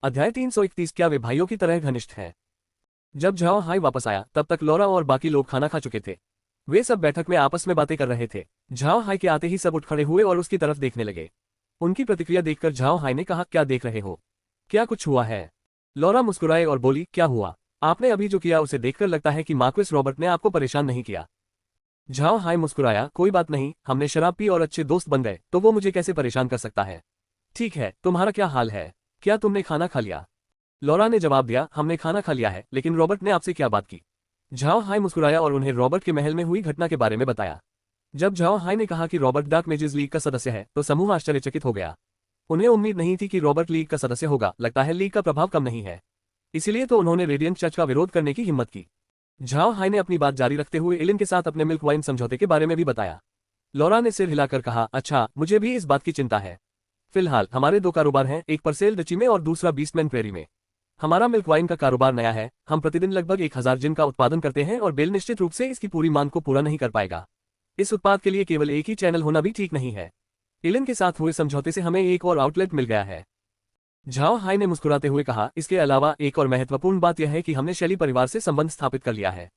अध्याय 331। क्या वे भाइयों की तरह घनिष्ठ हैं? जब झाओ हाई वापस आया तब तक लौरा और बाकी लोग खाना खा चुके थे। वे सब बैठक में आपस में बातें कर रहे थे। झाओ हाई के आते ही सब उठ खड़े हुए और उसकी तरफ देखने लगे। उनकी प्रतिक्रिया देखकर झाओ हाई ने कहा, क्या देख रहे हो? क्या कुछ हुआ है? लौरा मुस्कुराए और बोली, क्या हुआ? आपने अभी जो किया उसे देखकर लगता है कि मार्क्विस रॉबर्ट ने आपको परेशान नहीं किया। झाओ हाई मुस्कुराया, कोई बात नहीं, हमने शराब पी और अच्छे दोस्त बन गए तो वो मुझे कैसे परेशान कर सकता है। ठीक है, तुम्हारा क्या हाल है? क्या तुमने खाना खा लिया? लौरा ने जवाब दिया, हमने खाना खा लिया है, लेकिन रॉबर्ट ने आपसे क्या बात की? झाओ हाई मुस्कुराया और उन्हें रॉबर्ट के महल में हुई घटना के बारे में बताया। जब झाओ हाई ने कहा कि रॉबर्ट डार्क मेजेस लीग का सदस्य है तो समूह आश्चर्यचकित हो गया। उन्हें उम्मीद नहीं थी कि रॉबर्ट लीग का सदस्य होगा। लगता है लीग का प्रभाव कम नहीं है, इसीलिए तो उन्होंने रेडियंट चर्च का विरोध करने की हिम्मत की। झाओ हाई ने अपनी बात जारी रखते हुए एलिन के साथ अपने मिल्क वाइन समझौते के बारे में भी बताया। लौरा ने सिर हिलाकर कहा, अच्छा, मुझे भी इस बात की चिंता है। फिलहाल हमारे दो कारोबार हैं, एक परसेल डची में और दूसरा बीस्टमैन प्रेरी में। हमारा मिल्क वाइन का कारोबार नया है, हम प्रतिदिन लगभग 1000 जिन का उत्पादन करते हैं और बेल निश्चित रूप से इसकी पूरी मांग को पूरा नहीं कर पाएगा। इस उत्पाद के लिए केवल एक ही चैनल होना भी ठीक नहीं है। एलिन के साथ हुए समझौते से हमें एक और आउटलेट मिल गया है। झाओ हाई ने मुस्कुराते हुए कहा, इसके अलावा एक और महत्वपूर्ण बात यह है कि हमने शैली परिवार से संबंध स्थापित कर लिया है।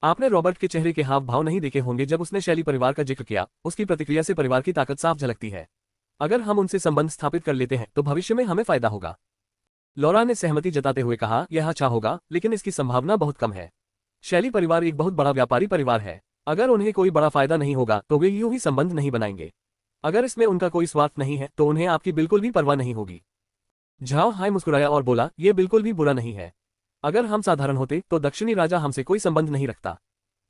आपने रॉबर्ट के चेहरे के हाव भाव नहीं देखे होंगे जब उसने शैली परिवार का जिक्र किया। उसकी प्रतिक्रिया से परिवार की ताकत साफ झलकती है। अगर हम उनसे संबंध स्थापित कर लेते हैं तो भविष्य में हमें फायदा होगा। लौरा ने सहमति जताते हुए कहा, यह अच्छा होगा, लेकिन इसकी संभावना बहुत कम है। शैली परिवार एक बहुत बड़ा व्यापारी परिवार है। अगर उन्हें कोई बड़ा फायदा नहीं होगा तो वे यूं ही संबंध नहीं बनाएंगे। अगर इसमें उनका कोई स्वार्थ नहीं है तो उन्हें आपकी बिल्कुल भी परवाह नहीं होगी। झाओ हाई मुस्कुराया और बोला, यह बिल्कुल भी बुरा नहीं है। अगर हम साधारण होते तो दक्षिणी राजा हमसे कोई संबंध नहीं रखता।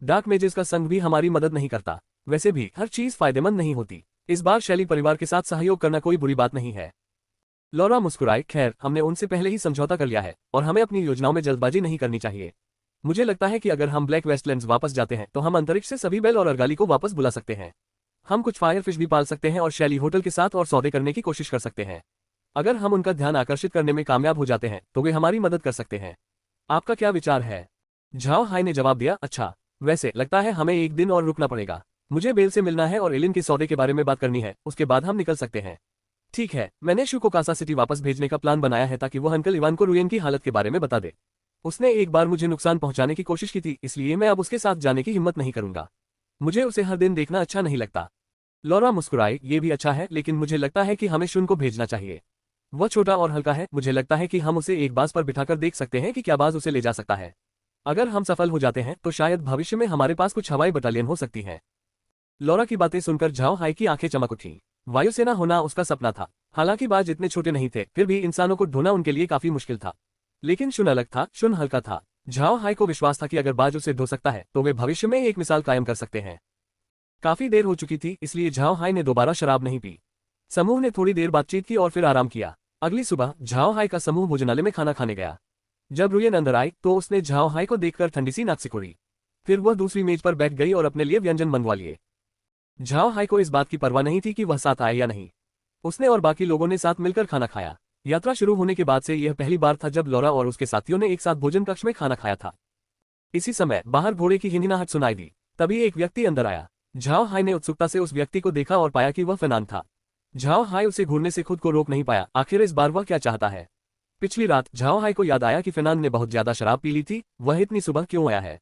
डार्क मेजेस का संघ भी हमारी मदद नहीं करता। वैसे भी हर चीज फायदेमंद नहीं होती। इस बार शैली परिवार के साथ सहयोग करना कोई बुरी बात नहीं है। लौरा मुस्कुराए, खैर, हमने उनसे पहले ही समझौता कर लिया है और हमें अपनी योजनाओं में जल्दबाजी नहीं करनी चाहिए। मुझे लगता है कि अगर हम ब्लैक वेस्टलैंड्स वापस जाते हैं तो हम अंतरिक्ष से सभी बेल और अर्गाली को वापस बुला सकते हैं। हम कुछ फायरफिश भी पाल सकते हैं और शैली होटल के साथ और सौदे करने की कोशिश कर सकते हैं। अगर हम उनका ध्यान आकर्षित करने में कामयाब हो जाते हैं तो वे हमारी मदद कर सकते हैं। आपका क्या विचार है? झाओ हाई ने जवाब दिया, अच्छा, वैसे लगता है हमें एक दिन और रुकना पड़ेगा। मुझे बेल से मिलना है और एलिन के सौदे के बारे में बात करनी है, उसके बाद हम निकल सकते हैं। ठीक है, मैंने शू को कासा सिटी वापस भेजने का प्लान बनाया है ताकि वह अंकल इवान को रुयन की हालत के बारे में बता दे। उसने एक बार मुझे नुकसान पहुंचाने की कोशिश की थी, इसलिए मैं अब उसके साथ जाने की हिम्मत नहीं करूंगा। मुझे उसे हर दिन देखना अच्छा नहीं लगता। लौरा मुस्कुराई, ये भी अच्छा है, लेकिन मुझे लगता है कि हमें शुन को भेजना चाहिए। वह छोटा और हल्का है, मुझे लगता है कि हम उसे एक बाज पर बिठाकर देख सकते हैं कि क्या बाज उसे ले जा सकता है। अगर हम सफल हो जाते हैं तो शायद भविष्य में हमारे पास कुछ हवाई बटालियन हो सकती है। लौरा की बातें सुनकर झाओ हाई की आंखें चमक उठी। वायुसेना होना उसका सपना था। हालांकि बाज इतने छोटे नहीं थे, फिर भी इंसानों को ढूंढना उनके लिए काफी मुश्किल था। लेकिन शुन अलग था, शुन हल्का था। झाओ हाई को विश्वास था कि अगर बाज उसे ढो सकता है तो वे भविष्य में एक मिसाल कायम कर सकते हैं। काफी देर हो चुकी थी, इसलिए झाओ हाई ने दोबारा शराब नहीं पी। समूह ने थोड़ी देर बातचीत की और फिर आराम किया। अगली सुबह झाओ हाई का समूह भोजनालय में खाना खाने गया। जब रुयन अंदर आई तो उसने झाओ हाई को देखकर ठंडी सी नाक सिकोड़ी। फिर वह दूसरी मेज पर बैठ गई और अपने लिए व्यंजन मंगवा लिए। झाओ हाई को इस बात की परवाह नहीं थी कि वह साथ आए या नहीं। उसने और बाकी लोगों ने साथ मिलकर खाना खाया। यात्रा शुरू होने के बाद से यह पहली बार था जब लौरा और उसके साथियों ने एक साथ भोजन कक्ष में खाना खाया था। इसी समय बाहर घोड़े की हिनहिनाहट सुनाई दी। तभी एक व्यक्ति अंदर आया। झाओ हाई ने उत्सुकता से उस व्यक्ति को देखा और पाया कि वह फेनान था। झाओ हाई उसे घूरने से खुद को रोक नहीं पाया। आखिर इस बार वह क्या चाहता है? पिछली रात झाओ हाई को याद आया कि फेनान ने बहुत ज्यादा शराब पी ली थी। वह इतनी सुबह क्यों आया है?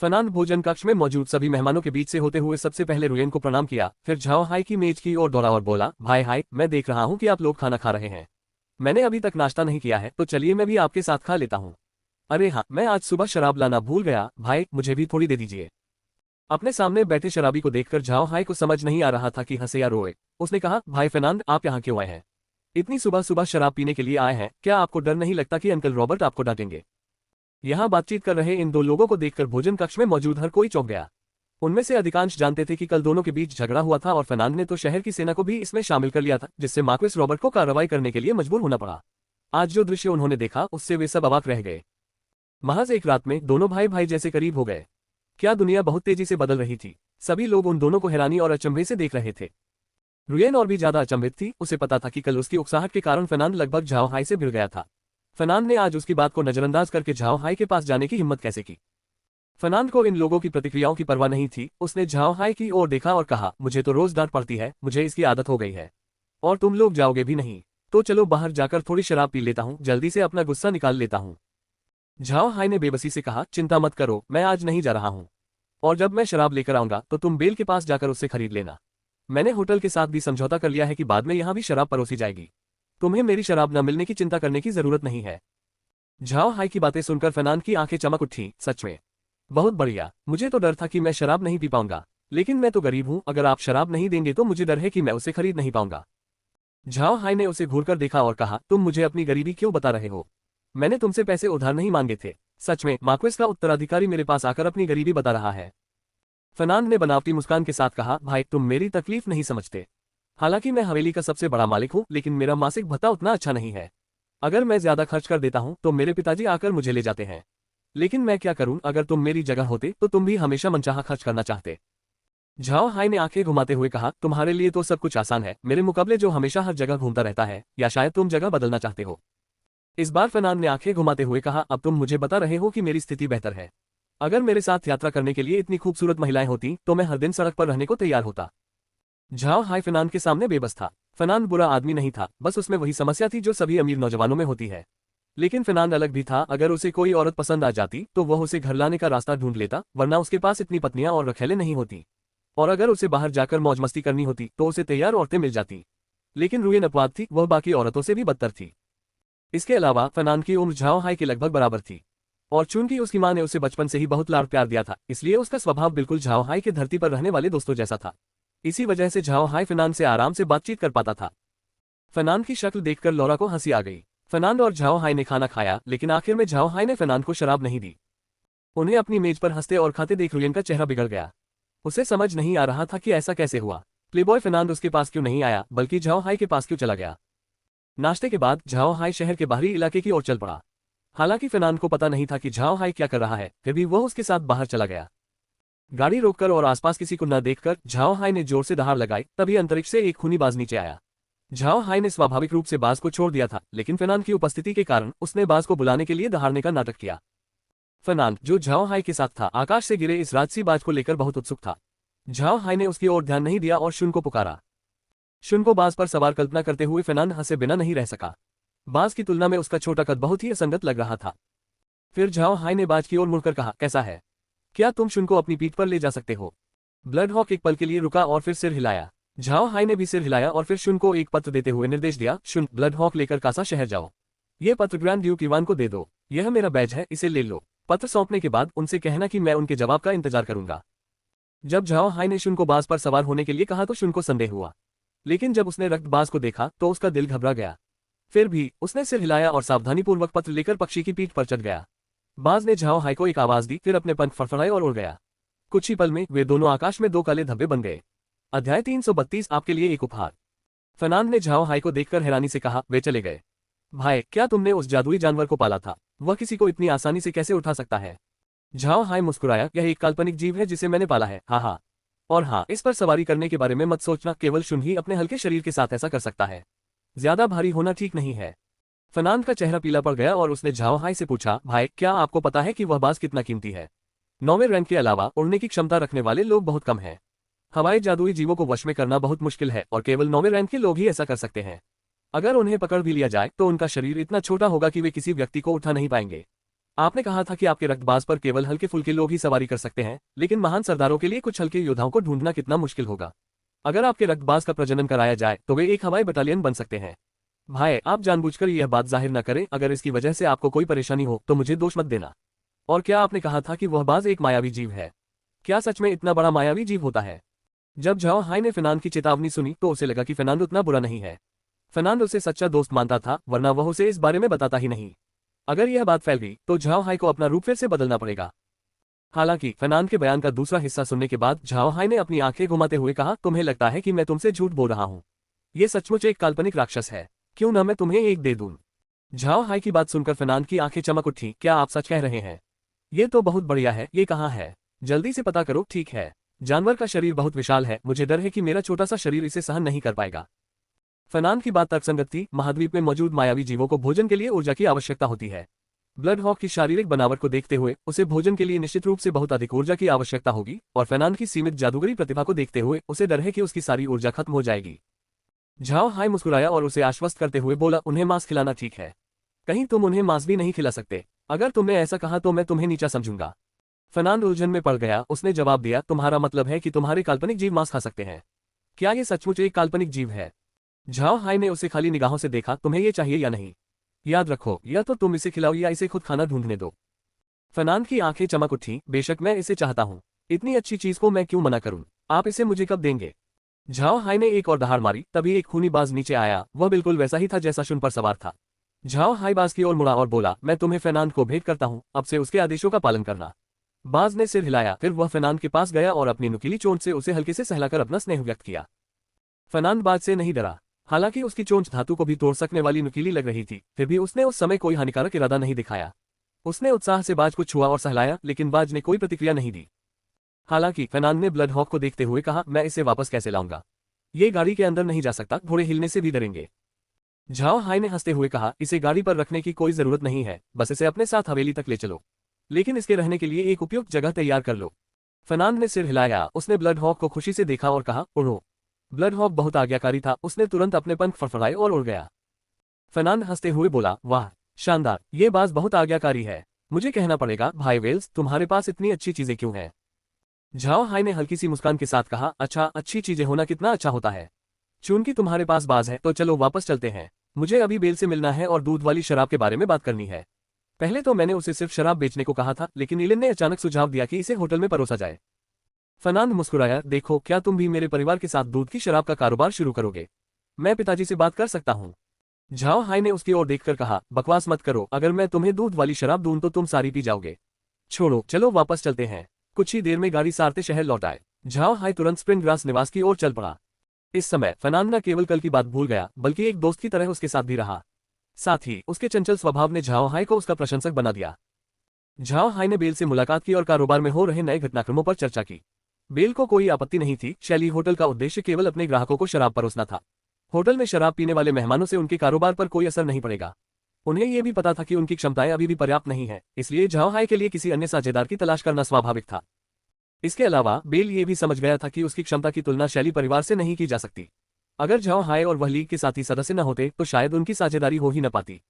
फेनान भोजन कक्ष में मौजूद सभी मेहमानों के बीच से होते हुए सबसे पहले रुयन को प्रणाम किया, फिर झाओ हाई की मेज की ओर दौड़ा और बोला, भाई हाई, मैं देख रहा हूं कि आप लोग खाना खा रहे हैं। मैंने अभी तक नाश्ता नहीं किया है, तो चलिए मैं भी आपके साथ खा लेता हूं। अरे हाँ, मैं आज सुबह शराब लाना भूल गया। भाई, मुझे भी थोड़ी दे दीजिए। अपने सामने बैठे शराबी को देखकर झाओ हाई को समझ नहीं आ रहा था कि हंसे या रोए। उसने कहा, भाई फेनांद, आप यहाँ क्यों आए हैं? इतनी सुबह सुबह शराब पीने के लिए आए हैं? क्या आपको डर नहीं लगता कि अंकल रॉबर्ट आपको डांटेंगे? यहाँ बातचीत कर रहे इन दो लोगों को देखकर भोजन कक्ष में मौजूद हर कोई चौंक गया। उनमें से अधिकांश जानते थे कि कल दोनों के बीच झगड़ा हुआ था और फेनांद ने तो शहर की सेना को भी इसमें शामिल कर लिया था, जिससे मार्क्विस रॉबर्ट को कार्रवाई करने के लिए मजबूर होना पड़ा। आज जो दृश्य उन्होंने देखा उससे वे सब अवाक रह गए। महज एक रात में दोनों भाई भाई जैसे करीब हो गए। क्या दुनिया बहुत तेजी से बदल रही थी। सभी लोग उन दोनों को हैरानी और अचंभे से देख रहे थे। रुयन और भी ज्यादा अचंभित थी। उसे पता था कि कल उसकी उकसाहट के कारण फेनांद लगभग झाओ हाई से भिड़ गया था। फेनांद ने आज उसकी बात को नजरअंदाज करके झाओ हाई के पास जाने की हिम्मत कैसे की? फेनांद को इन लोगों की प्रतिक्रियाओं की परवाह नहीं थी। उसने झाओ हाई की ओर देखा और कहा, मुझे तो रोज डांट पड़ती है, मुझे इसकी आदत हो गई है। और तुम लोग जाओगे भी नहीं। तो चलो बाहर जाकर थोड़ी शराब पी लेता हूँ, जल्दी से अपना गुस्सा निकाल लेता हूँ। झाओ हाई ने बेबसी से कहा, चिंता मत करो, मैं आज नहीं जा रहा हूँ। और जब मैं शराब लेकर आऊंगा तो तुम बेल के पास जाकर उससे खरीद लेना। मैंने होटल के साथ भी समझौता कर लिया है कि बाद में यहाँ भी शराब परोसी जाएगी। तुम्हें मेरी शराब न मिलने की चिंता करने की जरूरत नहीं है। झाओ हाई की बातें सुनकर फर्नांड की आंखें चमक उठी। सच में बहुत बढ़िया, मुझे तो डर था कि मैं शराब नहीं पी पाऊंगा, लेकिन मैं तो गरीब हूं, अगर आप शराब नहीं देंगे तो मुझे डर है कि मैं उसे खरीद नहीं पाऊंगा। झाओ हाई ने उसे घूरकर देखा और कहा, तुम मुझे अपनी गरीबी क्यों बता रहे हो? मैंने तुमसे पैसे उधार नहीं मांगे थे। सच में मार्क्वेस का उत्तराधिकारी मेरे पास आकर अपनी गरीबी बता रहा है। फर्नांड ने बनावटी मुस्कान के साथ कहा, भाई तुम मेरी तकलीफ नहीं समझते। हालांकि मैं हवेली का सबसे बड़ा मालिक हूं, लेकिन मेरा मासिक भत्ता उतना अच्छा नहीं है। अगर मैं ज्यादा खर्च कर देता हूं तो मेरे पिताजी आकर मुझे ले जाते हैं। लेकिन मैं क्या करूं, अगर तुम मेरी जगह होते तो तुम भी हमेशा मनचाहा खर्च करना चाहते। झाओ हाई ने आंखें घुमाते हुए कहा, तुम्हारे लिए तो सब कुछ आसान है, मेरे मुकाबले जो हमेशा हर जगह घूमता रहता है, या शायद तुम जगह बदलना चाहते हो। इस बार फर्नांड ने आंखें घुमाते हुए कहा, अब तुम मुझे बता रहे हो कि मेरी स्थिति बेहतर है। अगर मेरे साथ यात्रा करने के लिए इतनी खूबसूरत महिलाएं होती तो मैं हर दिन सड़क पर रहने को तैयार होता। झाओ हाई फर्नांड के सामने बेबस था। फर्नांड बुरा आदमी नहीं था, बस उसमें वही समस्या थी जो सभी अमीर नौजवानों में होती है। लेकिन फर्नांड अलग भी था, अगर उसे कोई औरत पसंद आ जाती तो वह उसे घर लाने का रास्ता ढूंढ लेता, वरना उसके पास इतनी पत्नियां और रखेले नहीं होती। और अगर उसे बाहर जाकर मौज मस्ती करनी होती तो उसे तैयार औरतें मिल जाती। लेकिन रुएन अपवाद थी, वह बाकी औरतों से भी बदतर थी। इसके अलावा फर्नांड की उम्र झाओ हाई के लगभग बराबर थी, और चूंकि उसकी मां ने उसे बचपन से ही बहुत लाड़ प्यार दिया था, इसलिए उसका स्वभाव बिल्कुल झाओ हाई के धरती पर रहने वाले दोस्तों जैसा था। इसी वजह से झाओ हाई फर्नांड से आराम से बातचीत कर पाता था। फर्नांड की शक्ल देखकर लौरा को हंसी आ गई। फर्नांड और झाओ हाई ने खाना खाया, लेकिन आखिर में झाओ हाई ने फर्नांड को शराब नहीं दी। उन्हें अपनी मेज पर हंसते और खाते देख रुएन का चेहरा बिगड़ गया। उसे समझ नहीं आ रहा था कि ऐसा कैसे हुआ। प्लेबॉय फर्नांड उसके पास क्यों नहीं आया, बल्कि झाओ हाई के पास क्यों चला गया। नाश्ते के बाद झाओ हाई शहर के बाहरी इलाके की ओर चल पड़ा। हालांकि फर्नांड को पता नहीं था कि झाओ हाई क्या कर रहा है, फिर भी वह उसके साथ बाहर चला गया। गाड़ी रोककर और आसपास किसी को न देखकर झाओ हाई ने जोर से दहाड़ लगाई, तभी अंतरिक्ष से एक खूनी बाज नीचे आया। झाओ हाई ने स्वाभाविक रूप से बाज को छोड़ दिया था, लेकिन फर्नांड की उपस्थिति के कारण उसने बाज को बुलाने के लिए दहाड़ने का नाटक किया। फर्नांड, जो झाओ हाई के साथ था, आकाश से गिरे इस राजसी बाज को लेकर बहुत उत्सुक था। झाओ हाई ने उसकी ओर ध्यान नहीं दिया और शुन को पुकारा। शुन को बाज पर सवार कल्पना करते हुए फर्नांड हंसे बिना नहीं रह सका। बाज की तुलना में उसका छोटा कद बहुत ही असंगत लग रहा था। फिर झाओ हाई ने बाज की ओर मुड़कर कहा, कैसा है? क्या तुम शुन को अपनी पीठ पर ले जा सकते हो? ब्लड हॉक एक पल के लिए रुका और फिर सिर हिलाया। झाओ हाई ने भी सिर हिलाया और फिर शुन को एक पत्र देते हुए निर्देश दिया, शुन, ब्लड हॉक लेकर कासा शहर जाओ। ये पत्र ग्रैंड ड्यूक इवान को दे दो। यह मेरा बैज है, इसे ले लो। पत्र सौंपने के बाद उनसे कहना कि मैं उनके जवाब का इंतजार करूंगा। जब झाओ हाई ने शुन को बाज पर सवार होने के लिए कहा तो शुन को संदेह हुआ, लेकिन जब उसने रक्तबाज को देखा तो उसका दिल घबरा गया। फिर भी उसने सिर हिलाया और सावधानीपूर्वक पत्र लेकर पक्षी की पीठ पर चढ़ गया। बाज ने झाओ हाई को एक आवाज दी, फिर अपने पंख फड़फड़ाए और उड़ गया। कुछ ही पल में वे दोनों आकाश में दो काले धब्बे बन गए। अध्याय 332, आपके लिए एक उपहार। फर्नांड ने झाओ हाई को देखकर हैरानी से कहा, वे चले गए? भाई, क्या तुमने उस जादुई जानवर को पाला था? वह किसी को इतनी आसानी से कैसे उठा सकता है? झाओ हाई मुस्कुराया, यह एक काल्पनिक जीव है जिसे मैंने पाला है। हाँ, और हाँ, इस पर सवारी करने के बारे में मत सोचना, केवल शुन ही अपने हल्के शरीर के साथ ऐसा कर सकता है। ज्यादा भारी होना ठीक नहीं है। फर्नांड का चेहरा पीला पड़ गया और उसने झाओ हाई से पूछा, भाई, क्या आपको पता है कि वह बाज कितना कीमती है? 9वें रैंक के अलावा उड़ने की क्षमता रखने वाले लोग बहुत कम हैं। हवाई जादुई जीवों को वश में करना बहुत मुश्किल है और केवल 9वें रैंक के लोग ही ऐसा कर सकते हैं। अगर उन्हें पकड़ भी लिया जाए तो उनका शरीर इतना छोटा होगा कि वे किसी व्यक्ति को उठा नहीं पाएंगे। आपने कहा था कि आपके रक्तबाज पर केवल हल्के फुल्के लोग ही सवारी कर सकते हैं, लेकिन महान सरदारों के लिए कुछ हल्के योद्धाओं को ढूंढना कितना मुश्किल होगा। अगर आपके रक्तबाज का प्रजनन कराया जाए तो वे एक हवाई बटालियन बन सकते हैं। भाई, आप जानबूझकर यह बात जाहिर न करें, अगर इसकी वजह से आपको कोई परेशानी हो तो मुझे दोष मत देना। और क्या आपने कहा था कि वह बाज एक मायावी जीव है? क्या सच में इतना बड़ा मायावी जीव होता है? जब झाओ हाई ने फर्नांड की चेतावनी सुनी तो उसे लगा कि फर्नांड उतना बुरा नहीं है। फर्नांड उसे सच्चा दोस्त मानता था, वरना वह उसे इस बारे में बताता ही नहीं। अगर यह बात फैल गई तो झाओ हाई को अपना रूप फिर से बदलना पड़ेगा। हालांकि फर्नांड के बयान का दूसरा हिस्सा सुनने के बाद झाओ हाई ने अपनी आंखें घुमाते हुए कहा, तुम्हें लगता है कि मैं तुमसे झूठ बोल रहा हूं? ये सचमुच एक काल्पनिक राक्षस है, क्यों न मैं तुम्हें एक दे दूं? झाओ हाई की बात सुनकर फर्नांड की आंखें चमक उठी, क्या आप सच कह रहे हैं? ये तो बहुत बढ़िया है, ये कहाँ है? जल्दी से पता करो। ठीक है, जानवर का शरीर बहुत विशाल है, मुझे डर है कि मेरा छोटा सा शरीर इसे सहन नहीं कर पाएगा। फर्नांड की बात तर्कसंगत थी। महाद्वीप में मौजूद मायावी जीवों को भोजन के लिए ऊर्जा की आवश्यकता होती है। ब्लड हॉक की शारीरिक बनावट को देखते हुए उसे भोजन के लिए निश्चित रूप से बहुत अधिक ऊर्जा की आवश्यकता होगी, और फर्नांड की सीमित जादूगरी प्रतिभा को देखते हुए उसे डर है कि उसकी सारी ऊर्जा खत्म हो जाएगी। झाओ हाय मुस्कुराया और उसे आश्वस्त करते हुए बोला, उन्हें मांस खिलाना ठीक है। कहीं तुम उन्हें मांस भी नहीं खिला सकते। अगर तुमने ऐसा कहा तो मैं तुम्हें नीचा समझूंगा। फर्नांड उलझन में पड़ गया। उसने जवाब दिया, तुम्हारा मतलब है कि तुम्हारे काल्पनिक जीव मांस खा सकते हैं? क्या ये सचमुच एक काल्पनिक जीव है? झाओ हाय ने उसे खाली निगाहों से देखा, तुम्हें ये चाहिए या नहीं? याद रखो, या तो तुम इसे खिलाओ या इसे खुद खाना ढूंढने दो। फर्नांड की आंखें चमक उठी, बेशक मैं इसे चाहता हूं। इतनी अच्छी चीज को मैं क्यों मना करूं? आप इसे मुझे कब देंगे? झाओ हाय ने एक और दहाड़ मारी, तभी एक खूनी बाज नीचे आया। वह बिल्कुल वैसा ही था जैसा शुन पर सवार था। झाओ हाय बाज की ओर मुड़ा और बोला, मैं तुम्हें फर्नांड को भेंट करता हूं, अब से उसके आदेशों का पालन करना। बाज ने सिर हिलाया, फिर वह फर्नांड के पास गया और अपनी नुकीली चोंच से उसे हल्के से सहलाकर अपना स्नेह व्यक्त किया। फर्नांड बाज से नहीं डरा। हालांकि उसकी चोंच धातु को भी तोड़ सकने वाली नुकीली लग रही थी, फिर भी उसने उस समय कोई हानिकारक इरादा नहीं दिखाया। उसने उत्साह से बाज को छुआ और सहलाया, लेकिन बाज ने कोई प्रतिक्रिया नहीं दी। हालांकि फर्नांड ने ब्लड हॉक को देखते हुए कहा, मैं इसे वापस कैसे लाऊंगा? ये गाड़ी के अंदर नहीं जा सकता, घोड़े हिलने से भी डरेंगे। झाओ हाय ने हंसते हुए कहा, इसे गाड़ी पर रखने की कोई जरूरत नहीं है, बस इसे अपने साथ हवेली तक ले चलो। लेकिन इसके रहने के लिए एक उपयुक्त जगह तैयार कर लो। फर्नांड ने सिर हिलाया। उसने ब्लड हॉक को खुशी से देखा और कहा, उड़ो। ब्लड हॉक बहुत आज्ञाकारी था, उसने तुरंत अपने पंख फड़फड़ाए और उड़ गया। फर्नांड हंसते हुए बोला, वाह, शानदार, ये बाज बहुत आज्ञाकारी है। मुझे कहना पड़ेगा, भाई वेल्स, तुम्हारे पास इतनी अच्छी चीजें क्यों हैं? झाओ हाय ने हल्की सी मुस्कान के साथ कहा, अच्छा, अच्छी चीजें होना कितना अच्छा होता है। चूंकि तुम्हारे पास बाज है तो चलो वापस चलते हैं। मुझे अभी बेल से मिलना है और दूध वाली शराब के बारे में बात करनी है। पहले तो मैंने उसे सिर्फ शराब बेचने को कहा था, लेकिन इलिन ने अचानक सुझाव दिया कि इसे होटल में परोसा जाए। फर्नांड मुस्कुराया, देखो, क्या तुम भी मेरे परिवार के साथ दूध की शराब का कारोबार शुरू करोगे? मैं पिताजी से बात कर सकता हूँ। झाओ हाय ने उसकी ओर देखकर कहा, बकवास मत करो, अगर मैं तुम्हें दूध वाली शराब दूं तो तुम सारी पी जाओगे। छोड़ो, चलो वापस चलते हैं। कुछ ही देर में गाड़ी सारते शहर लौट आए। झाओ हाय तुरंत स्प्रिंग ग्रास निवास की ओर चल पड़ा। इस समय फर्नांड न केवल कल की बात भूल गया, बल्कि एक दोस्त की तरह उसके साथ भी रहा। साथ ही उसके चंचल स्वभाव ने झाओ हाय को उसका प्रशंसक बना दिया। झाओ हाय ने बेल से मुलाकात की और कारोबार में हो रहे नए घटनाक्रमों पर चर्चा की। बेल को कोई आपत्ति नहीं थी। शैली होटल का उद्देश्य केवल अपने ग्राहकों को शराब परोसना था। होटल में शराब पीने वाले मेहमानों से उनके कारोबार पर कोई असर नहीं पड़ेगा। उन्हें यह भी पता था कि उनकी क्षमताएं अभी भी पर्याप्त नहीं है, इसलिए झाओ हाय के लिए किसी अन्य साझेदार की तलाश करना स्वाभाविक था। इसके अलावा बेल ये भी समझ गया था कि उसकी क्षमता की तुलना शैली परिवार से नहीं की जा सकती। अगर झाओ हाय और वह लीग के साथी सदस्य न होते तो शायद उनकी साझेदारी हो ही न पाती।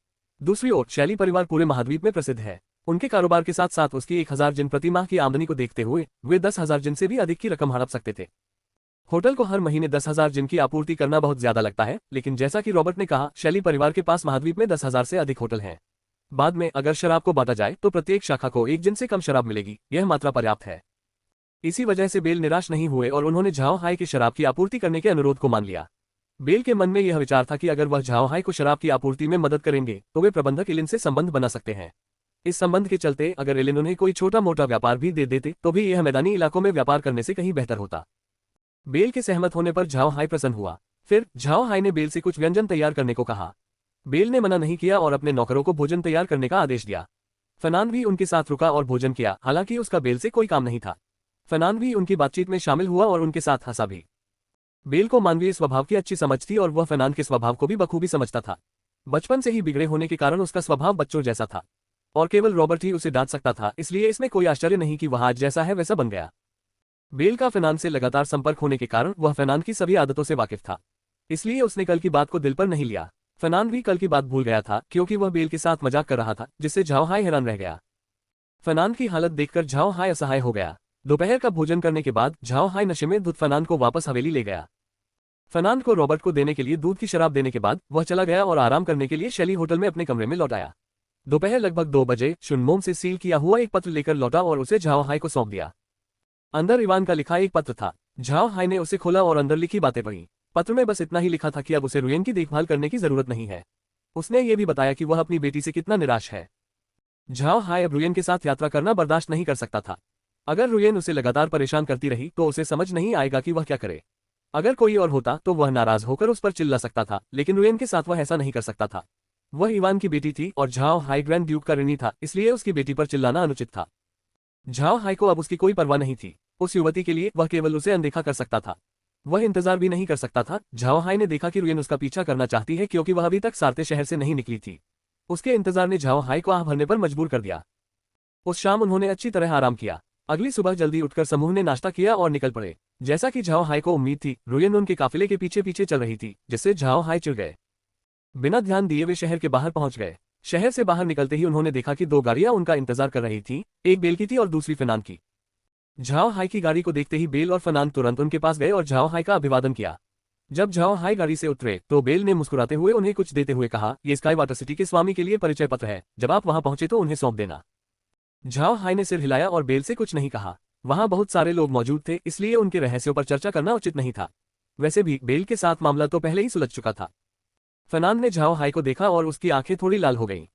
दूसरी ओर शैली परिवार पूरे महाद्वीप में प्रसिद्ध है। उनके कारोबार के साथ साथ उसकी 1000 जिन प्रति माह की आमदनी को देखते हुए वे 10,000 जिन से भी अधिक की रकम हड़प सकते थे। होटल को हर महीने 10,000 जिन की आपूर्ति करना बहुत ज्यादा लगता है, लेकिन जैसा कि रॉबर्ट ने कहा, शैली परिवार के पास महाद्वीप में 10,000 से अधिक होटल हैं। बाद में अगर शराब को बांटा जाए तो प्रत्येक शाखा को एक जिन से कम शराब मिलेगी, यह मात्रा पर्याप्त है। इसी वजह से बेल निराश नहीं हुए और उन्होंने झाओ हाय की शराब की आपूर्ति करने के अनुरोध को मान लिया। बेल के मन में यह विचार था कि अगर वह झाओ हाय को शराब की आपूर्ति में मदद करेंगे तो वे प्रबंधक इलिन से संबंध बना सकते हैं। इस संबंध के चलते अगर इलिन उन्हें कोई छोटा मोटा व्यापार भी दे देते तो भी यह मैदानी इलाकों में व्यापार करने से कहीं बेहतर होता। बेल के सहमत होने पर झाओ हाय प्रसन्न हुआ। फिर झाओ हाय ने बेल से कुछ व्यंजन तैयार करने को कहा। बेल ने मना नहीं किया और अपने नौकरों को भोजन तैयार करने का आदेश दिया। फर्नांड भी उनके साथ रुका और भोजन किया, हालांकि उसका बेल से कोई काम नहीं था। फर्नांड भी उनकी बातचीत में शामिल हुआ और उनके साथ हंसा भी। बेल को मानवीय स्वभाव की अच्छी समझ थी और वह फर्नांड के स्वभाव को भी बखूबी समझता था। बचपन से ही बिगड़े होने के कारण उसका स्वभाव बच्चों जैसा था और केवल रॉबर्ट ही उसे डांट सकता था, इसलिए इसमें कोई आश्चर्य नहीं कि वह आज जैसा है वैसा बन गया। बेल का फर्नांड से लगातार संपर्क होने के कारण वह फर्नांड की सभी आदतों से वाकिफ था, इसलिए उसने कल की बात को दिल पर नहीं लिया। फर्नांड भी कल की बात भूल गया था क्योंकि वह बेल के साथ मजाक कर रहा था, जिससे झाओ हाय हैरान रह गया। फर्नांड की हालत देखकर झाओ हाय असहाय हो गया। दोपहर का भोजन करने के बाद झाओ हाय नशे में धुत फर्नांड को वापस हवेली ले गया। फर्नांड को रॉबर्ट को देने के लिए दूध की शराब देने के बाद वह चला गया और आराम करने के लिए शैली होटल में अपने कमरे में लौट आया। दोपहर लगभग 2 बजे शुनमोम से सील किया हुआ एक पत्र लेकर लौटा और उसे झाओ हाय को सौंप दिया। अंदर इवान का लिखा एक पत्र था। झाओ हाय ने उसे खोला और अंदर लिखी बातें पढ़ी। पत्र में बस इतना ही लिखा था कि अब उसे रुयन की देखभाल करने की जरूरत नहीं है। उसने ये भी बताया कि वह अपनी बेटी से कितना निराश है। झाओ हाय अब रुयन के साथ यात्रा करना बर्दाश्त नहीं कर सकता था। अगर रुयन उसे लगातार परेशान करती रही तो उसे समझ नहीं आएगा कि वह क्या करे। अगर कोई और होता तो वह नाराज होकर उस पर चिल्ला सकता था, लेकिन रुयन के साथ वह ऐसा नहीं कर सकता था। वह इवान की बेटी थी और झाओ हाय ग्रैंड ड्यूक का ऋणी था, इसलिए उसकी बेटी पर चिल्लाना अनुचित था। झाओ हाय को अब उसकी कोई परवाह नहीं थी। उस युवती के लिए वह केवल उसे अनदेखा कर सकता था। वह इंतजार भी नहीं कर सकता था। झाओ हाय ने देखा कि रुयन उसका पीछा करना चाहती है क्योंकि वह अभी तक सारते शहर से नहीं निकली थी। उसके इंतजार ने झाओ हाय को आह भरने पर मजबूर कर दिया। उस शाम उन्होंने अच्छी तरह आराम किया। अगली सुबह जल्दी उठकर समूह ने नाश्ता किया और निकल पड़े। जैसा कि झाओ हाई को उम्मीद थी, रुयन उनके काफिले के पीछे पीछे चल रही थी, जिससे झाओ हाई चिढ़ गए। बिना ध्यान दिए वे शहर के बाहर पहुंच गए। शहर से बाहर निकलते ही उन्होंने देखा कि 2 गाड़ियां उनका इंतजार कर रही थी, एक बेल की थी और दूसरी फर्नांड की। झाओ हाई की गाड़ी को देखते ही बेल और फर्नांड तुरंत उनके पास गए और झाओ हाई का अभिवादन किया। जब झाओ हाई गाड़ी से उतरे तो बेल ने मुस्कुराते हुए उन्हें कुछ देते हुए कहा, ये स्काई वाटर सिटी के स्वामी के लिए परिचय पत्र है, जब आप वहां पहुंचे तो उन्हें सौंप देना। झाओ हाई ने सिर हिलाया और बेल से कुछ नहीं कहा। वहां बहुत सारे लोग मौजूद थे, इसलिए उनके रहस्यों पर चर्चा करना उचित नहीं था। वैसे भी बेल के साथ मामला तो पहले ही सुलझ चुका था। फर्नांड ने झाओ हाई को देखा और उसकी आंखें थोड़ी लाल हो गईं।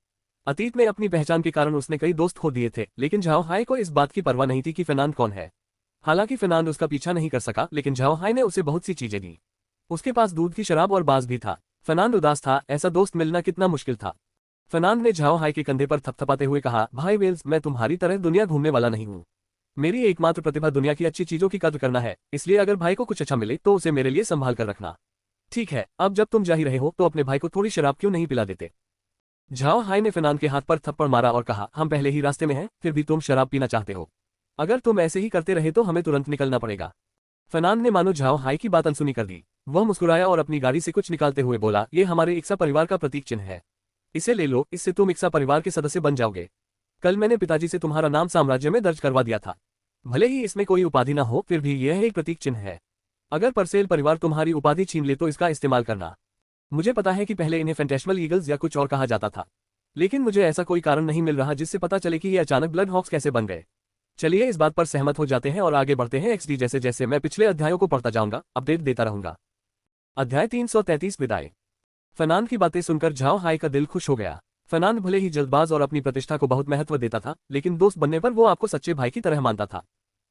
अतीत में अपनी पहचान के कारण उसने कई दोस्त खो दिए थे, लेकिन झाओ हाई को इस बात की परवाह नहीं थी कि फर्नांड कौन है। हालांकि फर्नांड उसका पीछा नहीं कर सका, लेकिन झाओ हाई ने उसे बहुत सी चीजें दी। उसके पास दूध की शराब और बाज भी था। फर्नांड उदास था, ऐसा दोस्त मिलना कितना मुश्किल था। फर्नांड ने झाओ हाई के कंधे पर थपथपाते हुए कहा, भाई वेल्स, मैं तुम्हारी तरह दुनिया घूमने वाला नहीं हूँ। मेरी एकमात्र प्रतिभा दुनिया की अच्छी चीजों की कद्र करना है, इसलिए अगर भाई को कुछ अच्छा मिले तो उसे मेरे लिए संभाल कर रखना। ठीक है, अब जब तुम जा ही रहे हो तो अपने भाई को थोड़ी शराब क्यों नहीं पिला देते। झाओ हाई ने फर्नांड के हाथ पर थप्पड़ मारा और कहा, हम पहले ही रास्ते में हैं, फिर भी तुम शराब पीना चाहते हो। अगर तुम ऐसे ही करते रहे तो हमें तुरंत निकलना पड़ेगा। फर्नांड ने मानो झाओ हाई की बात अनसुनी कर दी। वह मुस्कुराया और अपनी गाड़ी से कुछ निकालते हुए बोला, ये हमारे इक्सा परिवार का प्रतीक चिन्ह है। इसे ले लो, इससे तुम इक्सा परिवार के सदस्य बन जाओगे। कल मैंने पिताजी से तुम्हारा नाम साम्राज्य में दर्ज करवा दिया था। भले ही इसमें कोई उपाधि न हो, फिर भी यह एक प्रतीक चिन्ह है। अगर परसेल परिवार तुम्हारी उपाधि छीन ले तो इसका इस्तेमाल करना। मुझे पता है कि पहले इन्हें फैंटेस्मल ईगल्स या कुछ और कहा जाता था, लेकिन मुझे ऐसा कोई कारण नहीं मिल रहा जिससे पता चले कि ये अचानक ब्लड हॉक्स कैसे बन गए। चलिए इस बात पर सहमत हो जाते हैं और आगे बढ़ते हैं। XD जैसे जैसे मैं पिछले अध्यायों को पढ़ता जाऊंगा, अपडेट देता रहूंगा। अध्याय 333 विदाई। फर्नांड की बातें सुनकर झाओ हाई का दिल खुश हो गया। फर्नांड भले ही जल्दबाज और अपनी प्रतिष्ठा को बहुत महत्व देता था, लेकिन दोस्त बनने पर वो आपको सच्चे भाई की तरह मानता था।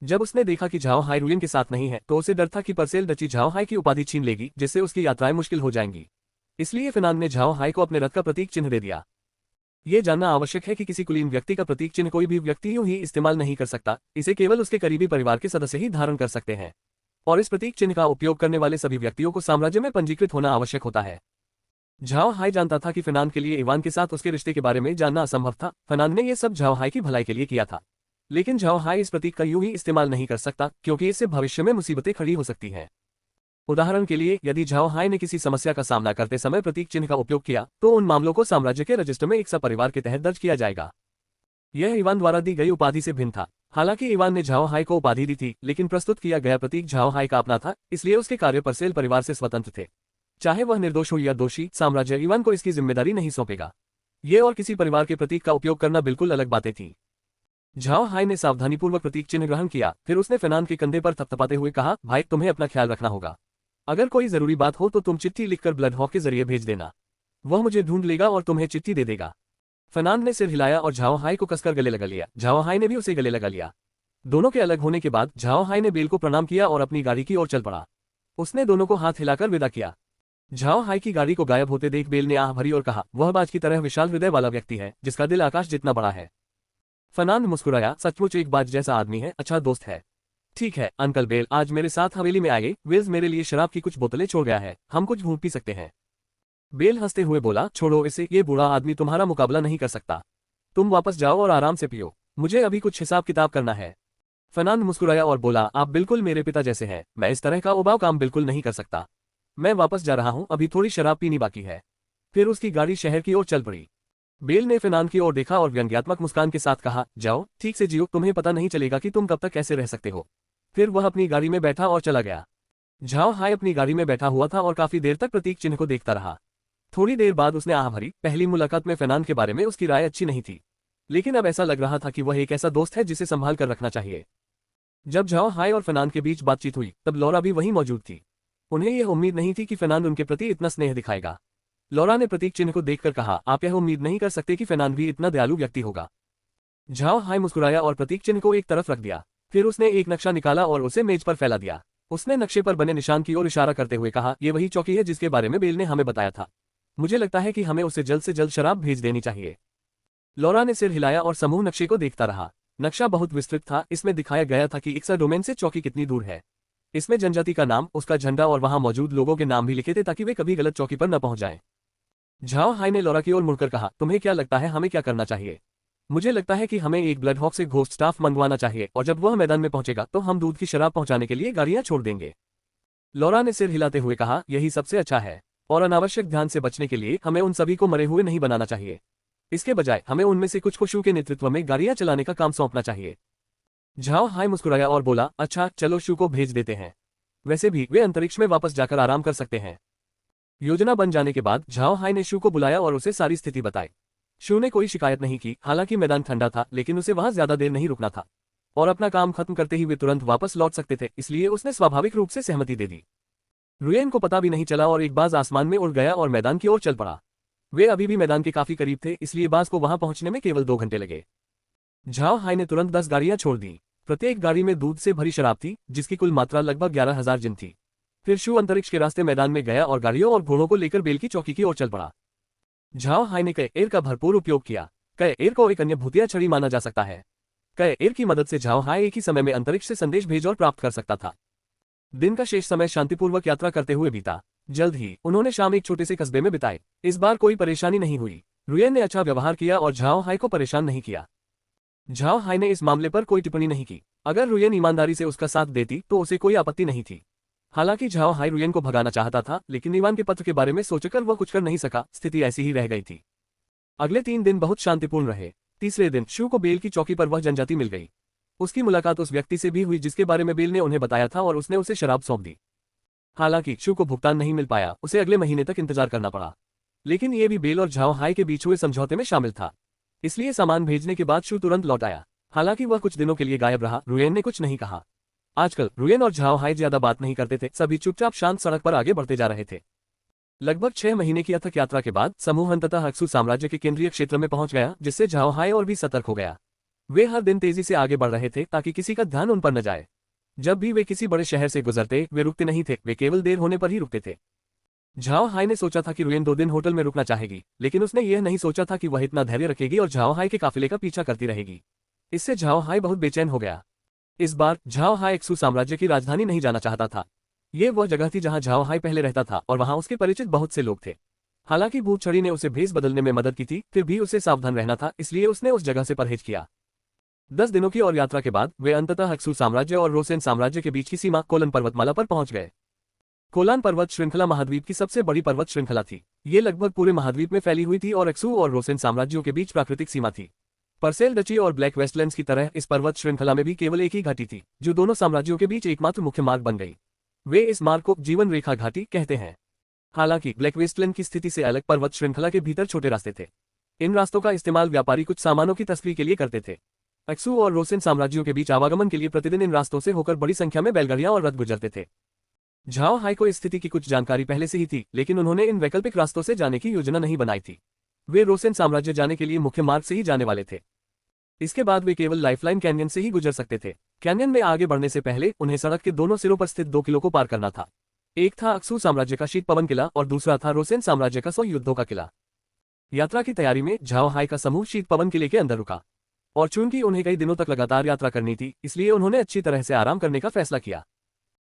जब उसने देखा कि झाओ हाई रुयन के साथ नहीं है तो उसे डर था कि परसेल डची झाओ हाई की उपाधि छीन लेगी, जिससे उसकी यात्राएं मुश्किल हो जाएंगी। इसलिए फर्नांड ने झाओ हाई को अपने रथ का प्रतीक चिन्ह दे दिया। ये जानना आवश्यक है कि किसी कुलीन व्यक्ति का प्रतीक चिन्ह कोई भी व्यक्ति यूं ही इस्तेमाल नहीं कर सकता, इसे केवल उसके करीबी परिवार के सदस्य ही धारण कर सकते हैं। और इस प्रतीक चिन्ह का उपयोग करने वाले सभी व्यक्तियों को साम्राज्य में पंजीकृत होना आवश्यक होता है। झाओ हाई जानता था कि फर्नांड के लिए इवान के साथ उसके रिश्ते के बारे में जानना असंभव था। फर्नांड ने यह सब झाओ हाई की भलाई के लिए किया था, लेकिन झाओ हाई इस प्रतीक का यूं ही इस्तेमाल नहीं कर सकता, क्योंकि इससे भविष्य में मुसीबतें खड़ी हो सकती हैं। उदाहरण के लिए, यदि झाओ हाई ने किसी समस्या का सामना करते समय प्रतीक चिन्ह का उपयोग किया तो उन मामलों को साम्राज्य के रजिस्टर में इक्सा परिवार के तहत दर्ज किया जाएगा। यह इवान द्वारा दी गई उपाधि से भिन्न था। हालांकि इवान ने झाओ हाई को उपाधि दी थी, लेकिन प्रस्तुत किया गया प्रतीक झाओ हाई का अपना था, इसलिए उसके कार्य परसेल परिवार से स्वतंत्र थे। चाहे वह निर्दोष हो या दोषी, साम्राज्य इवान को इसकी जिम्मेदारी नहीं सौंपेगा। ये और किसी परिवार के प्रतीक का उपयोग करना बिल्कुल अलग बातें थीं। झाओ हाई ने सावधानीपूर्वक प्रतीक चिन्ह ग्रहण किया, फिर उसने फर्नांड के कंधे पर थपथपाते हुए कहा, भाई तुम्हें अपना ख्याल रखना होगा। अगर कोई जरूरी बात हो तो तुम चिट्ठी लिखकर ब्लड हॉक के जरिए भेज देना। वह मुझे ढूंढ लेगा और तुम्हें चिट्ठी दे देगा। फर्नांड ने सिर हिलाया और झाओ हाई को कसकर गले लगा लिया। झाओ हाई ने भी उसे गले लगा लिया। दोनों के अलग होने के बाद झाओ हाई ने बेल को प्रणाम किया और अपनी गाड़ी की ओर चल पड़ा। उसने दोनों को हाथ हिलाकर विदा किया। झाओ हाई की गाड़ी को गायब होते देख बेल ने आह भरी और कहा, वह बाज की तरह विशाल हृदय वाला व्यक्ति है, जिसका दिल आकाश जितना बड़ा है। फर्नांड मुस्कुराया, सचमुच एक बाज जैसा आदमी है, अच्छा दोस्त है। ठीक है अंकल बेल, आज मेरे साथ हवेली में आइए। वेल्स मेरे लिए शराब की कुछ बोतलें छोड़ गया है, हम कुछ घूम पी सकते हैं। बेल हंसते हुए बोला, छोड़ो इसे, ये बूढ़ा आदमी तुम्हारा मुकाबला नहीं कर सकता। तुम वापस जाओ और आराम से पियो, मुझे अभी कुछ हिसाब किताब करना है। फर्नांड मुस्कुराया और बोला, आप बिल्कुल मेरे पिता जैसे हैं, मैं इस तरह का उबाऊ काम बिल्कुल नहीं कर सकता। मैं वापस जा रहा हूं, अभी थोड़ी शराब पीनी बाकी है। फिर उसकी गाड़ी शहर की ओर चल पड़ी। बेल ने फर्नांड की ओर देखा और व्यंग्यात्मक मुस्कान के साथ कहा, जाओ ठीक से जियो, तुम्हें पता नहीं चलेगा कि तुम कब तक कैसे रह सकते हो। फिर वह अपनी गाड़ी में बैठा और चला गया। झाओ हाई अपनी गाड़ी में बैठा हुआ था और काफी देर तक प्रतीक चिन्ह को देखता रहा। थोड़ी देर बाद उसने आह भरी। पहली मुलाकात में फर्नांड के बारे में उसकी राय अच्छी नहीं थी, लेकिन अब ऐसा लग रहा था कि वह एक ऐसा दोस्त है जिसे संभाल कर रखना चाहिए। जब झाओ हाई और फर्नांड के बीच बातचीत हुई तब लौरा भी वहीं मौजूद थी। उन्हें यह उम्मीद नहीं थी कि फर्नांड उनके प्रति इतना स्नेह दिखाएगा। लौरा ने प्रतीक चिन्ह को देखकर कहा, आप यह उम्मीद नहीं कर सकते कि फर्नांड भी इतना दयालु व्यक्ति होगा। झाओ हाई मुस्कुराया और प्रतीक चिन्ह को एक तरफ रख दिया। फिर उसने एक नक्शा निकाला और उसे मेज पर फैला दिया। उसने नक्शे पर बने निशान की ओर इशारा करते हुए कहा, यह वही चौकी है जिसके बारे में बेल ने हमें बताया था। मुझे लगता है कि हमें उसे जल्द से जल्द शराब भेज देनी चाहिए। लौरा ने सिर हिलाया और समूह नक्शे को देखता रहा। नक्शा बहुत विस्तृत था। इसमें दिखाया गया था कि इक्सा डोमेन से चौकी कितनी दूर है। इसमें जनजाति का नाम, उसका झंडा और वहां मौजूद लोगों के नाम भी लिखे थे ताकि वे कभी गलत चौकी पर न पहुंच जाएं। झाओ हाई ने लौरा की ओर मुड़कर कहा, तुम्हें क्या लगता है हमें क्या करना चाहिए। मुझे लगता है कि हमें एक ब्लड हॉक से घोस्ट स्टाफ मंगवाना चाहिए और जब वह मैदान में पहुंचेगा तो हम दूध की शराब पहुंचाने के लिए गाड़ियां छोड़ देंगे। लॉरा ने सिर हिलाते हुए कहा, यही सबसे अच्छा है और अनावश्यक ध्यान से बचने के लिए हमें उन सभी को मरे हुए नहीं बनाना चाहिए। इसके बजाय हमें उनमें से कुछ को शू के नेतृत्व में गाड़ियां चलाने का काम सौंपना चाहिए। झाओ हाई मुस्कुराया और बोला, अच्छा चलो शू को भेज देते हैं। वैसे भी वे अंतरिक्ष में वापस जाकर आराम कर सकते हैं। योजना बन जाने के बाद झाओ हाई ने शू को बुलाया और उसे सारी स्थिति बताई। शू ने कोई शिकायत नहीं की, हालांकि मैदान ठंडा था लेकिन उसे वहां ज्यादा देर नहीं रुकना था और अपना काम खत्म करते ही वे तुरंत वापस लौट सकते थे, इसलिए उसने स्वाभाविक रूप से सहमति दे दी। रुयेन को पता भी नहीं चला और एक बाज आसमान में उड़ गया और मैदान की ओर चल पड़ा। वे अभी भी मैदान के काफी करीब थे, इसलिए बाज को वहां पहुंचने में केवल 2 घंटे लगे। झाओ हाई ने तुरंत 10 गाड़ियां छोड़ दी। प्रत्येक गाड़ी में दूध से भरी शराब थी, जिसकी कुल मात्रा लगभग 11,000 जिन थी। फिर शू अंतरिक्ष के रास्ते मैदान में गया और गाड़ियों और घोड़ों को लेकर बेल की चौकी की ओर चल पड़ा। झाओ हाई ने कई एयर का भरपूर उपयोग किया। कई एयर को एक अन्य भूतिया छड़ी माना जा सकता है। कई एयर की मदद से झाओ हाई एक ही समय में अंतरिक्ष से संदेश भेज और प्राप्त कर सकता था। दिन का शेष समय शांतिपूर्वक यात्रा करते हुए बीता। जल्द ही उन्होंने शाम एक छोटे से कस्बे में बिताए। इस बार कोई परेशानी नहीं हुई। रुयेन ने अच्छा व्यवहार किया और झाओ हाई को परेशान नहीं किया। झाओ हाई ने इस मामले पर कोई टिप्पणी नहीं की। अगर रुयेन ईमानदारी से उसका साथ देती तो उसे कोई आपत्ति नहीं थी। हालांकि झाओ हाई रुयेन को भगाना चाहता था, लेकिन ईवान के पत्र के बारे में सोचकर वह कुछ कर नहीं सका। स्थिति ऐसी ही रह गई थी। अगले 3 दिन बहुत शांतिपूर्ण रहे। तीसरे दिन शू को बेल की चौकी पर वह जनजाति मिल गई। उसकी मुलाकात उस व्यक्ति से भी हुई जिसके बारे में बेल ने उन्हें बताया था और उसने उसे शराब सौंप दी। हालांकि शू को भुगतान नहीं मिल पाया, उसे अगले महीने तक इंतजार करना पड़ा। लेकिन ये भी बेल और झाओ हाई के बीच हुए समझौते में शामिल था, इसलिए सामान भेजने के बाद शू तुरंत लौट आया। हालांकि वह कुछ दिनों के लिए गायब रहा। रुयेन ने कुछ नहीं कहा। आजकल रुयेन और झाओ हाई ज्यादा बात नहीं करते थे, सभी चुपचाप शांत सड़क पर आगे बढ़ते जा रहे थे। लगभग 6 महीने की अथक यात्रा के बाद समूह अंततः हक्सू साम्राज्य के केंद्रीय क्षेत्र में पहुंच गया, जिससे झाओ हाई और भी सतर्क हो गया। वे हर दिन तेजी से आगे बढ़ रहे थे ताकि किसी का ध्यान उन पर न जाए। जब भी वे किसी बड़े शहर से गुजरते वे रुकते नहीं थे, वे केवल देर होने पर ही रुकते थे। झाओ हाई ने सोचा था कि रुयेन 2 दिन होटल में रुकना चाहेगी, लेकिन उसने यह नहीं सोचा था कि वह इतना धैर्य रखेगी और झाओ हाई के काफिले का पीछा करती रहेगी। इससे झाओ हाई बहुत बेचैन हो गया। इस बार झाओ हाई एक्सू साम्राज्य की राजधानी नहीं जाना चाहता था। ये वह जगह थी जहां झाओ हाई पहले रहता था और वहां उसके परिचित बहुत से लोग थे। हालांकि भूत छड़ी ने उसे भेस बदलने में मदद की थी, फिर भी उसे सावधान रहना था, इसलिए उसने उस जगह से परहेज किया। 10 दिनों की और यात्रा के बाद वे अंततः हक्सू साम्राज्य और रोसेन साम्राज्य के बीच की सीमा कोलन पर्वतमाला पर पहुंच गए। कोलान पर्वत श्रृंखला महाद्वीप की सबसे बड़ी पर्वत श्रृंखला थी। ये लगभग पूरे महाद्वीप में फैली हुई थी और एक्सू और रोसेन साम्राज्यों के बीच प्राकृतिक सीमा थी। परसेल डची और ब्लैक वेस्टलैंड्स की तरह इस पर्वत श्रृंखला में भी केवल एक ही घाटी थी, जो दोनों साम्राज्यों के बीच एकमात्र मुख्य मार्ग बन गई। वे इस मार्ग को जीवन रेखा घाटी कहते हैं। हालांकि ब्लैक वेस्टलैंड की स्थिति से अलग पर्वत श्रृंखला के भीतर छोटे रास्ते थे। इन रास्तों का इस्तेमाल व्यापारी कुछ सामानों की तस्करी के लिए करते थे। एक्सू और रोसेन साम्राज्यों के बीच आवागमन के लिए प्रतिदिन इन रास्तों से होकर बड़ी संख्या में बैलगाड़ियां और रथ गुजरते थे। झाओ हाई को इस स्थिति की कुछ जानकारी पहले से ही थी, लेकिन उन्होंने इन वैकल्पिक रास्तों से जाने की योजना नहीं बनाई थी। वे रोसेन साम्राज्य जाने के लिए मुख्य मार्ग से ही जाने वाले थे। इसके बाद वे केवल लाइफलाइन कैनियन से ही गुजर सकते थे। कैनियन में आगे बढ़ने से पहले उन्हें सड़क के दोनों सिरों पर स्थित 2 किलों को पार करना था। एक था अक्सू साम्राज्य का शीत पवन किला और दूसरा था रोसेन साम्राज्य का 100 युद्धों का किला। यात्रा की तैयारी में झाओ हाई का समूह शीत पवन किले के अंदर रुका और चूंकि उन्हें कई दिनों तक लगातार यात्रा करनी थी, इसलिए उन्होंने अच्छी तरह से आराम करने का फैसला किया।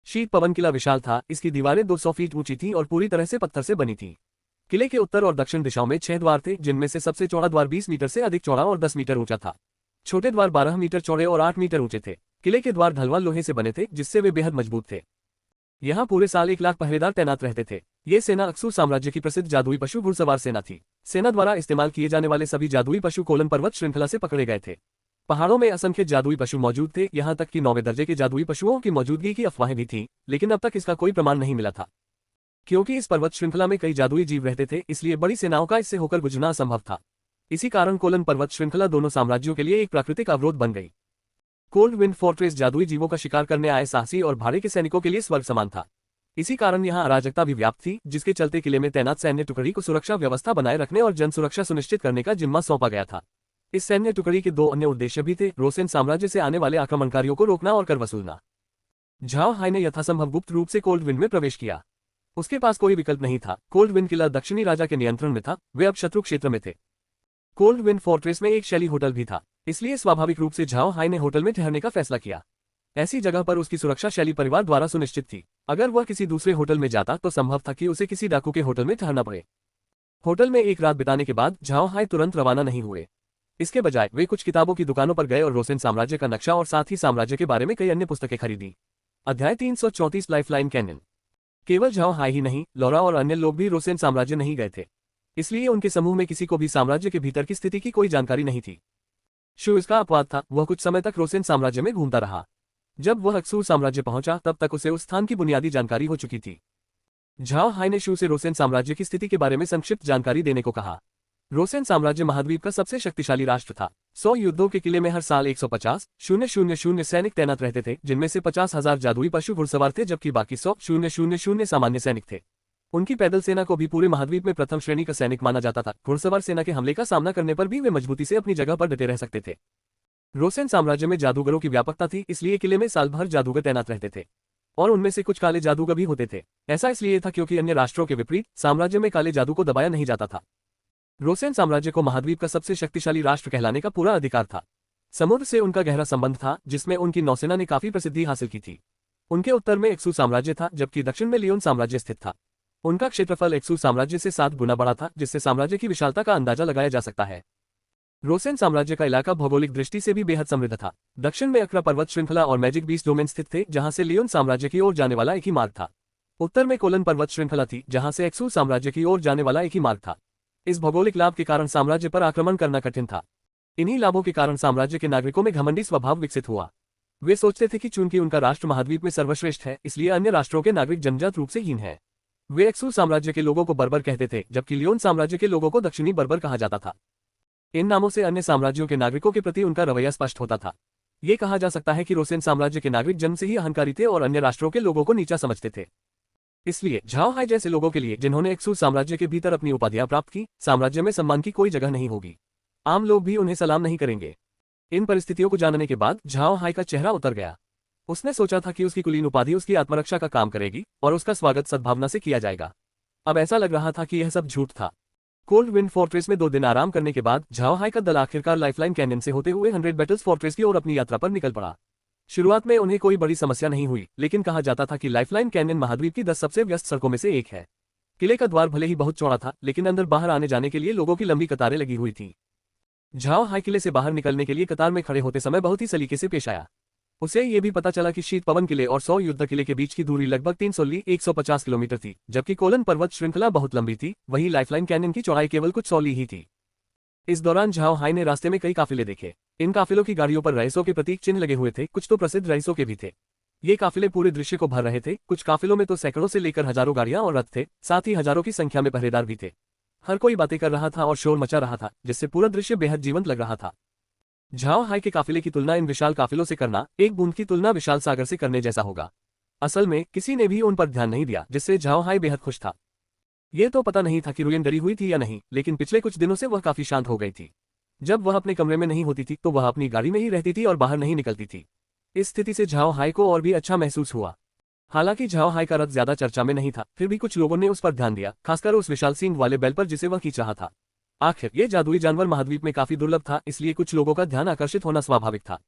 शीत पवन किला विशाल था, इसकी दीवारें 200 फीट ऊंची थीं और पूरी तरह से पत्थर से बनी थीं। किले के उत्तर और दक्षिण दिशाओं में 6 द्वार थे, जिनमें से सबसे चौड़ा द्वार 20 मीटर से अधिक चौड़ा और 10 मीटर ऊंचा था। छोटे द्वार 12 मीटर चौड़े और 8 मीटर ऊंचे थे। किले के द्वार ढलवाल लोहे से बने थे, जिससे वे बेहद मजबूत थे। यहाँ पूरे साल 1 लाख पहरेदार तैनात रहते थे। ये सेना अक्सू साम्राज्य की प्रसिद्ध जादुई पशु घुड़सवार सेना थी। सेना द्वारा इस्तेमाल किए जाने वाले सभी जादुई पशु कोलन पर्वत श्रृंखला से पकड़े गए थे। पहाड़ों में असंख्य जादुई पशु मौजूद थे, यहाँ तक कि 9वें दर्जे के जादुई पशुओं की मौजूदगी की अफवाहें भी थीं, लेकिन अब तक इसका कोई प्रमाण नहीं मिला था। क्योंकि इस पर्वत श्रृंखला में कई जादुई जीव रहते थे, इसलिए बड़ी सेनाओं का इससे होकर गुजरना असंभव था। इसी कारण कोलन पर्वत श्रृंखला दोनों साम्राज्यों के लिए एक प्राकृतिक अवरोध बन गई। कोल्ड विंड फोर्ट्रेस जादुई जीवों का शिकार करने आए साहसी और भाड़े के सैनिकों के लिए स्वर्ग समान था। इसी कारण यहाँ अराजकता भी व्याप्त थी, जिसके चलते किले में तैनात सैन्य टुकड़ी को सुरक्षा व्यवस्था बनाए रखने और जन सुरक्षा सुनिश्चित करने का जिम्मा सौंपा गया था। इस सैन्य टुकड़ी के 2 अन्य उद्देश्य भी थे, रोसेन साम्राज्य से आने वाले आक्रमणकारियों को रोकना और कर वसूलना। झाओ हाई ने यथासंभव गुप्त रूप से कोल्ड विंड में प्रवेश किया। उसके पास कोई विकल्प नहीं था। कोल्ड विंड किला दक्षिणी राजा के नियंत्रण में था, वे अब शत्रु क्षेत्र में थे। कोल्ड विंड फोर्ट्रेस में एक शैली होटल भी था, इसलिए स्वाभाविक रूप से झाओ हाई ने होटल में ठहरने का फैसला किया। ऐसी जगह पर उसकी सुरक्षा शैली परिवार द्वारा सुनिश्चित थी। अगर वह किसी दूसरे होटल में जाता तो संभव था कि उसे किसी डाकू के होटल में ठहरना पड़े। होटल में एक रात बिताने के बाद झाओ हाई तुरंत रवाना नहीं हुए। इसके बजाय वे कुछ किताबों की दुकानों पर गए और रोसेन साम्राज्य का नक्शा और साथ ही साम्राज्य के बारे में कई अन्य पुस्तकें खरीदी। अध्याय 334 लाइफलाइन कैनन। केवल झाओ हाई ही नहीं, लौरा और अन्य लोग भी रोसेन साम्राज्य नहीं गए थे, इसलिए उनके समूह में किसी को भी साम्राज्य के भीतर की स्थिति की कोई जानकारी नहीं थी। शू इसका अपवाद था, वह कुछ समय तक रोसेन साम्राज्य में घूमता रहा। जब वह अक्सूर साम्राज्य पहुंचा तब तक उसे उस स्थान की बुनियादी जानकारी हो चुकी थी। झाओ हाई ने शू से रोसेन साम्राज्य की स्थिति के बारे में संक्षिप्त जानकारी देने को कहा। रोसेन साम्राज्य महाद्वीप का सबसे शक्तिशाली राष्ट्र था। 100 युद्धों के किले में हर साल 150,000 सैनिक तैनात रहते थे, जिनमें से 50,000 जादुई पशु घुड़सवार थे, जबकि बाकी 100,000 सामान्य सैनिक थे। उनकी पैदल सेना को भी पूरे महाद्वीप में प्रथम श्रेणी का सैनिक माना जाता था। घुड़सवार सेना के हमले का सामना करने पर भी वे मजबूती से अपनी जगह पर डटे रह सकते थे। रोसेन साम्राज्य में जादूगरों की व्यापकता थी, इसलिए किले में साल भर जादूगर तैनात रहते थे और उनमें से कुछ काले जादूगर भी होते थे। ऐसा इसलिए था क्योंकि अन्य राष्ट्रों के विपरीत साम्राज्य में काले जादू को दबाया नहीं जाता था। रोसेन साम्राज्य को महाद्वीप का सबसे शक्तिशाली राष्ट्र कहलाने का पूरा अधिकार था। समुद्र से उनका गहरा संबंध था, जिसमें उनकी नौसेना ने काफी प्रसिद्धि हासिल की थी। उनके उत्तर में एक्सू साम्राज्य था, जबकि दक्षिण में लियोन साम्राज्य स्थित था। उनका क्षेत्रफल एक्सू साम्राज्य से 7 गुना बड़ा था, जिससे साम्राज्य की विशालता का अंदाजा लगाया जा सकता है। रोसेन साम्राज्य का इलाका भौगोलिक दृष्टि से भी बेहद समृद्ध था। दक्षिण में अक्रा पर्वत श्रृंखला और मैजिक बीस्ट डोमेन स्थित थे, जहां से लियोन साम्राज्य की ओर जाने वाला एक ही मार्ग था। उत्तर में कोलन पर्वत श्रृंखला थी, जहां से एक्सू साम्राज्य की ओर जाने वाला एक ही मार्ग था। इस भौगोलिक लाभ के कारण साम्राज्य पर आक्रमण करना कठिन था। इन्हीं लाभों के कारण साम्राज्य के नागरिकों में घमंडी स्वभाव विकसित हुआ। वे सोचते थे कि चूंकि उनका राष्ट्र महाद्वीप में सर्वश्रेष्ठ है, इसलिए अन्य राष्ट्रों के नागरिक जन्मजात रूप से हीन हैं। वे एक्सू साम्राज्य के लोगों को बर्बर कहते थे, जबकि लियोन साम्राज्य के लोगों को दक्षिणी बर्बर कहा जाता था। इन नामों से अन्य साम्राज्यों के नागरिकों के प्रति उनका रवैया स्पष्ट होता था। ये कहा जा सकता है कि रोसेन साम्राज्य के नागरिक जन्म से ही अहंकारी थे और अन्य राष्ट्रों के लोगों को नीचा समझते थे। इसलिए झाओ हाई जैसे लोगों के लिए, जिन्होंने एक्सू साम्राज्य के भीतर अपनी उपाधियां प्राप्त की, साम्राज्य में सम्मान की कोई जगह नहीं होगी। आम लोग भी उन्हें सलाम नहीं करेंगे। इन परिस्थितियों को जानने के बाद झाओ हाई का चेहरा उतर गया। उसने सोचा था कि उसकी कुलीन उपाधि उसकी आत्मरक्षा का काम करेगी और उसका स्वागत सद्भावना से किया जाएगा। अब ऐसा लग रहा था कि यह सब झूठ था। कोल्ड विंड फोर्ट्रेस में 2 दिन आराम करने के बाद झाओ हाई का दल आखिरकार लाइफलाइन कैनियन से होते हुए 100 बैटल्स फोर्ट्रेस की ओर अपनी यात्रा पर निकल पड़ा। शुरुआत में उन्हें कोई बड़ी समस्या नहीं हुई, लेकिन कहा जाता था कि लाइफलाइन कैनियन महाद्वीप की 10 सबसे व्यस्त सड़कों में से एक है। किले का द्वार भले ही बहुत चौड़ा था, लेकिन अंदर बाहर आने जाने के लिए लोगों की लंबी कतारें लगी हुई थी। झाओ हाई किले से बाहर निकलने के लिए कतार में खड़े होते समय बहुत ही सलीके से पेश आया। उसे ये भी पता चला कि शीत पवन किले और 100 युद्ध किले के बीच की दूरी लगभग 300 ली 150 किलोमीटर थी, जबकि कोलन पर्वत श्रृंखला बहुत लंबी थी। वहीं लाइफलाइन कैनियन की चौड़ाई केवल कुछ 100 ली ही थी। इस दौरान झाओ हाई ने रास्ते में कई काफिले देखे। इन काफिलों की गाड़ियों पर रईसों के प्रतीक चिन्ह लगे हुए थे, कुछ तो प्रसिद्ध रईसों के भी थे। ये काफिले पूरे दृश्य को भर रहे थे। कुछ काफिलों में तो सैकड़ों से लेकर हजारों गाड़ियां और रथ थे, साथ ही हजारों की संख्या में पहरेदार भी थे। हर कोई बातें कर रहा था और शोर मचा रहा था, जिससे पूरा दृश्य बेहद जीवंत लग रहा था। झाओ हाई के काफिले की तुलना इन विशाल काफिलों से करना एक बूंद की तुलना विशाल सागर से करने जैसा होगा। असल में किसी ने भी उन पर ध्यान नहीं दिया, जिससे झाओ हाई बेहद खुश था। ये तो पता नहीं था कि रुयन डरी हुई थी या नहीं, लेकिन पिछले कुछ दिनों से वह काफी शांत हो गई थी। जब वह अपने कमरे में नहीं होती थी तो वह अपनी गाड़ी में ही रहती थी और बाहर नहीं निकलती थी। इस स्थिति से झाओ हाई को और भी अच्छा महसूस हुआ। हालांकि झाओ हाई का रथ ज्यादा चर्चा में नहीं था, फिर भी कुछ लोगों ने उस पर ध्यान दिया, खासकर उस विशाल सींग वाले बैल पर जिसे वह खींच रहा था। आखिर ये जादुई जानवर महाद्वीप में काफी दुर्लभ था, इसलिए कुछ लोगों का ध्यान आकर्षित होना स्वाभाविक था।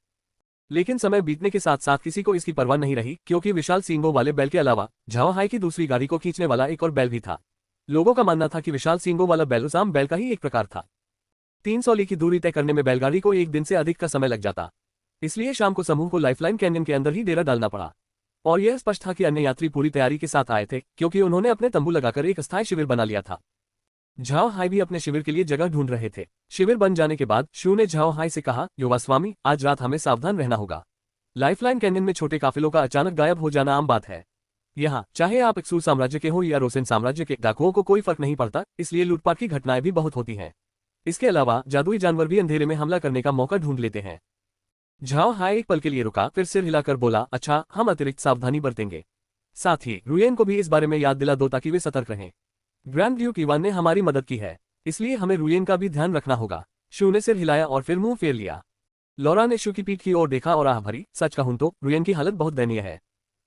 लेकिन समय बीतने के साथ साथ किसी को इसकी परवाह नहीं रही, क्योंकि विशाल सींगों वाले बैल के अलावा झाओ हाई की दूसरी गाड़ी को खींचने वाला एक और बैल भी था। लोगों का मानना था कि विशाल सींगों वाला बैल उस आम बैल का ही एक प्रकार था। 300 ली की दूरी तय करने में बैलगाड़ी को एक दिन से अधिक का समय लग जाता, इसलिए शाम को समूह को लाइफलाइन कैनियन के अंदर ही डेरा डालना पड़ा। और यह स्पष्ट था कि अन्य यात्री पूरी तैयारी के साथ आए थे, क्योंकि उन्होंने अपने तंबू लगाकर एक अस्थायी शिविर बना लिया था। झाओ हाई भी अपने शिविर के लिए जगह ढूंढ रहे थे। शिविर बन जाने के बाद शू ने झाओ हाई से कहा, युवा स्वामी, आज रात हमें सावधान रहना होगा। लाइफलाइन कैनियन में छोटे काफिलों का अचानक गायब हो जाना आम बात है। यहाँ चाहे आप एक्सू साम्राज्य के हो या रोसेन साम्राज्य के, डाकुओं को कोई फर्क नहीं पड़ता, इसलिए लूटपाट की घटनाएं भी बहुत होती हैं। इसके अलावा जादुई जानवर भी अंधेरे में हमला करने का मौका ढूंढ लेते हैं। झाओ हाई एक पल के लिए रुका, फिर सिर हिलाकर बोला, अच्छा, हम अतिरिक्त सावधानी बरतेंगे। साथ ही रुयेन को भी इस बारे में याद दिला दो ताकि वे सतर्क रहें। ग्रैंड ड्यूक इवान ने हमारी मदद की है, इसलिए हमें रुयेन का भी ध्यान रखना होगा। शू ने सिर हिलाया और फिर मुंह फेर लिया। लौरा ने शू की पीठ की ओर देखा और आह भरी, सच कहूं तो रुयेन की हालत बहुत दयनीय है।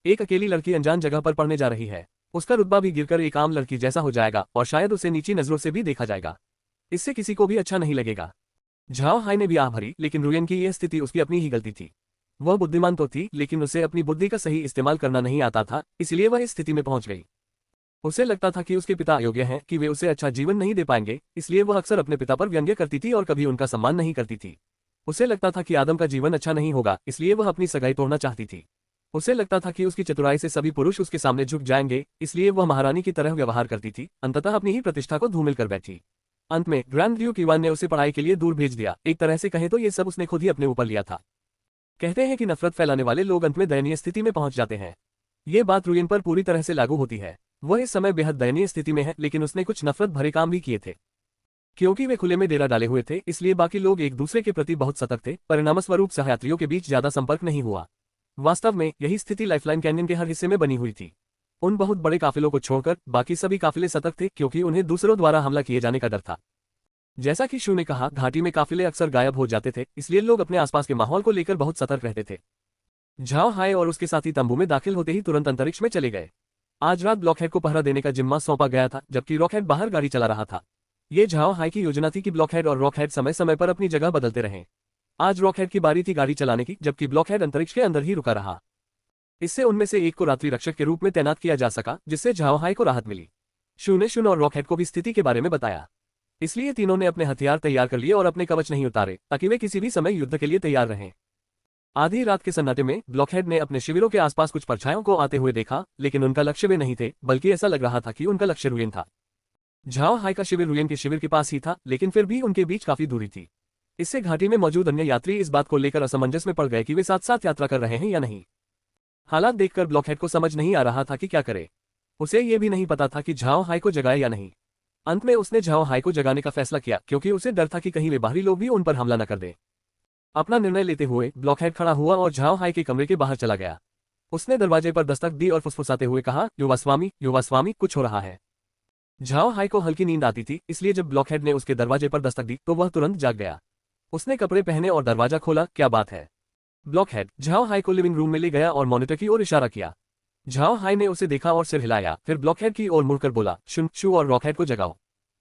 एक अकेली लड़की अनजान जगह पर पढ़ने जा रही है। उसका रुतबा भी गिरकर एक आम लड़की जैसा हो जाएगा और शायद उसे नीची नजरों से भी देखा जाएगा। इससे किसी को भी अच्छा नहीं लगेगा। झाओ हाई ने भी आह भरी, लेकिन रुयेन की यह स्थिति उसकी अपनी ही गलती थी। वह बुद्धिमान तो थी, लेकिन उसे अपनी बुद्धि का सही इस्तेमाल करना नहीं आता था, इसलिए वह इस स्थिति में पहुंच गई। उसे लगता था कि उसके पिता अयोग्य हैं, कि वे उसे अच्छा जीवन नहीं दे पाएंगे, इसलिए वह अक्सर अपने पिता पर व्यंग्य करती थी और कभी उनका सम्मान नहीं करती थी। उसे लगता था कि आदम का जीवन अच्छा नहीं होगा, इसलिए वह अपनी सगाई तोड़ना चाहती थी। उसे लगता था कि उसकी चतुराई से सभी पुरुष उसके सामने झुक जाएंगे, इसलिए वह महारानी की तरह व्यवहार करती थी, अंततः अपनी ही प्रतिष्ठा को धूमिल कर बैठी। अंत में ग्रैंड ड्यूक इवान ने उसे पढ़ाई के लिए दूर भेज दिया। एक तरह से कहें तो ये सब उसने खुद ही अपने ऊपर लिया था। कहते हैं कि नफरत फैलाने वाले लोग अंत में दयनीय स्थिति में पहुंच जाते हैं। ये बात रुयन पर पूरी तरह से लागू होती है। वह इस समय बेहद दयनीय स्थिति में है, लेकिन उसने कुछ नफरत भरे काम भी किए थे। क्योंकि वे खुले में डेरा डाले हुए थे, इसलिए बाकी लोग एक दूसरे के प्रति बहुत सतर्क थे। परिणामस्वरूप सहयात्रियों के बीच ज्यादा संपर्क नहीं हुआ। वास्तव में यही स्थिति लाइफलाइन कैनियन के हर हिस्से में बनी हुई थी। उन बहुत बड़े काफिलों को छोड़कर बाकी सभी काफिले सतर्क थे, क्योंकि उन्हें दूसरों द्वारा हमला किए जाने का डर था। जैसा कि शू ने कहा, घाटी में काफिले अक्सर गायब हो जाते थे, इसलिए लोग अपने आसपास के माहौल को लेकर बहुत सतर्क रहते थे। झाओ हाय और उसके साथी तंबू में दाखिल होते ही तुरंत अंतरिक्ष में चले गए। आज रात ब्लॉकहेड को पहरा देने का जिम्मा सौंपा गया था, जबकि रॉकहेड बाहर गाड़ी चला रहा था। ये झाओ हाय की योजना थी कि ब्लॉकहेड और रॉकहेड समय समय पर अपनी जगह बदलते रहें। आज रॉकहेड की बारी थी गाड़ी चलाने की, जबकि ब्लॉकहेड अंतरिक्ष के अंदर ही रुका रहा। इससे उनमें से एक को रात्रि रक्षक के रूप में तैनात किया जा सका, जिससे झाओ हाय को राहत मिली। शू ने शुन और रॉकहेड को भी स्थिति के बारे में बताया। इसलिए तीनों ने अपने हथियार तैयार कर लिए और अपने कवच नहीं उतारे, ताकि वे किसी भी समय युद्ध के लिए तैयार रहें। आधी रात के सन्नाटे में ब्लॉकहेड ने अपने शिविरों के आसपास कुछ परछाइयों को आते हुए देखा, लेकिन उनका लक्ष्य वे नहीं थे, बल्कि ऐसा लग रहा था कि उनका लक्ष्य रुयन था। झाओ हाय का शिविर रुयन के शिविर के पास ही था, लेकिन फिर भी उनके बीच काफी दूरी थी। इससे घाटी में मौजूद अन्य यात्री इस बात को लेकर असमंजस में पड़ गए कि वे साथ साथ यात्रा कर रहे हैं या नहीं। हालात देखकर ब्लॉकहेड को समझ नहीं आ रहा था कि क्या करे। उसे ये भी नहीं पता था कि झाओ हाय को जगाए या नहीं। अंत में उसने झाओ हाय को जगाने का फैसला किया, क्योंकि उसे डर था कि कहीं वे बाहरी लोग भी उन पर हमला न कर दें। अपना निर्णय लेते हुए ब्लॉकहेड खड़ा हुआ और झाओ हाय के कमरे के बाहर चला गया। उसने दरवाजे पर दस्तक दी और फुसफुसाते हुए कहा, युवा स्वामी, कुछ हो रहा है। झाओ हाय को हल्की नींद आती थी, इसलिए जब ब्लॉकहेड ने उसके दरवाजे पर दस्तक दी तो वह तुरंत जाग गया। उसने कपड़े पहने और दरवाजा खोला। क्या बात है? ब्लॉकहेड झाओ हाय को लिविंग रूम में ले गया और मॉनिटर की ओर इशारा किया। झाओ हाय ने उसे देखा और सिर हिलाया, फिर ब्लॉकहेड की ओर मुड़कर बोला, शुन, शू और रॉकहेड को जगाओ।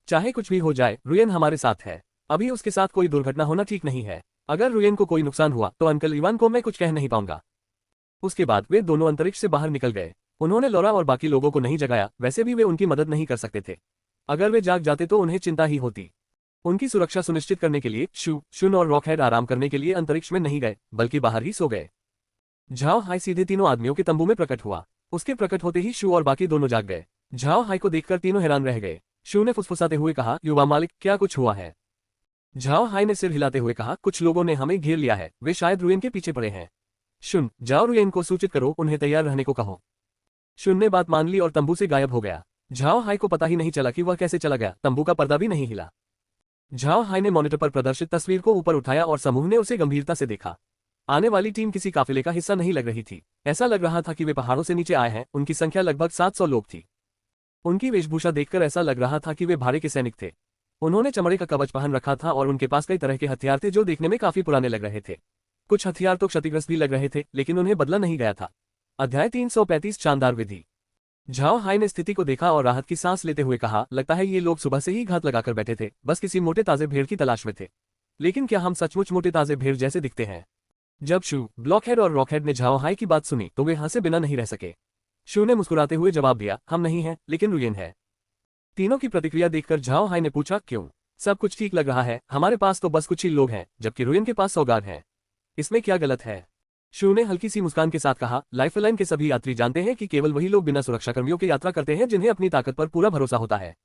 चाहे कुछ भी हो जाए, रुयन हमारे साथ है। अभी उसके साथ कोई दुर्घटना होना ठीक नहीं है। अगर रुयन को कोई नुकसान हुआ तो अंकल इवान को मैं कुछ कह नहीं पाऊंगा। उसके बाद वे दोनों अंतरिक्ष से बाहर निकल गए। उन्होंने लौरा और बाकी लोगों को नहीं जगाया, वैसे भी वे उनकी मदद नहीं कर सकते थे। अगर वे जाग जाते तो उन्हें चिंता ही होती। उनकी सुरक्षा सुनिश्चित करने के लिए शुन और रॉकहेड आराम करने के लिए अंतरिक्ष में नहीं गए, बल्कि बाहर ही सो गए। झाओ हाय सीधे तीनों आदमियों के तंबू में प्रकट हुआ। उसके प्रकट होते ही शू और बाकी दोनों जाग गए। झाओ हाय को देखकर तीनों हैरान रह गए। शू ने फुसफुसाते हुए कहा, युवा मालिक, क्या कुछ हुआ है? झाओ हाय ने सिर हिलाते हुए कहा, कुछ लोगों ने हमें घेर लिया है, वे शायद रुयन के पीछे पड़े हैं। शुन, जाओ रुयन को सूचित करो, उन्हें तैयार रहने को कहो। शुन ने बात मान ली और तंबू से गायब हो गया। झाओ हाय को पता ही नहीं चला कि वह कैसे चला गया, तंबू का पर्दा भी नहीं हिला। झाओ हाय ने मॉनिटर पर प्रदर्शित तस्वीर को ऊपर उठाया और समूह ने उसे गंभीरता से देखा। आने वाली टीम किसी काफिले का हिस्सा नहीं लग रही थी। ऐसा लग रहा था कि वे पहाड़ों से नीचे आए हैं। उनकी संख्या लगभग 700 लोग थी। उनकी वेशभूषा देखकर ऐसा लग रहा था कि वे भारे के सैनिक थे। उन्होंने चमड़े का कवच पहन रखा था और उनके पास कई तरह के हथियार थे जो देखने में काफी पुराने लग रहे थे। कुछ हथियार तो क्षतिग्रस्त भी लग रहे थे, लेकिन उन्हें बदला नहीं गया था। अध्याय 335 शानदार विधि। झाओ हाय ने स्थिति को देखा और राहत की सांस लेते हुए कहा, लगता है ये लोग सुबह से ही घात लगाकर बैठे थे, बस किसी मोटे ताजे भेड़ की तलाश में थे। लेकिन क्या हम सचमुच मोटे ताजे भेड़ जैसे दिखते हैं? जब शू, ब्लॉकहेड और रॉकहेड ने झाओ हाय की बात सुनी तो वे हंसे बिना नहीं रह सके। शू ने मुस्कुराते हुए जवाब दिया, हम नहीं हैं, लेकिन रुयन है। तीनों की प्रतिक्रिया देखकर झाओ हाय ने पूछा, क्यों? सब कुछ ठीक लग रहा है, हमारे पास तो बस कुछ ही लोग हैं, जबकि रुयन के पास सौगात हैं। इसमें क्या गलत है? शू ने हल्की सी मुस्कान के साथ कहा, लाइफलाइन के सभी यात्री जानते हैं कि केवल वही लोग बिना सुरक्षाकर्मियों के यात्रा करते हैं जिन्हें अपनी ताकत पर पूरा भरोसा होता है।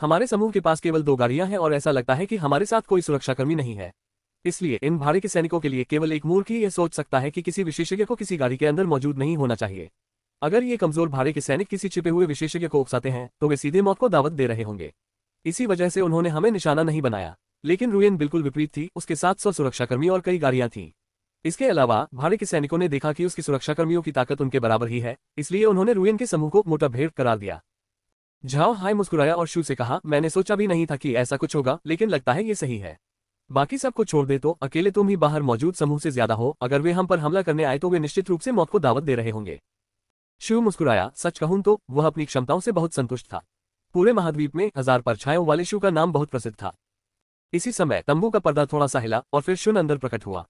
हमारे समूह के पास केवल 2 गाड़ियां हैं और ऐसा लगता है कि हमारे साथ कोई सुरक्षाकर्मी नहीं है। इसलिए इन भाड़े के सैनिकों के लिए केवल एक मूर्ख ही यह सोच सकता है कि किसी विशेषज्ञ को किसी गाड़ी के अंदर मौजूद नहीं होना चाहिए। अगर ये कमजोर भाड़े के सैनिक किसी छिपे हुए विशेषज्ञ को उकसाते हैं तो वे सीधे मौत को दावत दे रहे होंगे। इसी वजह से उन्होंने हमें निशाना नहीं बनाया। लेकिन रुयन बिल्कुल विपरीत थी, उसके 700 सुरक्षाकर्मी और कई गाड़ियां थीं। इसके अलावा भाड़े के सैनिकों ने देखा कि उसकी सुरक्षाकर्मियों की ताकत उनके बराबर ही है, इसलिए उन्होंने रुयन के समूह को मोटा भेड़ करार दिया। झाओ हाय मुस्कुराया और शू से कहा, मैंने सोचा भी नहीं था कि ऐसा कुछ होगा, लेकिन लगता है ये सही है। बाकी सबको छोड़ दे तो अकेले तुम ही बाहर मौजूद समूह से ज्यादा हो। अगर वे हम पर हमला करने आए तो वे निश्चित रूप से मौत को दावत दे रहे होंगे। शू मुस्कुराया, सच कहूं तो वह अपनी क्षमताओं से बहुत संतुष्ट था। पूरे महाद्वीप में 1000 परछाइयों वाले शू का नाम बहुत प्रसिद्ध था। इसी समय तंबू का पर्दा थोड़ा सा हिला और फिर शुन अंदर प्रकट हुआ।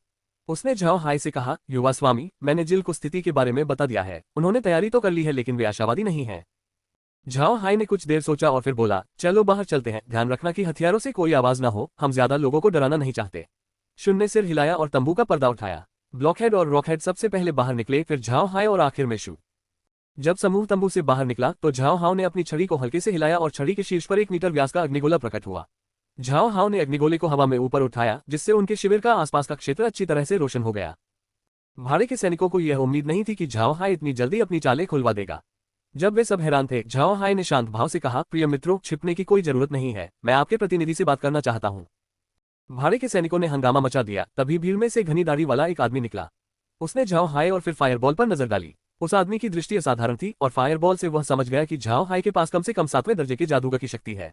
उसने झाओ हाय से कहा, युवा स्वामी, मैंने जिल को स्थिति के बारे में बता दिया है। उन्होंने तैयारी तो कर ली है, लेकिन वे आशावादी नहीं हैं। झाओ हाई ने कुछ देर सोचा और फिर बोला, चलो बाहर चलते हैं, ध्यान रखना कि हथियारों से कोई आवाज ना हो, हम ज्यादा लोगों को डराना नहीं चाहते। शून ने सिर हिलाया और तंबू का पर्दा उठाया। ब्लॉकहेड और रॉकहेड सबसे पहले बाहर निकले, फिर झाओ हाई और आखिर में शू। जब समूह तंबू से बाहर निकला तो झाओ हाओ ने अपनी छड़ी को हल्के से हिलाया और छड़ी के शीर्ष पर 1 मीटर व्यास का अग्निगोला प्रकट हुआ। झाओ हाओ ने अग्निगोले को हवा में ऊपर उठाया, जिससे उनके शिविर का आसपास का क्षेत्र अच्छी तरह से रोशन हो गया। भाड़े के सैनिकों को यह उम्मीद नहीं थी कि झाओ हाई इतनी जल्दी अपनी चालें खुलवा देगा। जब वे सब हैरान थे, झाओ हाई ने शांत भाव से कहा, प्रिय मित्रों, छिपने की कोई जरूरत नहीं है, मैं आपके प्रतिनिधि से बात करना चाहता हूँ। भाड़े के सैनिकों ने हंगामा मचा दिया। तभी भीड़ में से घनी दाढ़ी वाला एक आदमी निकला। उसने झाओ हाई और फिर फायरबॉल पर नजर डाली। उस आदमी की दृष्टि असाधारण थी और फायरबॉल से वह समझ गया कि झाओ हाई के पास कम से कम 7वें दर्जे के जादूगर की शक्ति है।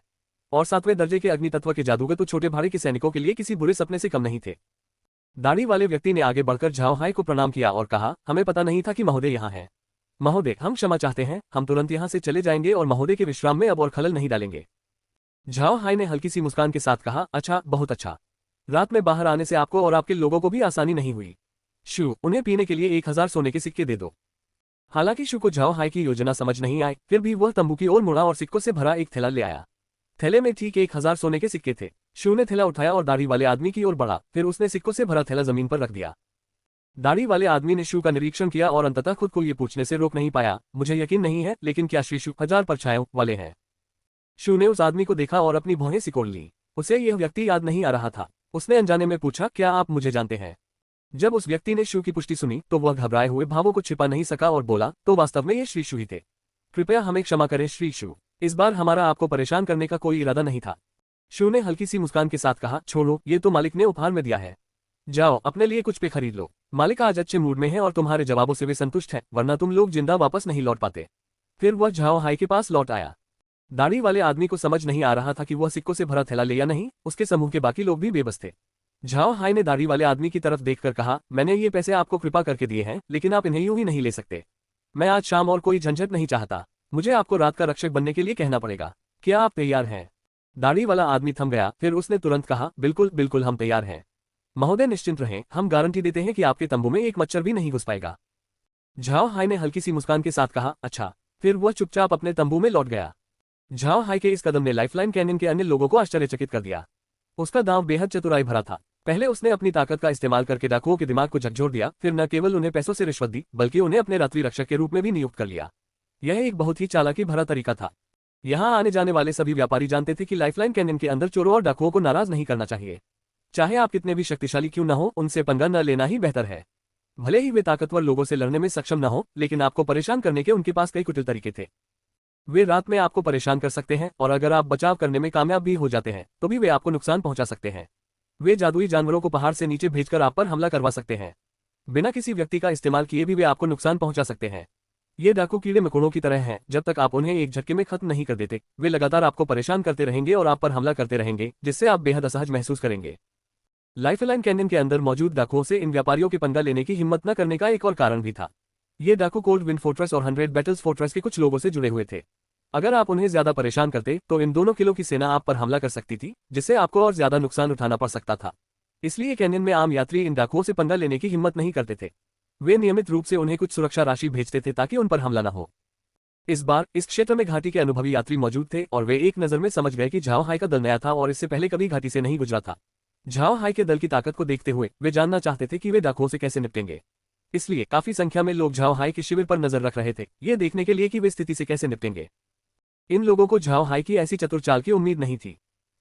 और 7वें दर्जे के अग्नि तत्व के जादूगर तो छोटे भाड़े के सैनिकों के लिए किसी बुरे सपने से कम नहीं थे। दाढ़ी वाले व्यक्ति ने आगे बढ़कर झाओ हाई को प्रणाम किया और कहा, हमें पता नहीं था कि महोदय यहाँ हैं। महोदय, हम क्षमा चाहते हैं, हम तुरंत यहाँ से चले जाएंगे और महोदय के विश्राम में अब और खलल नहीं डालेंगे। झाओ हाई ने हल्की सी मुस्कान के साथ कहा, अच्छा, बहुत अच्छा। रात में बाहर आने से आपको और आपके लोगों को भी आसानी नहीं हुई। शू, उन्हें पीने के लिए 1000 सोने के सिक्के दे दो। हालांकि शू को झाओ हाई की योजना समझ नहीं आई, फिर भी वह तंबू की ओर मुड़ा और सिक्कों से भरा एक थैला ले आया। थैले में ठीक 1000 सोने के सिक्के थे। शू ने थैला उठाया और दाढ़ी वाले आदमी की ओर बढ़ा, फिर उसने सिक्कों से भरा थैला जमीन पर रख दिया। दाढ़ी वाले आदमी ने शू का निरीक्षण किया और अंततः खुद को ये पूछने से रोक नहीं पाया, मुझे यकीन नहीं है, लेकिन क्या श्री शू 1000 परछाइयों वाले हैं? शू ने उस आदमी को देखा और अपनी भौहें सिकोड़ ली। उसे यह व्यक्ति याद नहीं आ रहा था। उसने अनजाने में पूछा, क्या आप मुझे जानते हैं? जब उस व्यक्ति ने शू की पुष्टि सुनी तो वह घबराए हुए भावों को छिपा नहीं सका और बोला, तो वास्तव में ये श्री शू ही थे। कृपया हमें क्षमा करें श्री शू, इस बार हमारा आपको परेशान करने का कोई इरादा नहीं था। शू ने हल्की सी मुस्कान के साथ कहा, छोड़ो, ये तो मालिक ने उपहार में दिया है। जाओ, अपने लिए कुछ पे खरीद लो। मालिक आज अच्छे मूड में है और तुम्हारे जवाबों से वे संतुष्ट हैं, वरना तुम लोग जिंदा वापस नहीं लौट पाते। फिर वह झाओ हाई के पास लौट आया। दाढ़ी वाले आदमी को समझ नहीं आ रहा था कि वह सिक्कों से भरा थैला ले या नहीं। उसके समूह के बाकी लोग भी बेबस थे। झाओ हाई ने दाढ़ी वाले आदमी की तरफ देखकर कहा, मैंने ये पैसे आपको कृपा करके दिए हैं, लेकिन आप इन्हें यूं ही नहीं ले सकते। मैं आज शाम और कोई झंझट नहीं चाहता। मुझे आपको रात का रक्षक बनने के लिए कहना पड़ेगा। क्या आप तैयार हैं? दाढ़ी वाला आदमी थम गया, फिर उसने तुरंत कहा, बिल्कुल बिल्कुल, हम तैयार हैं। महोदय निश्चिंत रहें, हम गारंटी देते हैं कि आपके तंबू में एक मच्छर भी नहीं घुस पाएगा। झाओ हाई ने हल्की सी मुस्कान के साथ कहा, अच्छा। फिर वह चुपचाप अपने तंबू में लौट गया। झाओ हाई के इस कदम ने लाइफलाइन कैनियन के अन्य लोगों को आश्चर्यचकित कर दिया। उसका दांव बेहद चतुराई भरा था। पहले उसने अपनी ताकत का इस्तेमाल करके डाकुओं के दिमाग को झकझोर दिया, फिर न केवल उन्हें पैसों से रिश्वत दी, बल्कि उन्हें अपने रात्रि रक्षक के रूप में भी नियुक्त कर लिया। यह एक बहुत ही चालाकी भरा तरीका था। यहाँ आने जाने वाले सभी व्यापारी जानते थे कि लाइफलाइन कैनियन के अंदर चोरों और डाकुओं को नाराज नहीं करना चाहिए। चाहे आप कितने भी शक्तिशाली क्यों न हो, उनसे पंगा न लेना ही बेहतर है। भले ही वे ताकतवर लोगों से लड़ने में सक्षम न हो, लेकिन आपको परेशान करने के उनके पास कई कुटिल तरीके थे। वे रात में आपको परेशान कर सकते हैं और अगर आप बचाव करने में कामयाब भी हो जाते हैं तो भी वे आपको नुकसान पहुंचा सकते हैं। वे जादुई जानवरों को पहाड़ से नीचे भेजकर आप पर हमला करवा सकते हैं। बिना किसी व्यक्ति का इस्तेमाल किए भी वे आपको नुकसान पहुंचा सकते हैं। ये डाकू कीड़े मकोड़ों की तरह हैं, जब तक आप उन्हें एक झटके में खत्म नहीं कर देते, वे लगातार आपको परेशान करते रहेंगे और आप पर हमला करते रहेंगे, जिससे आप बेहद असहज महसूस करेंगे। लाइफलाइन कैनियन के अंदर मौजूद डाकुओं से इन व्यापारियों के पंगा लेने की हिम्मत न करने का एक और कारण भी था। ये डाकू कोल्ड विंड फोर्ट्रेस और 100 बैटल्स फोर्ट्रेस के कुछ लोगों से जुड़े हुए थे। अगर आप उन्हें ज्यादा परेशान करते तो इन दोनों किलों की सेना आप पर हमला कर सकती थी, जिससे आपको और ज्यादा नुकसान उठाना पड़ सकता था। इसलिए कैनियन में आम यात्री इन डाकुओं से पंगा लेने की हिम्मत नहीं करते थे। वे नियमित रूप से उन्हें कुछ सुरक्षा राशि भेजते थे ताकि उन पर हमला न हो। इस बार इस क्षेत्र में घाटी के अनुभवी यात्री मौजूद थे और वे एक नजर में समझ गए कि झाओ हाई का दल नया था और इससे पहले कभी घाटी से नहीं गुजरा था। झाओ हाई के दल की ताकत को देखते हुए वे जानना चाहते थे कि वे डाकुओं से कैसे निपटेंगे। इसलिए काफी संख्या में लोग झाओ हाई के शिविर पर नजर रख रहे थे, ये देखने के लिए कि वे स्थिति से कैसे निपटेंगे। इन लोगों को झाओ हाई की ऐसी चतुर चाल की उम्मीद नहीं थी।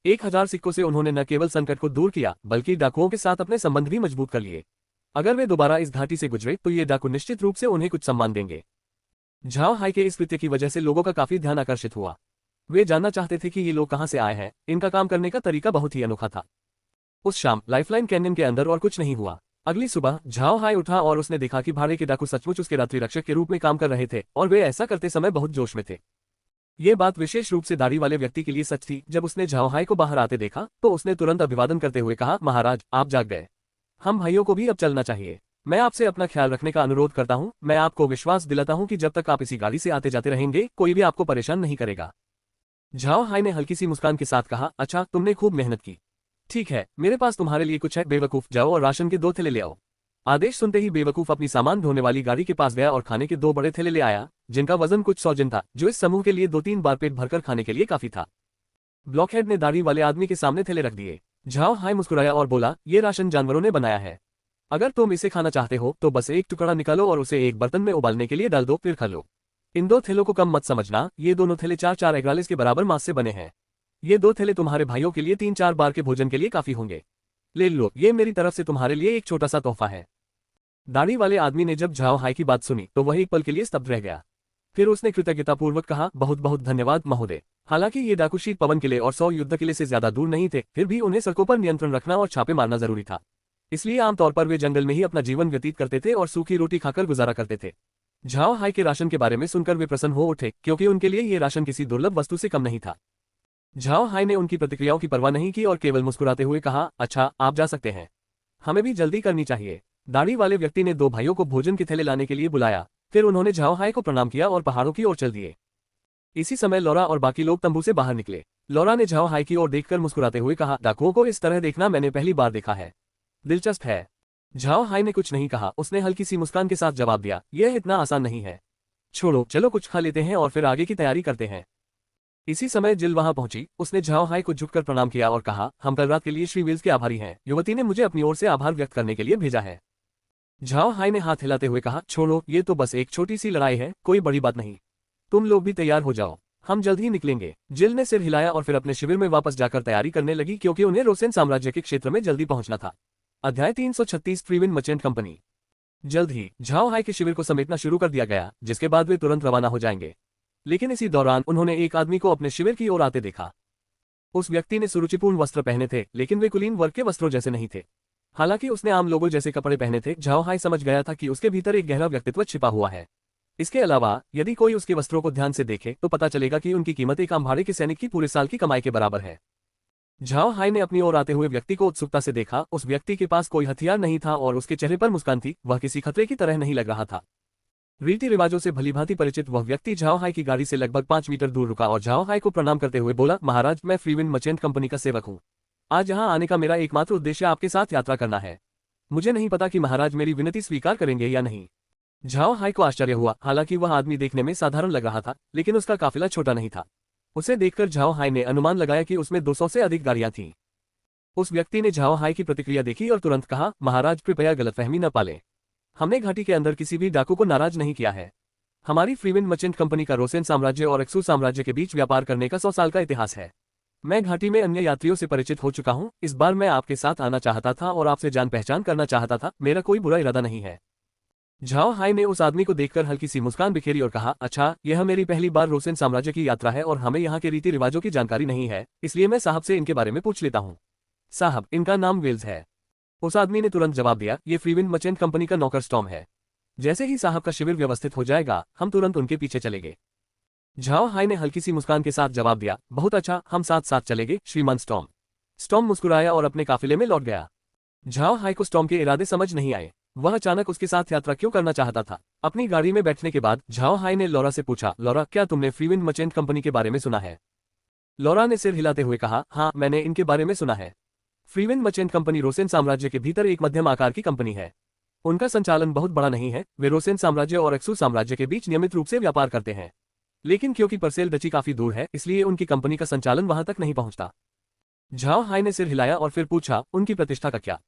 1000 सिक्कों से उन्होंने न केवल संकट को दूर किया, बल्कि डाकुओं के साथ अपने संबंध भी मजबूत कर लिए। अगर वे दोबारा इस घाटी से गुजरे तो ये डाकू निश्चित रूप से उन्हें कुछ सम्मान देंगे। झाओ हाई के इस कृत्य की वजह से लोगों का काफी ध्यान आकर्षित हुआ। वे जानना चाहते थे कि ये लोग कहां से आए हैं। इनका काम करने का तरीका बहुत ही अनोखा था। उस शाम लाइफलाइन कैनियन के अंदर और कुछ नहीं हुआ। अगली सुबह झाओ हाई उठा और उसने देखा कि भाड़े के डाकू सचमुच उसके रात्रि रक्षक के रूप में काम कर रहे थे और वे ऐसा करते समय बहुत जोश में थे। ये बात विशेष रूप से दाढ़ी वाले व्यक्ति के लिए सच थी। जब उसने झाओ हाई को बाहर आते देखा तो उसने तुरंत अभिवादन करते हुए कहा, महाराज, आप जाग गए। हम भाइयों को भी अब चलना चाहिए। मैं आपसे अपना ख्याल रखने का अनुरोध करता हूं। मैं आपको विश्वास दिलाता हूं कि जब तक आप इसी गाड़ी से आते जाते रहेंगे, कोई भी आपको परेशान नहीं करेगा। झाओ हाई ने हल्की सी मुस्कान के साथ कहा, अच्छा, तुमने खूब मेहनत की। ठीक है, मेरे पास तुम्हारे लिए कुछ है, बेवकूफ, जाओ और राशन के 2 थैले ले आओ। आदेश सुनते ही बेवकूफ अपनी सामान ढोने वाली गाड़ी के पास गया और खाने के 2 बड़े थैले ले आया, जिनका वजन कुछ 100 जिन था, जो इस समूह के लिए 2-3 बार पेट भरकर खाने के लिए काफी था। ब्लॉकहेड ने दाढ़ी वाले आदमी के सामने थैले रख दिए। झाओ हाय मुस्कुराया और बोला, ये राशन जानवरों ने बनाया है। अगर तुम इसे खाना चाहते हो तो बस एक टुकड़ा निकालो और उसे एक बर्तन में उबालने के लिए डाल दो, फिर खा लो। इन 2 थैलों को कम मत समझना, ये दोनों थैले 4-4 एग्रालिस के बराबर मांस से बने हैं। ये 2 थैले तुम्हारे भाइयों के लिए 3-4 बार के भोजन के लिए काफी होंगे। ले लो, ये मेरी तरफ से तुम्हारे लिए एक छोटा सा तोहफा है। दाढ़ी वाले आदमी ने जब झाओ हाय की बात सुनी तो वह एक पल के लिए स्तब्ध रह गया। फिर उसने कृतज्ञतापूर्वक कहा, बहुत बहुत धन्यवाद महोदय। हालांकि ये डाकू शीत पवन किले और 100 युद्ध किले से ज्यादा दूर नहीं थे, फिर भी उन्हें सड़कों पर नियंत्रण रखना और छापे मारना जरूरी था। इसलिए आमतौर पर वे जंगल में ही अपना जीवन व्यतीत करते थे और सूखी रोटी खाकर गुजारा करते थे। झाओ हाय के राशन के बारे में सुनकर वे प्रसन्न हो उठे, क्योंकि उनके लिए ये राशन किसी दुर्लभ वस्तु से कम नहीं था। झाओ हाय ने उनकी प्रतिक्रियाओं की परवाह नहीं की और केवल मुस्कुराते हुए कहा, अच्छा आप जा सकते हैं, हमें भी जल्दी करनी चाहिए। दाढ़ी वाले व्यक्ति ने 2 भाइयों को भोजन के थैले लाने के लिए बुलाया, फिर उन्होंने झाओ हाय को प्रणाम किया और पहाड़ों की ओर चल दिए। इसी समय लौरा और बाकी लोग तंबू से बाहर निकले। लौरा ने झाओ हाय की ओर देखकर मुस्कुराते हुए कहा, डाकुओं को इस तरह देखना मैंने पहली बार देखा है, दिलचस्प है। झाओ हाय ने कुछ नहीं कहा, उसने हल्की सी मुस्कान के साथ जवाब दिया, यह इतना आसान नहीं है। छोड़ो, चलो कुछ खा लेते हैं और फिर आगे की तैयारी करते हैं। इसी समय जिल वहां पहुंची, उसने झाओ हाय को झुककर प्रणाम किया और कहा, हम कल रात के लिए श्री विल्स के आभारी हैं, युवती ने मुझे अपनी ओर से आभार व्यक्त करने के लिए भेजा है। झाओ हाय ने हाथ हिलाते हुए कहा, छोड़ो, ये तो बस एक छोटी सी लड़ाई है, कोई बड़ी बात नहीं। तुम लोग भी तैयार हो जाओ, हम जल्द ही निकलेंगे। जिल ने सिर हिलाया और फिर अपने शिविर में वापस जाकर तैयारी करने लगी, क्योंकि उन्हें रोसेन साम्राज्य के क्षेत्र में जल्दी पहुंचना था। अध्याय 336 फ्रीविन मर्चेंट कंपनी। जल्द ही झाओ हाय के शिविर को समेटना शुरू कर दिया गया, जिसके बाद वे तुरंत रवाना हो जाएंगे। लेकिन इसी दौरान उन्होंने एक आदमी को अपने शिविर की ओर आते देखा। उस व्यक्ति ने सुरुचिपूर्ण वस्त्र पहने थे, लेकिन वे कुलीन वर्ग के वस्त्रों जैसे नहीं थे। हालांकि उसने आम लोगों जैसे कपड़े पहने थे, झाओ हाय समझ गया था कि उसके भीतर एक गहरा व्यक्तित्व छिपा हुआ है। इसके अलावा यदि कोई उसके वस्त्रों को ध्यान से देखे तो पता चलेगा कि उनकी कीमत एक आम भाड़े के सैनिक की पूरे साल की कमाई के बराबर है। झाओ हाय ने अपनी ओर आते हुए व्यक्ति को उत्सुकता से देखा। उस व्यक्ति के पास कोई हथियार नहीं था और उसके चेहरे पर मुस्कान थी, वह किसी खतरे की तरह नहीं लग रहा था। रीति रिवाजों से भलीभांति परिचित वह व्यक्ति झाओ हाय की गाड़ी से लगभग 5 मीटर दूर रुका और झाओ हाय को प्रणाम करते हुए बोला, महाराज, मैं फ्रीविन मर्चेंट कंपनी का सेवक हूँ। आज यहाँ आने का मेरा एकमात्र उद्देश्य आपके साथ यात्रा करना है। मुझे नहीं पता कि महाराज मेरी विनती स्वीकार करेंगे या नहीं। झाओ हाय को आश्चर्य हुआ। हालांकि वह आदमी देखने में साधारण लग रहा था, लेकिन उसका काफिला छोटा नहीं था। उसे देखकर झाओ हाय ने अनुमान लगाया कि उसमें 200 से अधिक गाड़ियां थीं। उस व्यक्ति ने झाओ हाय की प्रतिक्रिया देखी और तुरंत कहा, महाराज कृपया गलतफहमी न पालें। हमने घाटी के अंदर किसी भी डाकू को नाराज नहीं किया है। हमारी फ्रीविन मर्चेंट कंपनी का रोसेन साम्राज्य और एक्सू साम्राज्य के बीच व्यापार करने का 100 साल का इतिहास है। मैं घाटी में अन्य यात्रियों से परिचित हो चुका हूँ। इस बार मैं आपके साथ आना चाहता था और आपसे जान पहचान करना चाहता था। मेरा कोई बुरा इरादा नहीं है। झाओ हाय ने उस आदमी को देखकर हल्की सी मुस्कान बिखेरी और कहा, अच्छा, यह मेरी पहली बार रोसेन साम्राज्य की यात्रा है और हमें यहाँ के रीति रिवाजों की जानकारी नहीं है, इसलिए मैं साहब से इनके बारे में पूछ लेता हूँ। साहब, इनका नाम विल्स है। उस आदमी ने तुरंत जवाब दिया, ये फ्रीविन मर्चेंट कंपनी का नौकर स्टॉर्म है। जैसे ही साहब का शिविर व्यवस्थित हो जाएगा, हम तुरंत उनके पीछे चलेंगे। झाओ हाय ने हल्की सी मुस्कान के साथ जवाब दिया, बहुत अच्छा, हम साथ साथ चलेंगे श्रीमान स्टॉर्म। स्टॉर्म मुस्कुराया और अपने काफिले में लौट गया। झाओ हाय को स्टॉर्म के इरादे समझ नहीं आए। वह अचानक उसके साथ यात्रा क्यों करना चाहता था। अपनी गाड़ी में बैठने के बाद झाओ हाय ने लौरा से पूछा, लौरा, क्या तुमने फ्रीविन मर्चेंट कंपनी के बारे में सुना है? लौरा ने सिर हिलाते हुए कहा, हाँ, मैंने इनके बारे में सुना है। फ्रीविन मर्चेंट कंपनी रोसेन साम्राज्य के भीतर एक मध्यम आकार की कंपनी है। उनका संचालन बहुत बड़ा नहीं है। वे रोसेन साम्राज्य और एक्सू साम्राज्य के बीच नियमित रूप से व्यापार करते हैं, लेकिन क्योंकि परसेल डची काफी दूर है, इसलिए उनकी कंपनी का संचालन वहां तक नहीं पहुंचता। झाओ हाय ने सिर हिलाया और फिर पूछा, उनकी प्रतिष्ठा का क्या?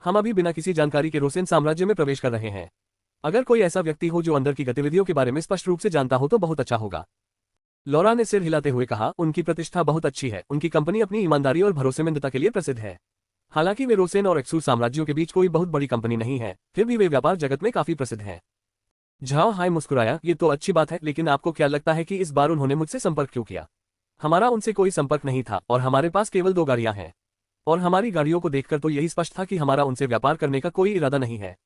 हम अभी बिना किसी जानकारी के रोसेन साम्राज्य में प्रवेश कर रहे हैं। अगर कोई ऐसा व्यक्ति हो जो अंदर की गतिविधियों के बारे में स्पष्ट रूप से जानता हो तो बहुत अच्छा होगा। लौरा ने सिर हिलाते हुए कहा, उनकी प्रतिष्ठा बहुत अच्छी है। उनकी कंपनी अपनी ईमानदारी और भरोसेमंदता के लिए प्रसिद्ध है। हालांकि वे रोसेन और एक्सू साम्राज्यों के बीच कोई बहुत बड़ी कंपनी नहीं है, फिर भी वे व्यापार जगत में काफी प्रसिद्ध हैं। झाओ हाय मुस्कुराया, ये तो अच्छी बात है, लेकिन आपको क्या लगता है कि इस बार उन्होंने मुझसे संपर्क क्यों किया? हमारा उनसे कोई संपर्क नहीं था और हमारे पास केवल 2 गाड़ियां हैं, और हमारी गाड़ियों को देखकर तो यही स्पष्ट था कि हमारा उनसे व्यापार करने का कोई इरादा नहीं है।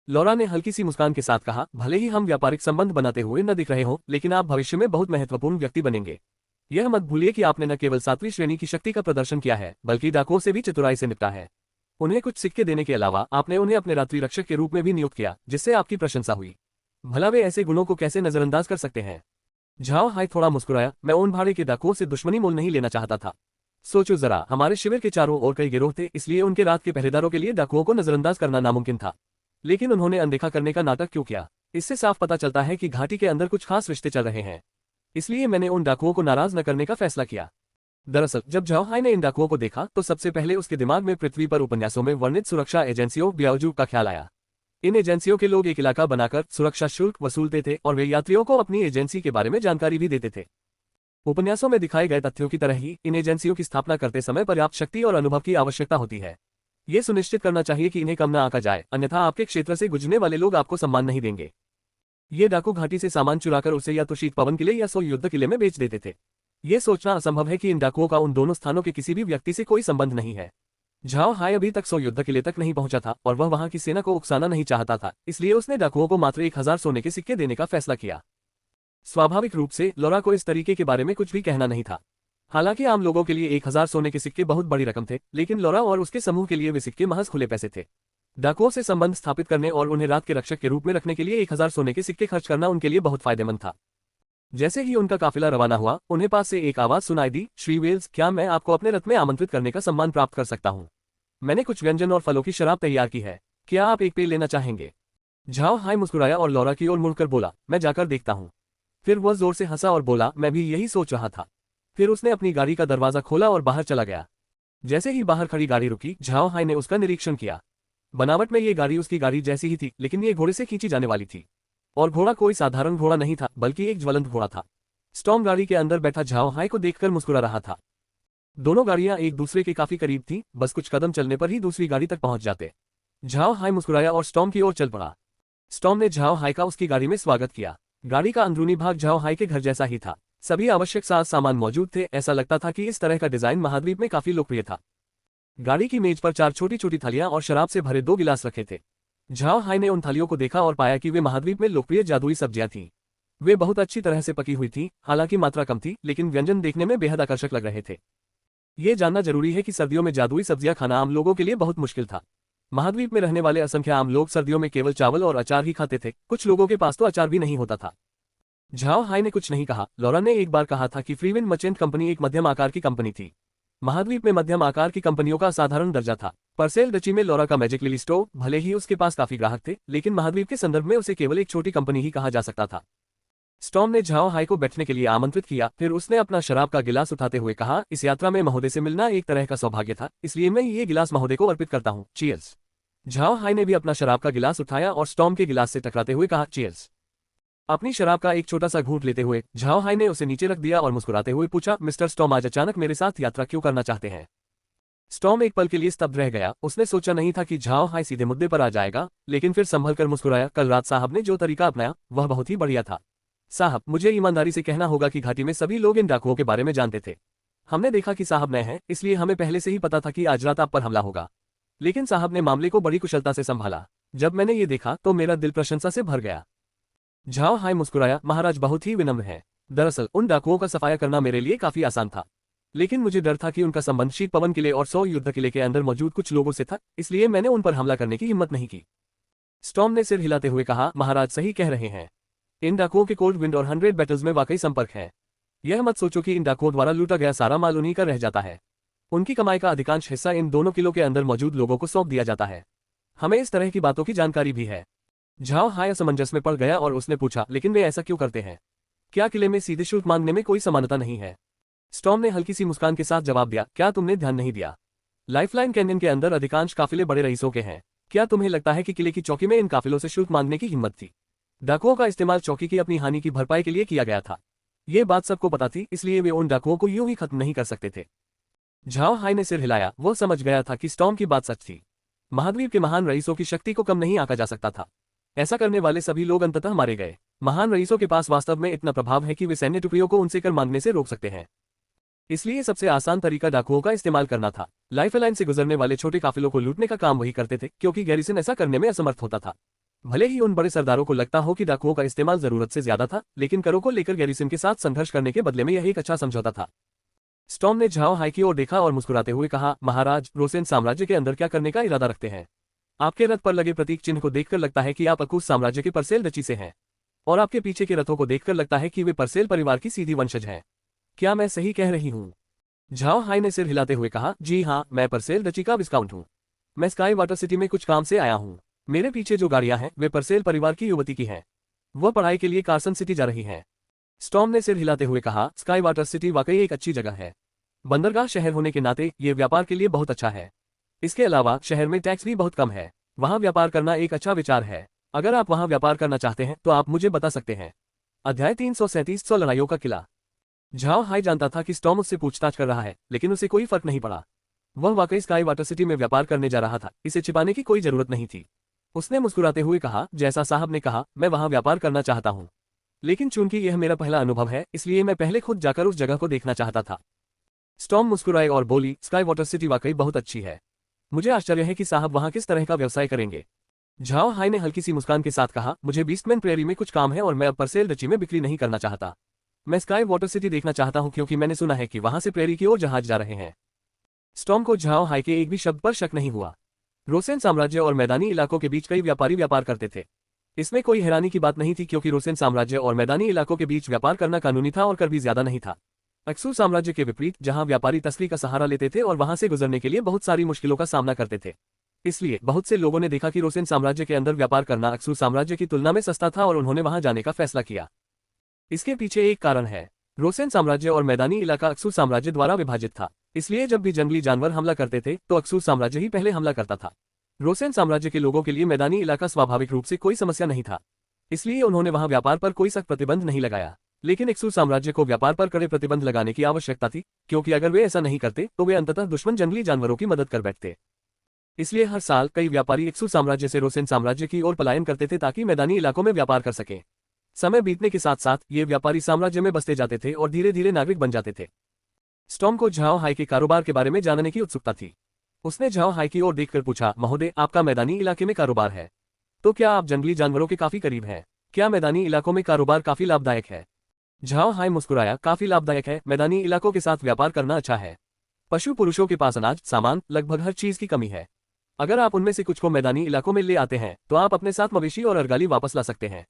लौरा ने हल्की सी मुस्कान के साथ कहा, भले ही हम व्यापारिक संबंध बनाते हुए न दिख रहे हो, लेकिन आप भविष्य में बहुत महत्वपूर्ण व्यक्ति बनेंगे। यह मत भूलिए कि आपने न केवल 7वीं श्रेणी की शक्ति का प्रदर्शन किया है, बल्कि डाकुओं से भी चतुराई से निपटा है। उन्हें कुछ सिक्के देने के अलावा आपने उन्हें अपने रात्रि रक्षक के रूप में भी नियुक्त किया, जिससे आपकी प्रशंसा हुई। भला वे ऐसे गुणों को कैसे नजरअंदाज कर सकते हैं? झाओ हाय थोड़ा मुस्कुराया, मैं उन भाड़े के डाकुओं से दुश्मनी मोल नहीं लेना चाहता था। सोचो जरा, हमारे शिविर के चारों ओर कई गिरोह थे, इसलिए उनके रात के पहरेदारों के लिए डाकुओं को नजरअंदाज करना नामुमकिन था। लेकिन उन्होंने अनदेखा करने का नाटक क्यों किया? इससे साफ पता चलता है कि घाटी के अंदर कुछ खास रिश्ते चल रहे हैं। इसलिए मैंने उन डाकुओं को नाराज न करने का फैसला किया। दरअसल जब झाओ हाई ने इन डाकुओं को देखा तो सबसे पहले उसके दिमाग में पृथ्वी पर उपन्यासों में वर्णित सुरक्षा एजेंसियों ब्यावजू का ख्याल आया। इन एजेंसियों के लोग एक इलाका बनाकर सुरक्षा शुल्क वसूलते थे और वे यात्रियों को अपनी एजेंसी के बारे में जानकारी भी देते थे। उपन्यासों में दिखाए गए तथ्यों की तरह ही इन एजेंसियों की स्थापना करते समय पर्याप्त शक्ति और अनुभव की आवश्यकता होती है। ये सुनिश्चित करना चाहिए कि इन्हें कम न आंका जाए, अन्यथा आपके क्षेत्र से गुजरने वाले लोग आपको सम्मान नहीं देंगे। ये डाकू घाटी से सामान चुराकर उसे या तो शीत पवन किले या सो युद्ध किले में बेच देते थे। ये सोचना असंभव है कि इन डाकुओं का उन दोनों स्थानों के किसी भी व्यक्ति से कोई संबंध नहीं है। झाओ हाई अभी तक सो युद्ध किले तक नहीं पहुंचा था और वह वहां की सेना को उकसाना नहीं चाहता था, इसलिए उसने डाकुओं को मात्र 1000 सोने के सिक्के देने का फैसला किया। स्वाभाविक रूप से लौरा को इस तरीके के बारे में कुछ भी कहना नहीं था। हालांकि आम लोगों के लिए 1000 सोने के सिक्के बहुत बड़ी रकम थे, लेकिन लौरा और उसके समूह के लिए वे सिक्के महज खुले पैसे थे। डाकुओं से संबंध स्थापित करने और उन्हें रात के रक्षक के रूप में रखने के लिए 1000 सोने के सिक्के खर्च करना उनके लिए बहुत फायदेमंद था। जैसे ही उनका काफिला रवाना हुआ, उन्हें पास से एक आवाज सुनाई दी, श्री वेल्स, क्या मैं आपको अपने रथ में आमंत्रित करने का सम्मान प्राप्त कर सकता हूँ? मैंने कुछ व्यंजन और फलों की शराब तैयार की है, क्या आप एक पे लेना चाहेंगे? झाओ हाई मुस्कुराया और लौरा की ओर मुड़कर बोला, मैं जाकर देखता हूँ। फिर वह जोर से हंसा और बोला, मैं भी यही सोच रहा था। फिर उसने अपनी गाड़ी का दरवाजा खोला और बाहर चला गया। जैसे ही बाहर खड़ी गाड़ी रुकी, झाओ हाई ने उसका निरीक्षण किया। बनावट में ये गाड़ी उसकी गाड़ी जैसी ही थी, लेकिन ये घोड़े से खींची जाने वाली थी। और घोड़ा कोई साधारण घोड़ा नहीं था, बल्कि एक ज्वलंत घोड़ा था। स्टॉर्म गाड़ी के अंदर बैठा झाओ हाई को देखकर मुस्कुरा रहा था। दोनों गाड़ियां एक दूसरे के काफी करीब थीं, बस कुछ कदम चलने पर ही दूसरी गाड़ी तक पहुंच जाते। झाओ हाई मुस्कुराया और स्टॉर्म की ओर चल पड़ा। स्टॉर्म ने झाओ हाई का उसकी गाड़ी में स्वागत किया। गाड़ी का अंदरूनी भाग झाओ हाई के घर जैसा ही था। सभी आवश्यक साज सामान मौजूद थे। ऐसा लगता था कि इस तरह का डिजाइन महाद्वीप में काफी लोकप्रिय था। गाड़ी की मेज पर 4 छोटी छोटी थालियां और शराब से भरे 2 गिलास रखे थे। झाओ हाई ने उन थालियों को देखा और पाया कि वे महाद्वीप में लोकप्रिय जादुई सब्जियां थीं। वे बहुत अच्छी तरह से पकी हुई थीं, हालांकि मात्रा कम थी, लेकिन व्यंजन देखने में बेहद आकर्षक लग रहे थे। ये जानना जरूरी है कि सर्दियों में जादुई सब्जियां खाना आम लोगों के लिए बहुत मुश्किल था। महाद्वीप में रहने वाले असंख्य आम लोग सर्दियों में केवल चावल और अचार ही खाते थे। कुछ लोगों के पास तो अचार भी नहीं होता था। झाओ हाई ने कुछ नहीं कहा। लौरा ने एक बार कहा था कि फ्रीविन मर्चेंट कंपनी एक मध्यम आकार की कंपनी थी। महाद्वीप में मध्यम आकार की कंपनियों का साधारण दर्जा था। परसेल डची में लौरा का मैजिक लिली स्टोव, भले ही उसके पास काफी ग्राहक थे, लेकिन महाद्वीप के संदर्भ में उसे केवल एक छोटी कंपनी ही कहा जा सकता था। स्टॉर्म ने झाओ हाई को बैठने के लिए आमंत्रित किया। फिर उसने अपना शराब का गिलास उठाते हुए कहा, इस यात्रा में महोदय से मिलना एक तरह का सौभाग्य था, इसलिए मैं ये गिलास महोदय को अर्पित करता हूँ। चीयर्स। झाओ हाई ने भी अपना शराब का गिलास उठाया और स्टॉर्म के गिलास से टकराते हुए कहा, चीयर्स। अपनी शराब का एक छोटा सा घूंट लेते हुए झाओ हाई ने उसे नीचे रख दिया और मुस्कुराते हुए पूछा, मिस्टर स्टॉर्म, आज अचानक मेरे साथ यात्रा क्यों करना चाहते हैं? स्टॉर्म एक पल के लिए स्तब्ध रह गया। उसने सोचा नहीं था कि झाओ हाई सीधे मुद्दे पर आ जाएगा, लेकिन फिर संभल कर मुस्कुराया, कल रात साहब ने जो तरीका अपनाया वह बहुत ही बढ़िया था। साहब, मुझे ईमानदारी से कहना होगा कि घाटी में सभी लोग इन डाकुओं के बारे में जानते थे। हमने देखा कि साहब नए हैं, इसलिए हमें पहले से ही पता था कि आज रात आप पर हमला होगा। लेकिन साहब ने मामले को बड़ी कुशलता से संभाला। जब मैंने ये देखा तो मेरा दिल प्रशंसा से भर गया। झाओ हाई मुस्कुराया, महाराज बहुत ही विनम्र है। दरअसल उन डाकुओं का सफाया करना मेरे लिए काफी आसान था, लेकिन मुझे डर था कि उनका संबंध शीत पवन किले और सो युद्ध किले के अंदर मौजूद कुछ लोगों से था, इसलिए मैंने उन पर हमला करने की हिम्मत नहीं की। स्टॉर्म ने सिर हिलाते हुए कहा, महाराज सही कह रहे हैं। इन डाकुओं के कोल्ड विंड और 100 बैटल्स में वाकई संपर्क है। यह मत सोचो कि इन डाकुओं द्वारा लूटा गया सारा माल उन्हीं का रह जाता है। उनकी कमाई का अधिकांश हिस्सा इन दोनों किलों के अंदर मौजूद लोगों को सौंप दिया जाता है। हमें इस तरह की बातों की जानकारी भी है। झाओ हाई असमंजस में पड़ गया और उसने पूछा, लेकिन वे ऐसा क्यों करते हैं? क्या किले में सीधे शुल्क मांगने में कोई समानता नहीं है? स्टॉर्म ने हल्की सी मुस्कान के साथ जवाब दिया, क्या तुमने ध्यान नहीं दिया? लाइफलाइन कैनियन के अंदर अधिकांश काफिले बड़े रईसों के हैं। क्या तुम्हें लगता है कि किले की चौकी में इन काफिलों से शुल्क मांगने की हिम्मत थी? डाकुओं का इस्तेमाल चौकी की अपनी हानि की भरपाई के लिए किया गया था। ये बात सबको पता थी, इसलिए वे उन डाकुओं को यूं ही खत्म नहीं कर सकते थे। झाओ हाई ने सिर हिलाया। वो समझ गया था कि स्टॉर्म की बात सच थी। महाद्वीप के महान रईसों की शक्ति को कम नहीं आंका जा सकता था। ऐसा करने वाले सभी लोग अंततः मारे गए। महान रईसों के पास वास्तव में इतना प्रभाव है कि वे सैन्य टुकड़ियों को उनसे कर मांगने से रोक सकते हैं। इसलिए सबसे आसान तरीका डाकुओं का इस्तेमाल करना था। लाइफलाइन से गुजरने वाले छोटे काफिलों को लूटने का काम वही करते थे, क्योंकि गैरिसन ऐसा करने में असमर्थ होता था। भले ही उन बड़े सरदारों को लगता हो कि डाकुओं का इस्तेमाल जरूरत से ज्यादा था, लेकिन करों को लेकर गैरिसन के साथ संघर्ष करने के बदले में यह एक अच्छा समझौता था। स्टॉर्म ने झाओ हाई की ओर देखा और मुस्कुराते हुए कहा, महाराज, रोसेन साम्राज्य के अंदर क्या करने का इरादा रखते हैं? आपके रथ पर लगे प्रतीक चिन्ह को देखकर लगता है कि आप अकूस साम्राज्य के परसेल डची से हैं, और आपके पीछे के रथों को देखकर लगता है कि वे परसेल परिवार की सीधी वंशज हैं। क्या मैं सही कह रही हूँ? झाओ हाई ने सिर हिलाते हुए कहा, जी हाँ, मैं परसेल डची का विस्काउंट हूँ। मैं स्काई वाटर सिटी में कुछ काम से आया हूँ। मेरे पीछे जो गाड़ियां हैं वे परसेल परिवार की युवती की हैं। वह पढ़ाई के लिए कार्सन सिटी जा रही हैं। स्टॉर्म ने सिर हिलाते हुए कहा, स्काई वाटर सिटी वाकई एक अच्छी जगह है। बंदरगाह शहर होने के नाते ये व्यापार के लिए बहुत अच्छा है। इसके अलावा शहर में टैक्स भी बहुत कम है। वहां व्यापार करना एक अच्छा विचार है। अगर आप वहां व्यापार करना चाहते हैं तो आप मुझे बता सकते हैं। अध्याय 337 100 लड़ाइयों का किला। झाओ हाई जानता था कि स्टॉर्म उससे पूछताछ कर रहा है, लेकिन उसे कोई फर्क नहीं पड़ा। वह वाकई स्काई वाटर सिटी में व्यापार करने जा रहा था, इसे छिपाने की कोई जरूरत नहीं थी। उसने मुस्कुराते हुए कहा, जैसा साहब ने कहा, मैं वहां व्यापार करना चाहता हूं। लेकिन चूंकि यह मेरा पहला अनुभव है, इसलिए मैं पहले खुद जाकर उस जगह को देखना चाहता था। स्टॉर्म मुस्कुराए और बोली, स्काई वाटर सिटी वाकई बहुत अच्छी है। मुझे आश्चर्य है कि साहब वहां किस तरह का व्यवसाय करेंगे। झाओ हाई ने हल्की सी मुस्कान के साथ कहा, मुझे बीस्टमैन प्रेरी में कुछ काम है और मैं अब परसेल रची में बिक्री नहीं करना चाहता। मैं स्काई वाटर सिटी देखना चाहता हूं क्योंकि मैंने सुना है कि वहां से प्रेरी की ओर जहाज जा रहे हैं। स्टॉर्म को झाओ हाई के एक भी शब्द पर शक नहीं हुआ। रोसेन साम्राज्य और मैदानी इलाकों के बीच कई व्यापारी व्यापार करते थे। इसमें कोई हैरानी की बात नहीं थी क्योंकि रोसेन साम्राज्य और मैदानी इलाकों के बीच व्यापार करना कानूनी था और कर भी ज्यादा नहीं था। अक्सू साम्राज्य के विपरीत, जहां व्यापारी तस्करी का सहारा लेते थे और वहां से गुजरने के लिए बहुत सारी मुश्किलों का सामना करते थे। इसलिए बहुत से लोगों ने देखा कि रोसेन साम्राज्य के अंदर व्यापार करना अक्सू साम्राज्य की तुलना में सस्ता था और उन्होंने वहां जाने का फैसला किया। इसके पीछे एक कारण है। रोसेन साम्राज्य और मैदानी इलाका अक्सू साम्राज्य द्वारा विभाजित था, इसलिए जब भी जंगली जानवर हमला करते थे तो अक्सू साम्राज्य ही पहले हमला करता था। रोसेन साम्राज्य के लोगों के लिए मैदानी इलाका स्वाभाविक रूप से कोई समस्या नहीं था, इसलिए उन्होंने वहां व्यापार पर कोई सख्त प्रतिबंध नहीं लगाया। लेकिन अक्सू साम्राज्य को व्यापार पर कड़े प्रतिबंध लगाने की आवश्यकता थी, क्योंकि अगर वे ऐसा नहीं करते तो वे अंततः दुश्मन जंगली जानवरों की मदद कर बैठते। इसलिए हर साल कई व्यापारी अक्सू साम्राज्य से रोसेन साम्राज्य की ओर पलायन करते थे ताकि मैदानी इलाकों में व्यापार कर सकें। समय बीतने के साथ साथ ये व्यापारी साम्राज्य में बसते जाते थे और धीरे धीरे नागरिक बन जाते थे। स्टॉर्म को झाओ हाई के कारोबार के बारे में जानने की उत्सुकता थी। उसने झाओ हाई की ओर देखकर पूछा, महोदय, आपका मैदानी इलाके में कारोबार है, तो क्या आप जंगली जानवरों के काफी करीब हैं? क्या मैदानी इलाकों में कारोबार काफी लाभदायक है? झाओ हाई मुस्कुराया, काफी लाभदायक है। मैदानी इलाकों के साथ व्यापार करना अच्छा है। पशु पुरुषों के पास अनाज, सामान, लगभग हर चीज की कमी है। अगर आप उनमें से कुछ को मैदानी इलाकों में ले आते हैं तो आप अपने साथ मवेशी और अर्गाली वापस ला सकते हैं।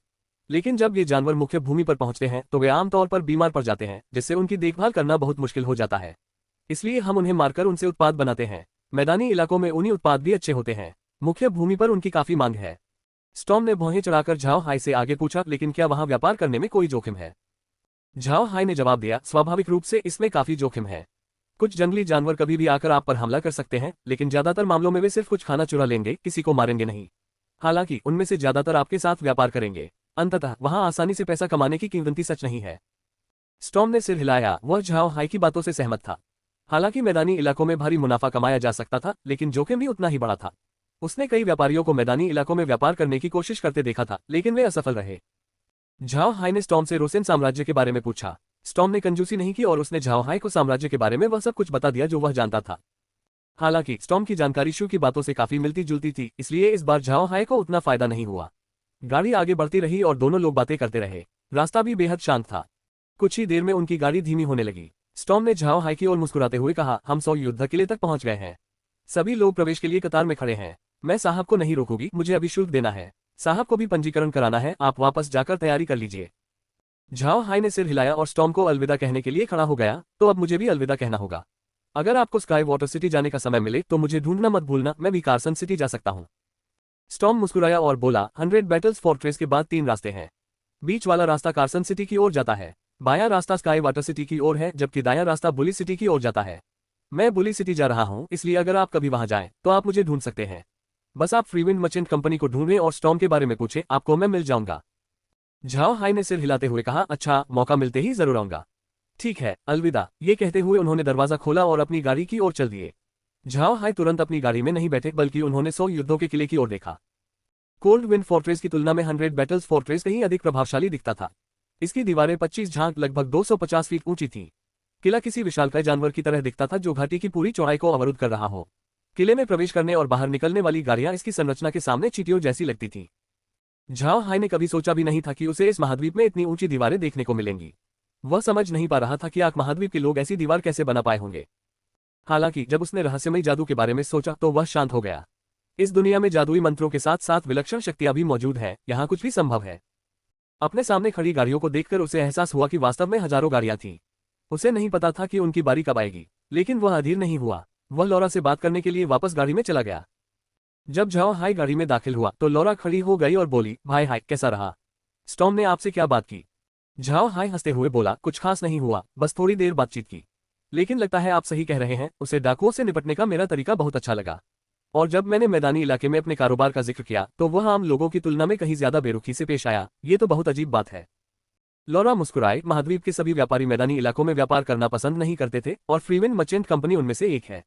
लेकिन जब ये जानवर मुख्य भूमि पर पहुंचते हैं तो वे आमतौर पर बीमार पड़ जाते हैं, जिससे उनकी देखभाल करना बहुत मुश्किल हो जाता है। इसलिए हम उन्हें मारकर उनसे उत्पाद बनाते हैं। मैदानी इलाकों में ऊनी उत्पाद भी अच्छे होते हैं। मुख्य भूमि पर उनकी काफी मांग है। स्टॉर्म ने भौहें चढ़ाकर झाओ हाई से आगे पूछा, लेकिन क्या वहां व्यापार करने में कोई जोखिम है? झाओ हाई ने जवाब दिया, स्वाभाविक रूप से इसमें काफी जोखिम है। कुछ जंगली जानवर कभी भी आकर आप पर हमला कर सकते हैं, लेकिन ज्यादातर मामलों में वे सिर्फ कुछ खाना चुरा लेंगे, किसी को मारेंगे नहीं। हालांकि उनमें से ज्यादातर आपके साथ व्यापार करेंगे। अंततः वहां आसानी से पैसा कमाने की किंवदंती सच नहीं है। स्टॉर्म ने सिर हिलाया, वह झाओ हाई की बातों से सहमत था। हालांकि मैदानी इलाकों में भारी मुनाफा कमाया जा सकता था, लेकिन जोखिम भी उतना ही बड़ा था। उसने कई व्यापारियों को मैदानी इलाकों में व्यापार करने की कोशिश करते देखा था, लेकिन वे असफल रहे। झाओ हाई ने स्टॉर्म से रोसेन साम्राज्य के बारे में पूछा। स्टॉर्म ने कंजूसी नहीं की और उसने झाओ हाई को साम्राज्य के बारे में वह सब कुछ बता दिया जो वह जानता था। हालांकि स्टॉर्म की जानकारी शू की बातों से काफी मिलती जुलती थी, इसलिए इस बार झाओ हाई को उतना फायदा नहीं हुआ। गाड़ी आगे बढ़ती रही और दोनों लोग बातें करते रहे। रास्ता भी बेहद शांत था। कुछ ही देर में उनकी गाड़ी धीमी होने लगी। स्टॉर्म ने झाओ हाई की ओर मुस्कुराते हुए कहा, हम 100 युद्ध किले तक पहुंच गए हैं। सभी लोग प्रवेश के लिए कतार में खड़े हैं। मैं साहब को नहीं रोकूंगी, मुझे अभी शुल्क देना है। साहब को भी पंजीकरण कराना है, आप वापस जाकर तैयारी कर लीजिए। झाओ हाई ने सिर हिलाया और स्टॉर्म को अलविदा कहने के लिए खड़ा हो गया, तो अब मुझे भी अलविदा कहना होगा। अगर आपको स्काई वाटर सिटी जाने का समय मिले तो मुझे ढूंढना मत भूलना, मैं भी कार्सन सिटी जा सकता हूँ। स्टॉर्म मुस्कुराया और बोला, 100 बैटल्स फोर्ट्रेस के बाद 3 रास्ते हैं। बीच वाला रास्ता कार्सन सिटी की ओर जाता है। बायां रास्ता स्काई वाटर सिटी की ओर है, जबकि दायां रास्ता बुली सिटी की ओर जाता है। मैं बुली सिटी जा रहा हूं, इसलिए अगर आप कभी वहां जाएं तो आप मुझे ढूंढ सकते हैं। बस आप फ्रीविंड मर्चेंट कंपनी को ढूंढें और स्टॉर्म के बारे में पूछें, आपको मैं मिल जाऊंगा। झाओ हाई ने सिर हिलाते हुए कहा, अच्छा, मौका मिलते ही जरूर आऊंगा। ठीक है, अलविदा। ये कहते हुए उन्होंने दरवाजा खोला और अपनी गाड़ी की ओर चल दिए। झाओ हाई तुरंत अपनी गाड़ी में नहीं बैठे, बल्कि उन्होंने 100 युद्धों के किले की ओर देखा। कोल्ड विंड फोर्ट्रेस की तुलना में 100 बैटल्स फोर्ट्रेस कहीं अधिक प्रभावशाली दिखता था। इसकी दीवारें 25 झांक लगभग 250 फीट ऊंची थीं। किला किसी विशालकाय जानवर की तरह दिखता था जो घाटी की पूरी चौड़ाई को अवरुद्ध कर रहा हो। किले में प्रवेश करने और बाहर निकलने वाली गाड़ियां इसकी संरचना के सामने चींटियों जैसी लगती थीं। झाओ हाई ने कभी सोचा भी नहीं था कि उसे इस महाद्वीप में इतनी ऊंची दीवारें देखने को मिलेंगी। वह समझ नहीं पा रहा था कि आर्क महाद्वीप के लोग ऐसी दीवार कैसे बना पाए होंगे। हालांकि जब उसने रहस्यमयी जादू के बारे में सोचा तो वह शांत हो गया। इस दुनिया में जादुई मंत्रों के साथ साथ विलक्षण शक्तियां भी मौजूद है, यहाँ कुछ भी संभव है। अपने सामने खड़ी गाड़ियों को देखकर उसे एहसास हुआ कि वास्तव में हजारों गाड़ियां थीं। उसे नहीं पता था कि उनकी बारी कब आएगी, लेकिन वह अधीर नहीं हुआ। वह लौरा से बात करने के लिए वापस गाड़ी में चला गया। जब झाओ हाई गाड़ी में दाखिल हुआ तो लॉरा खड़ी हो गई और बोली, भाई हाय कैसा रहा? स्टॉर्म ने आपसे क्या बात की? झाओ हाई हंसते हुए बोला, कुछ खास नहीं हुआ, बस थोड़ी देर बातचीत की। लेकिन लगता है आप सही कह रहे हैं, उसे डाकुओं से निपटने का मेरा तरीका बहुत अच्छा लगा। और जब मैंने मैदानी इलाके में अपने कारोबार का जिक्र किया तो वह आम लोगों की तुलना में कहीं ज्यादा बेरुखी से पेश आया। ये तो बहुत अजीब बात है। लॉरा मुस्कुराए। महाद्वीप के सभी व्यापारी मैदानी इलाकों में व्यापार करना पसंद नहीं करते थे और फ्रीविन मर्चेंट कंपनी उनमें से एक है।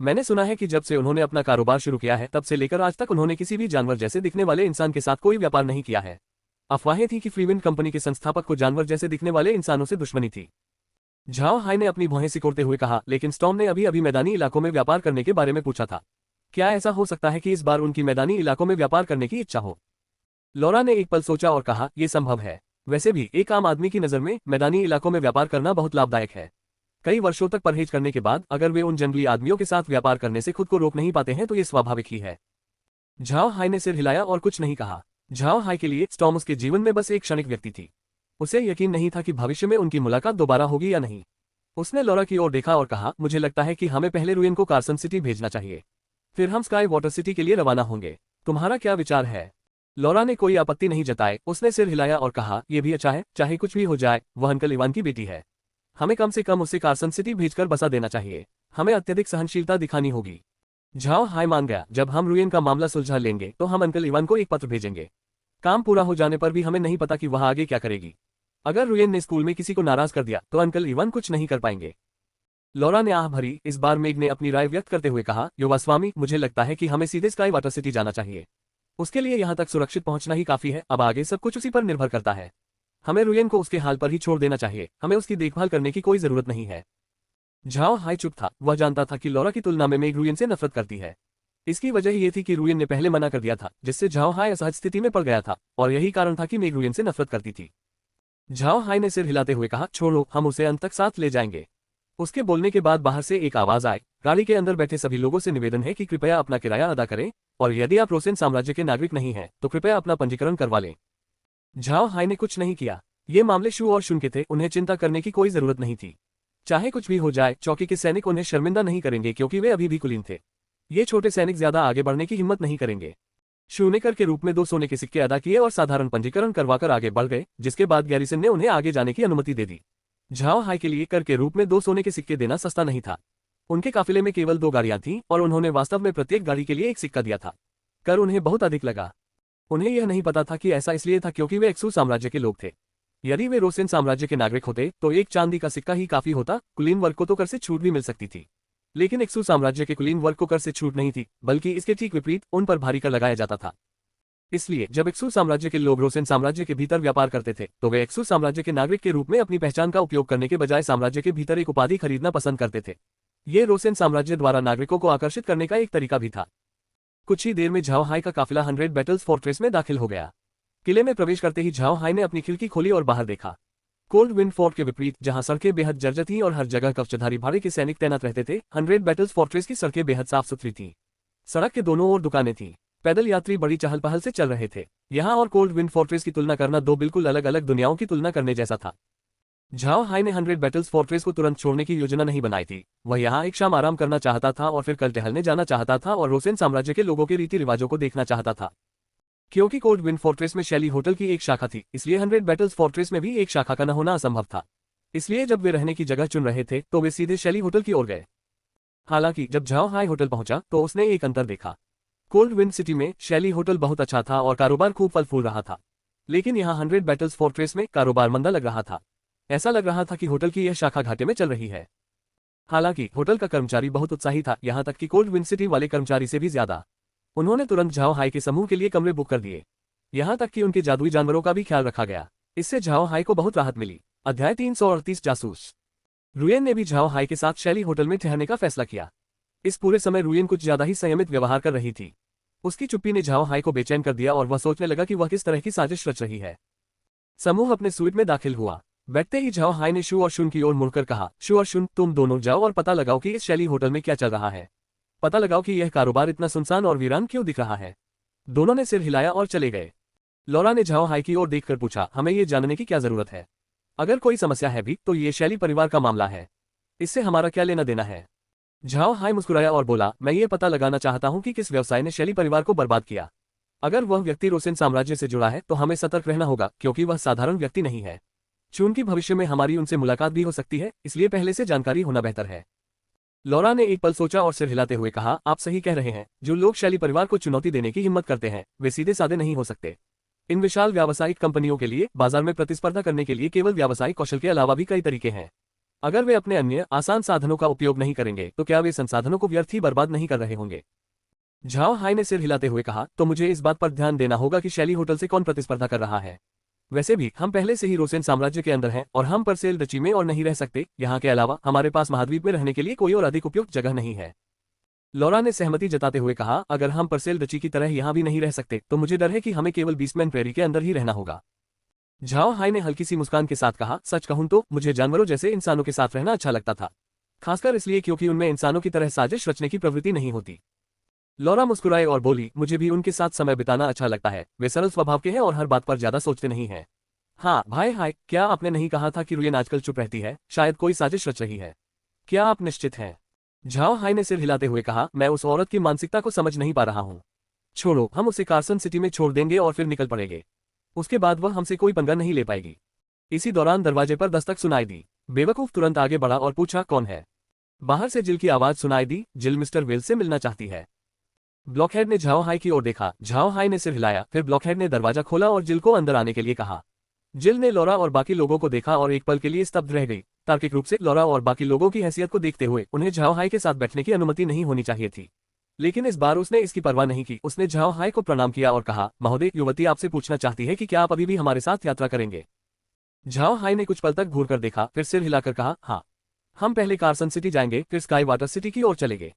मैंने सुना है कि जब से उन्होंने अपना कारोबार शुरू किया है तब से लेकर आज तक उन्होंने किसी भी जानवर जैसे दिखने वाले इंसान के साथ कोई व्यापार नहीं किया है। अफवाहें थी कि फ्रीविन कंपनी के संस्थापक को जानवर जैसे दिखने वाले इंसानों से दुश्मनी थी। झाओ हाई ने अपनी भौहें सिकोड़ते हुए कहा, लेकिन स्टॉर्म ने अभी अभी मैदानी इलाकों में व्यापार करने के बारे में पूछा था। क्या ऐसा हो सकता है कि इस बार उनकी मैदानी इलाकों में व्यापार करने की इच्छा हो? लॉरा ने एक पल सोचा और कहा, यह संभव है। वैसे भी एक आम आदमी की नज़र में मैदानी इलाकों में व्यापार करना बहुत लाभदायक है। कई वर्षों तक परहेज करने के बाद अगर वे उन जंगली आदमियों के साथ व्यापार करने से खुद को रोक नहीं पाते हैं तो ये स्वाभाविक ही है। झाओ हाई ने सिर हिलाया और कुछ नहीं कहा। झाओ हाई के लिए स्टॉर्म उसके जीवन में बस एक क्षणिक व्यक्ति थी। उसे यकीन नहीं था कि भविष्य में उनकी मुलाकात दोबारा होगी या नहीं। उसने लॉरा की ओर देखा और कहा, मुझे लगता है कि हमें पहले रुयन को कार्सन सिटी भेजना चाहिए, फिर हम स्काई वाटर सिटी के लिए रवाना होंगे। तुम्हारा क्या विचार है? लॉरा ने कोई आपत्ति नहीं जताए। उसने सिर हिलाया और कहा, यह भी अच्छा है, चाहे कुछ भी हो जाए, वह अंकल इवान की बेटी है। हमें कम से कम उसे कार्सन सिटी भेजकर बसा देना चाहिए। हमें अत्यधिक सहनशीलता दिखानी होगी। झाओ हाई मान गया, जब हम रुयन का मामला सुलझा लेंगे तो हम अंकल इवान को एक पत्र भेजेंगे। काम पूरा हो जाने पर भी हमें नहीं पता कि वह आगे क्या करेगी। अगर रुयन ने स्कूल में किसी को नाराज कर दिया तो अंकल इवान कुछ नहीं कर पाएंगे। लॉरा ने आह भरी। इस बार मेग ने अपनी राय व्यक्त करते हुए कहा, युवास्वामी, मुझे लगता है कि हमें सीधे स्काई वाटर सिटी जाना चाहिए। उसके लिए यहाँ तक सुरक्षित पहुंचना ही काफी है। अब आगे सब कुछ उसी पर निर्भर करता है। हमें रुयन को उसके हाल पर ही छोड़ देना चाहिए। हमें उसकी देखभाल करने की कोई जरूरत नहीं है। झाओ हाई चुप था। वह जानता था कि लॉरा की तुलना में मेग रुयन से नफरत करती है। इसकी वजह ये थी कि रुयन ने पहले मना कर दिया था, जिससे झाओ हाई असहज स्थिति में पड़ गया था, और यही कारण था कि मेग रुयन से नफरत करती थी। झाओ हाई ने सिर हिलाते हुए कहा, छोड़ो, हम उसे अंत तक साथ ले जाएंगे। उसके बोलने के बाद बाहर से एक आवाज आई, गाड़ी के अंदर बैठे सभी लोगों से निवेदन है कि कृपया अपना किराया अदा करें, और यदि आप रोसेन साम्राज्य के नागरिक नहीं हैं तो कृपया अपना पंजीकरण करवा लें। झाओ हाई ने कुछ नहीं किया। ये मामले शू और शुन के थे, उन्हें चिंता करने की कोई जरूरत नहीं थी। चाहे कुछ भी हो जाए, चौकी के सैनिक उन्हें शर्मिंदा नहीं करेंगे क्योंकि वे अभी भी कुलीन थे। ये छोटे सैनिक ज्यादा आगे बढ़ने की हिम्मत नहीं करेंगे। शू ने कर के रूप में 2 सोने के सिक्के अदा किए और साधारण पंजीकरण करवाकर आगे बढ़ गए, जिसके बाद गैरिसन ने उन्हें आगे जाने की अनुमति दे दी। झाओ हाई के लिए कर के रूप में 2 सोने के सिक्के देना सस्ता नहीं था। उनके काफिले में केवल 2 गाड़ियां थीं और उन्होंने वास्तव में प्रत्येक गाड़ी के लिए एक सिक्का दिया था। कर उन्हें बहुत अधिक लगा। उन्हें यह नहीं पता था कि ऐसा इसलिए था क्योंकि वे एक्सू साम्राज्य के लोग थे। यदि वे रोसेन साम्राज्य के नागरिक होते तो एक चांदी का सिक्का ही काफी होता। कुलीन वर्ग को तो कर से छूट भी मिल सकती थी, लेकिन एक्सू साम्राज्य के कुलीन वर्ग को कर से छूट नहीं थी, बल्कि इसके ठीक विपरीत उन पर भारी कर लगाया जाता था। इसलिए जब एक्सू साम्राज्य के लोग रोसेन साम्राज्य के भीतर व्यापार करते थे तो वे एक्सू साम्राज्य के नागरिक के रूप में अपनी पहचान का उपयोग करने के बजाय साम्राज्य के भीतर एक उपाधि खरीदना पसंद करते थे। ये रोसेन साम्राज्य द्वारा नागरिकों को आकर्षित करने का एक तरीका भी था। कुछ ही देर में झाओ हाई का काफिला 100 बैटल्स फोर्ट्रेस में दाखिल हो गया। किले में प्रवेश करते ही झाओ हाई ने अपनी खिड़की खोली और बाहर देखा। कोल्ड विंड फोर्ट के विपरीत, जहां सड़कें बेहद जर्जर थीं और हर जगह कवचधारी भाड़े के सैनिक तैनात रहते थे, 100 बैटल्स फोर्ट्रेस की सड़कें बेहद साफ सुथरी थीं। सड़क के दोनों ओर दुकानें थीं। पैदल यात्री बड़ी चहल पहल से चल रहे थे। यहाँ और कोल्ड विंड फोर्ट्रेस की तुलना करना 2 बिल्कुल अलग अलग दुनियाओं की तुलना करने जैसा था। झाओ हाई ने 100 बैटल्स फोर्ट्रेस को तुरंत छोड़ने की योजना नहीं बनाई थी। वह यहाँ एक शाम आराम करना चाहता था और फिर कल टहलने जाना चाहता था और रोसेन साम्राज्य के लोगों के रीति रिवाजों को देखना चाहता था। क्योंकि कोल्ड विंड फोर्ट्रेस में शैली होटल की एक शाखा थी, इसलिए 100 बैटल्स फोर्ट्रेस में भी एक शाखा का न होना असंभव था। इसलिए जब वे रहने की जगह चुन रहे थे तो वे सीधे शैली होटल की ओर गए। हालांकि जब झाओ हाई होटल पहुंचा तो उसने एक अंतर देखा। कोल्ड विंड सिटी में शैली होटल बहुत अच्छा था और कारोबार खूब फल फूल रहा था, लेकिन यहाँ 100 बैटल्स फोर्ट्रेस में कारोबार मंदा लग रहा था। ऐसा लग रहा था कि होटल की यह शाखा घाटे में चल रही है। हालांकि होटल का कर्मचारी बहुत उत्साही था, यहाँ तक कि कोल्ड विंड सिटी वाले कर्मचारी से भी ज्यादा। उन्होंने तुरंत झाओ हाई के समूह के लिए कमरे बुक कर दिए। यहाँ तक कि उनके जादुई जानवरों का भी ख्याल रखा गया। इससे झाओ हाई को बहुत राहत मिली। अध्याय 338 जासूस। रुयन ने भी झाओ हाई के साथ शैली होटल में ठहरने का फैसला किया। इस पूरे समय रुयन कुछ ज्यादा ही संयमित व्यवहार कर रही थी। उसकी चुप्पी ने झाओ हाई को बेचैन कर दिया और वह सोचने लगा कि वह किस तरह की साजिश रच रही है। समूह अपने स्वीट में दाखिल हुआ। बैठते ही झाओ हाई ने शू और शुन की ओर मुड़कर कहा, शू और शुन, तुम दोनों जाओ और पता लगाओ कि इस शैली होटल में क्या चल रहा है। पता लगाओ कि यह कारोबार इतना सुनसान और वीरान क्यों दिख रहा है। दोनों ने सिर हिलाया और चले गए। लॉरा ने झाओ हाई की ओर देखकर पूछा, हमें ये जानने की क्या जरूरत है? अगर कोई समस्या है भी तो ये शैली परिवार का मामला है। इससे हमारा क्या लेना देना है? झाओ हाई मुस्कुराया और बोला, मैं ये पता लगाना चाहता हूँ कि किस व्यवसाय ने शैली परिवार को बर्बाद किया। अगर वह व्यक्ति रोसेन साम्राज्य से जुड़ा है तो हमें सतर्क रहना होगा, क्योंकि वह साधारण व्यक्ति नहीं है। चूंकि भविष्य में हमारी उनसे मुलाकात भी हो सकती है, इसलिए पहले से जानकारी होना बेहतर है। लौरा ने एक पल सोचा और सिर हिलाते हुए कहा, आप सही कह रहे हैं। जो लोग शैली परिवार को चुनौती देने की हिम्मत करते हैं वे सीधे साधे नहीं हो सकते। इन विशाल व्यावसायिक कंपनियों के लिए बाजार में प्रतिस्पर्धा करने के लिए केवल व्यावसायिक कौशल के अलावा भी कई तरीके हैं। अगर वे अपने अन्य आसान साधनों का उपयोग नहीं करेंगे तो क्या वे संसाधनों को व्यर्थ ही बर्बाद नहीं कर रहे होंगे? झाओ हाई ने सिर हिलाते हुए कहा, तो मुझे इस बात पर ध्यान देना होगा कि शैली होटल से कौन प्रतिस्पर्धा कर रहा है। वैसे भी हम पहले से ही रोसेन साम्राज्य के अंदर हैं और हम परसेल डची में और नहीं रह सकते। यहाँ के अलावा हमारे पास महाद्वीप में रहने के लिए कोई और अधिक उपयुक्त जगह नहीं है। लौरा ने सहमति जताते हुए कहा, अगर हम परसेल डची की तरह यहाँ भी नहीं रह सकते तो मुझे डर है कि हमें केवल बीसमैन प्रेरी के अंदर ही रहना होगा। झाओ हाई ने हल्की सी मुस्कान के साथ कहा, सच कहूं तो मुझे जानवरों जैसे इंसानों के साथ रहना अच्छा लगता था, खासकर इसलिए क्योंकि उनमें इंसानों की तरह साजिश रचने की प्रवृत्ति नहीं होती। लौरा मुस्कुराए और बोली, मुझे भी उनके साथ समय बिताना अच्छा लगता है। वे सरल स्वभाव के हैं और हर बात पर ज्यादा सोचते नहीं हैं। हाँ भाई हाय, क्या आपने नहीं कहा था कि रुयन आजकल चुप रहती है? शायद कोई साजिश रच रही है। क्या आप निश्चित हैं? झाओ हाई ने सिर हिलाते हुए कहा, मैं उस औरत की मानसिकता को समझ नहीं पा रहा हूँ। छोड़ो, हम उसे कार्सन सिटी में छोड़ देंगे और फिर निकल पड़ेंगे। उसके बाद वह हमसे कोई पंगा नहीं ले पाएगी। इसी दौरान दरवाजे पर दस्तक सुनाई दी। बेवकूफ तुरंत आगे बढ़ा और पूछा, कौन है? बाहर से जिल की आवाज सुनाई दी। जिल मिस्टर वेल से मिलना चाहती है। ब्लॉकहेड ने झाओ हाई की ओर देखा। झाओ हाई ने सिर हिलाया, फिर ब्लॉकहेड ने दरवाजा खोला और जिल को अंदर आने के लिए कहा। जिल ने लौरा और बाकी लोगों को देखा और एक पल के लिए स्तब्ध रह गई। तार्किक रूप से लौरा और बाकी लोगों की हैसियत को देखते हुए उन्हें झाओ हाई के साथ बैठने की अनुमति नहीं होनी चाहिए थी, लेकिन इस बार उसने इसकी परवाह नहीं की। उसने झाओ हाई को प्रणाम किया और कहा, महोदय, युवती आपसे पूछना चाहती है कि क्या आप अभी भी हमारे साथ यात्रा करेंगे? झाओ हाई ने कुछ पल तक घूर कर देखा, फिर सिर हिलाकर कहा, हाँ। हम पहले कार्सन सिटी जाएंगे, फिर स्काई वाटर सिटी की ओर चलेंगे।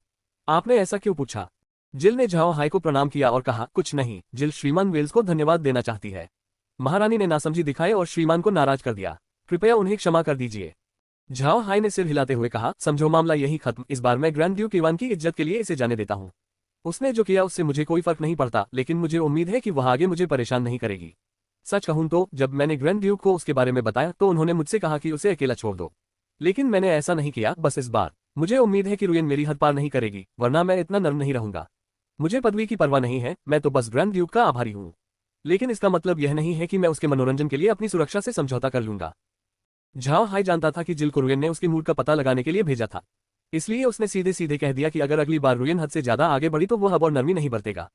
आपने ऐसा क्यों पूछा? जिल ने झाओ हाई को प्रणाम किया और कहा, कुछ नहीं, जिल श्रीमान वेल्स को धन्यवाद देना चाहती है। महारानी ने नासमझी दिखाई और श्रीमान को नाराज कर दिया। कृपया उन्हें क्षमा कर दीजिए। झाओ हाई ने सिर हिलाते हुए कहा, समझो मामला यही खत्म। इस बार मैं ग्रैंड ड्यूक इवान की इज्जत के लिए इसे जाने देता हूँ। उसने जो किया उससे मुझे कोई फर्क नहीं पड़ता, लेकिन मुझे उम्मीद है कि वह आगे मुझे परेशान नहीं करेगी। सच कहूं तो जब मैंने ग्रैंड ड्यूक को उसके बारे में बताया तो उन्होंने मुझसे कहा कि उसे अकेला छोड़ दो, लेकिन मैंने ऐसा नहीं किया। बस इस बार मुझे उम्मीद है कि रुयन मेरी हद पार नहीं करेगी, वरना मैं इतना नर्म नहीं रहूंगा। मुझे पदवी की परवाह नहीं है, मैं तो बस ग्रैंड ड्यूक का आभारी हूँ। लेकिन इसका मतलब यह नहीं है कि मैं उसके मनोरंजन के लिए अपनी सुरक्षा से समझौता कर लूंगा। झाओ हाई जानता था कि जिल को रुयन ने उसके मूड का पता लगाने के लिए भेजा था, इसलिए उसने सीधे सीधे कह दिया कि अगर अगली बार रुयन हद से ज्यादा आगे बढ़ी तो वह अब और नरमी नहीं बरतेगा।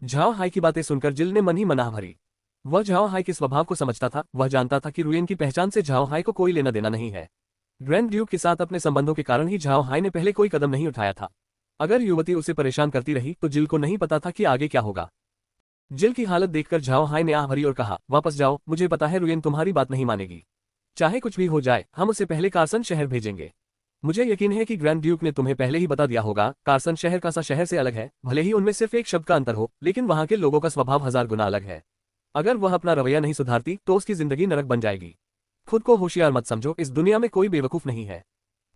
झाओ हाई की बातें सुनकर जिल ने मन ही मनाह भरी। वह झाओ हाई के स्वभाव को समझता था। वह जानता था कि रुयन की पहचान से झाओ हाई को कोई लेना देना नहीं है। ग्रैंड ड्यूक के साथ अपने संबंधों के कारण ही झाओ हाई ने पहले कोई कदम नहीं उठाया था। अगर युवती उसे परेशान करती रही तो जिल को नहीं पता था कि आगे क्या होगा। जिल की हालत देखकर झाओ हाई ने आह भरी और कहा, वापस जाओ, मुझे पता है रुयन तुम्हारी बात नहीं मानेगी। चाहे कुछ भी हो जाए, हम उसे पहले कार्सन शहर भेजेंगे। मुझे यकीन है कि ग्रैंड ड्यूक ने तुम्हें पहले ही बता दिया होगा, कार्सन शहर का सा शहर से अलग है। भले ही उनमें सिर्फ एक शब्द का अंतर हो, लेकिन वहां के लोगों का स्वभाव 1000 गुना अलग है। अगर वह अपना रवैया नहीं सुधारती तो उसकी जिंदगी नरक बन जाएगी। खुद को होशियार मत समझो, इस दुनिया में कोई बेवकूफ नहीं है।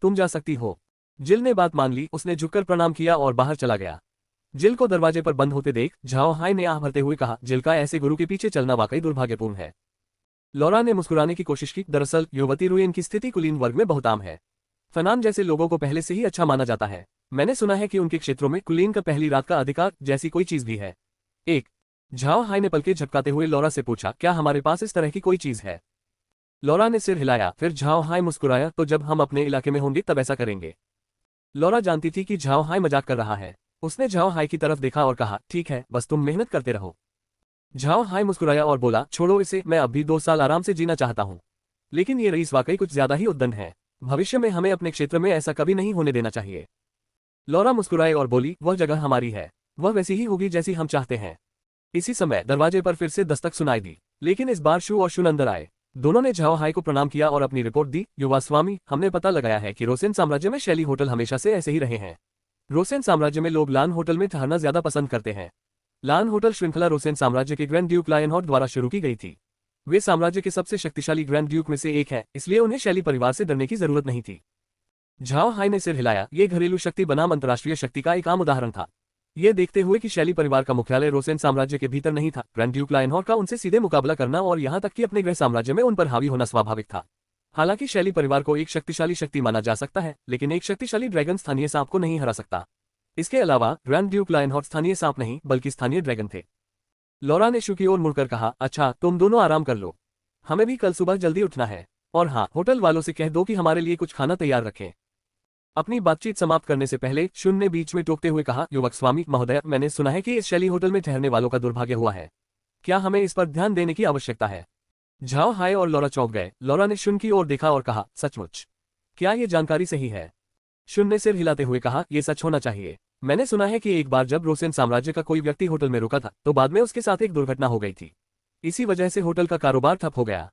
तुम जा सकती हो। जिल ने बात मान ली। उसने झुककर प्रणाम किया और बाहर चला गया। जिल को दरवाजे पर बंद होते देख झाओ हाई ने आह भरते हुए कहा, जिल का ऐसे गुरु के पीछे चलना वाकई दुर्भाग्यपूर्ण है। लौरा ने मुस्कुराने की कोशिश की। दरअसल युवती रुयन की स्थिति कुलीन वर्ग में बहुत आम है। फनान जैसे लोगों को पहले से ही अच्छा माना जाता है। मैंने सुना है कि उनके क्षेत्रों में कुलीन का पहली रात का अधिकार जैसी कोई चीज भी है। एक झाओ हाई ने पलके झपकाते हुए लौरा से पूछा, क्या हमारे पास इस तरह की कोई चीज है? लौरा ने सिर हिलाया। फिर झाओ हाई मुस्कुराया, तो जब हम अपने इलाके में होंगे तब ऐसा करेंगे। लौरा जानती थी कि झाओ हाई मजाक कर रहा है। उसने झाओ हाई की तरफ देखा और कहा, ठीक है, बस तुम मेहनत करते रहो। झाओ हाई मुस्कुराया और बोला, छोड़ो इसे, मैं अब भी 2 साल आराम से जीना चाहता हूँ। लेकिन ये रईस वाकई कुछ ज्यादा ही उद्दंड है। भविष्य में हमें अपने क्षेत्र में ऐसा कभी नहीं होने देना चाहिए। लौरा मुस्कुराए और बोली, वह जगह हमारी है, वह वैसी ही होगी जैसी हम चाहते हैं। इसी समय दरवाजे पर फिर से दस्तक सुनाई दी, लेकिन इस बार शू और शुन अंदर आए। दोनों ने झाओ हाई को प्रणाम किया और अपनी रिपोर्ट दी। युवा स्वामी, हमने पता लगाया है कि रोसेन साम्राज्य में शैली होटल हमेशा से ऐसे ही रहे हैं। रोसेन साम्राज्य में लोग लान होटल में ठहरना ज्यादा पसंद करते हैं। लान होटल श्रृंखला रोसेन साम्राज्य के ग्रैंड ड्यूक लायनहॉर्ट द्वारा शुरू की गई थी। वे साम्राज्य के सबसे शक्तिशाली ग्रैंड ड्यूक में से एक है, इसलिए उन्हें शैली परिवार से डरने की जरूरत नहीं थी। झाओ हाई ने सिर हिलाया। ये घरेलू शक्ति बनाम अंतर्राष्ट्रीय शक्ति का एक आम उदाहरण था। ये देखते हुए कि शैली परिवार का मुख्यालय रोसेन साम्राज्य के भीतर नहीं था, ग्रैंड ड्यूक लायनहॉर्ट का उनसे सीधे मुकाबला करना और यहां तक कि अपने गृह साम्राज्य में उन पर हावी होना स्वाभाविक था। हालांकि शैली परिवार को एक शक्तिशाली शक्ति माना जा सकता है, लेकिन एक शक्तिशाली ड्रैगन स्थानीय सांप को नहीं हरा सकता। इसके अलावा ग्रैंड ड्यूक लायनहॉर्ट स्थानीय सांप नहीं बल्कि स्थानीय ड्रैगन थे। लॉरा ने शू की ओर मुड़कर कहा, अच्छा तुम दोनों आराम कर लो, हमें भी कल सुबह जल्दी उठना है। और हाँ, होटल वालों से कह दो कि हमारे लिए कुछ खाना तैयार रखें। अपनी बातचीत समाप्त करने से पहले शुन ने बीच में टोकते हुए कहा, युवक स्वामी महोदय, मैंने सुना है कि इस शैली होटल में ठहरने वालों का दुर्भाग्य हुआ है। क्या हमें इस पर ध्यान देने की आवश्यकता है? झाओ हाय और लॉरा चौंक गए। लॉरा ने शुन की ओर देखा और कहा, सचमुच? क्या ये जानकारी सही है? शुन ने सिर हिलाते हुए कहा, यह सच होना चाहिए। मैंने सुना है कि एक बार जब रोसेन साम्राज्य का कोई व्यक्ति होटल में रुका था तो बाद में उसके साथ एक दुर्घटना हो गई थी। इसी वजह से होटल का कारोबार ठप हो गया।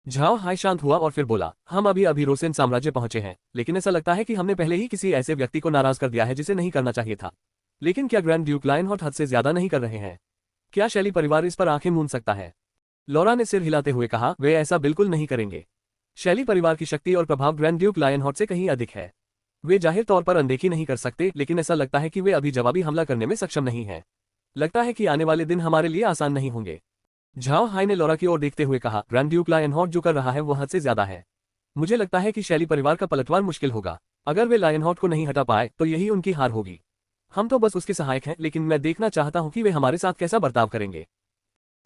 झाओ हाय शांत हुआ और फिर बोला, हम अभी अभी रोसेन साम्राज्य पहुंचे हैं, लेकिन ऐसा लगता है कि हमने पहले ही किसी ऐसे व्यक्ति को नाराज कर दिया है जिसे नहीं करना चाहिए था। लेकिन क्या ग्रैंड ड्यूक लायनहॉर्ट हद से ज्यादा नहीं कर रहे हैं? क्या शैली परिवार इस पर आंखें मूंद सकता है? लॉरा ने सिर हिलाते हुए कहा, वे ऐसा बिल्कुल नहीं करेंगे। शैली परिवार की शक्ति और प्रभाव ग्रैंड ड्यूक लायनहॉर्ट से कहीं अधिक है। वे जाहिर तौर पर अनदेखी नहीं कर सकते, लेकिन ऐसा लगता है कि वे अभी जवाबी हमला करने में सक्षम नहीं हैं। लगता है कि आने वाले दिन हमारे लिए आसान नहीं होंगे। झाओ हाय ने लॉरा की ओर देखते हुए कहा, ग्रैंड ड्यूक लायनहॉर्ट जो कर रहा है वो हद से ज्यादा है। मुझे लगता है कि शैली परिवार का पलटवार मुश्किल होगा। अगर वे लायनहॉर्ट को नहीं हटा पाए तो यही उनकी हार होगी। हम तो बस उसके सहायक हैं, लेकिन मैं देखना चाहता हूं कि वे हमारे साथ कैसा बर्ताव करेंगे।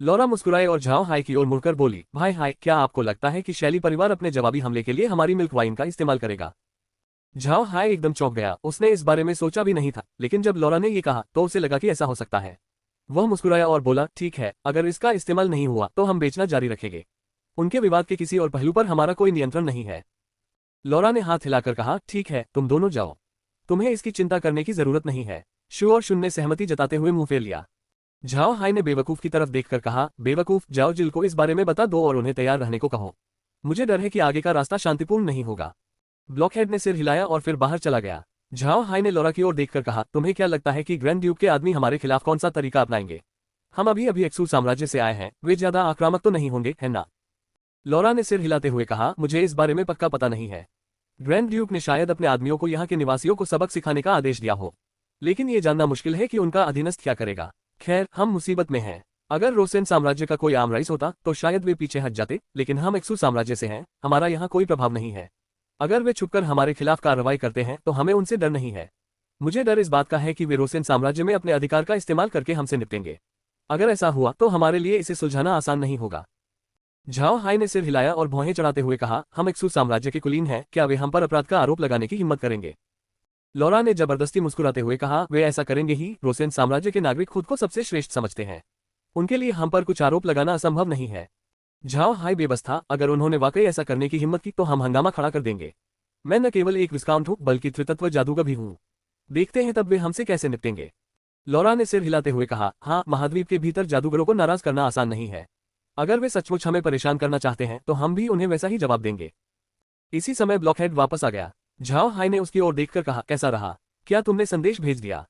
लॉरा मुस्कुराए और झाओ हाय की ओर मुड़कर बोली, भाई हाय, क्या आपको लगता है कि शैली परिवार अपने जवाबी हमले के लिए हमारी मिल्क वाइन का इस्तेमाल करेगा? झाओ हाय एकदम चौंक गया। उसने इस बारे में सोचा भी नहीं था, लेकिन जब लॉरा ने ये कहा तो उसे लगा कि ऐसा हो सकता है। वह मुस्कुराया और बोला, ठीक है, अगर इसका इस्तेमाल नहीं हुआ तो हम बेचना जारी रखेंगे। उनके विवाद के किसी और पहलू पर हमारा कोई नियंत्रण नहीं है। लॉरा ने हाथ हिलाकर कहा, ठीक है, तुम दोनों जाओ, तुम्हें इसकी चिंता करने की जरूरत नहीं है। शू और शुन ने सहमति जताते हुए मुंह फेर लिया। झाओ हाय ने बेवकूफ की तरफ देखकर कहा, बेवकूफ, जाओ जिल को इस बारे में बता दो और उन्हें तैयार रहने को कहो। मुझे डर है कि आगे का रास्ता शांतिपूर्ण नहीं होगा। ब्लॉकहेड ने सिर हिलाया और फिर बाहर चला गया। झाओ हाय ने लॉरा की ओर देखकर कहा, तुम्हें क्या लगता है कि ग्रैंड ड्यूक के आदमी हमारे खिलाफ कौन सा तरीका अपनाएंगे? हम अभी अभी एक्सू साम्राज्य से आए हैं, वे ज्यादा आक्रामक तो नहीं होंगे, है ना? लॉरा ने सिर हिलाते हुए कहा, मुझे इस बारे में पक्का पता नहीं है। ग्रैंड ड्यूक ने शायद अपने आदमियों को यहाँ के निवासियों को सबक सिखाने का आदेश दिया हो, लेकिन ये जानना मुश्किल है कि उनका अधीनस्थ क्या करेगा। खैर, हम मुसीबत में हैं। अगर रोसेन साम्राज्य का कोई आम रईस होता तो शायद वे पीछे हट जाते, लेकिन हम एक्सू साम्राज्य से हैं, हमारा यहाँ कोई प्रभाव नहीं है। अगर वे छुपकर हमारे खिलाफ कार्रवाई करते हैं तो हमें उनसे डर नहीं है। मुझे डर इस बात का है कि वे रोसेन साम्राज्य में अपने अधिकार का इस्तेमाल करके हमसे निपटेंगे। अगर ऐसा हुआ तो हमारे लिए इसे सुलझाना आसान नहीं होगा। झाओ हाय ने सिर हिलाया और भौहें चढ़ाते हुए कहा, हम एक्सू साम्राज्य के कुलीन हैं, क्या वे हम पर अपराध का आरोप लगाने की हिम्मत करेंगे? लॉरा ने जबरदस्ती मुस्कुराते हुए कहा, वे ऐसा करेंगे ही। रोसेन साम्राज्य के नागरिक खुद को सबसे श्रेष्ठ समझते हैं, उनके लिए हम पर कुछ आरोप लगाना असंभव नहीं है। झाओ हाय बेबस था। अगर उन्होंने वाकई ऐसा करने की हिम्मत की तो हम हंगामा खड़ा कर देंगे। मैं न केवल एक विस्काउंट हूं बल्कि त्रितत्व जादूगर भी हूं। देखते हैं तब वे हमसे कैसे निपटेंगे। लॉरा ने सिर हिलाते हुए कहा, हाँ, महाद्वीप के भीतर जादूगरों को नाराज करना आसान नहीं है। अगर वे सचमुच हमें परेशान करना चाहते हैं तो हम भी उन्हें वैसा ही जवाब देंगे। इसी समय ब्लॉकहेड वापस आ गया। झाओ हाय ने उसकी ओर देखकर कहा, कैसा रहा? क्या तुमने संदेश भेज दिया?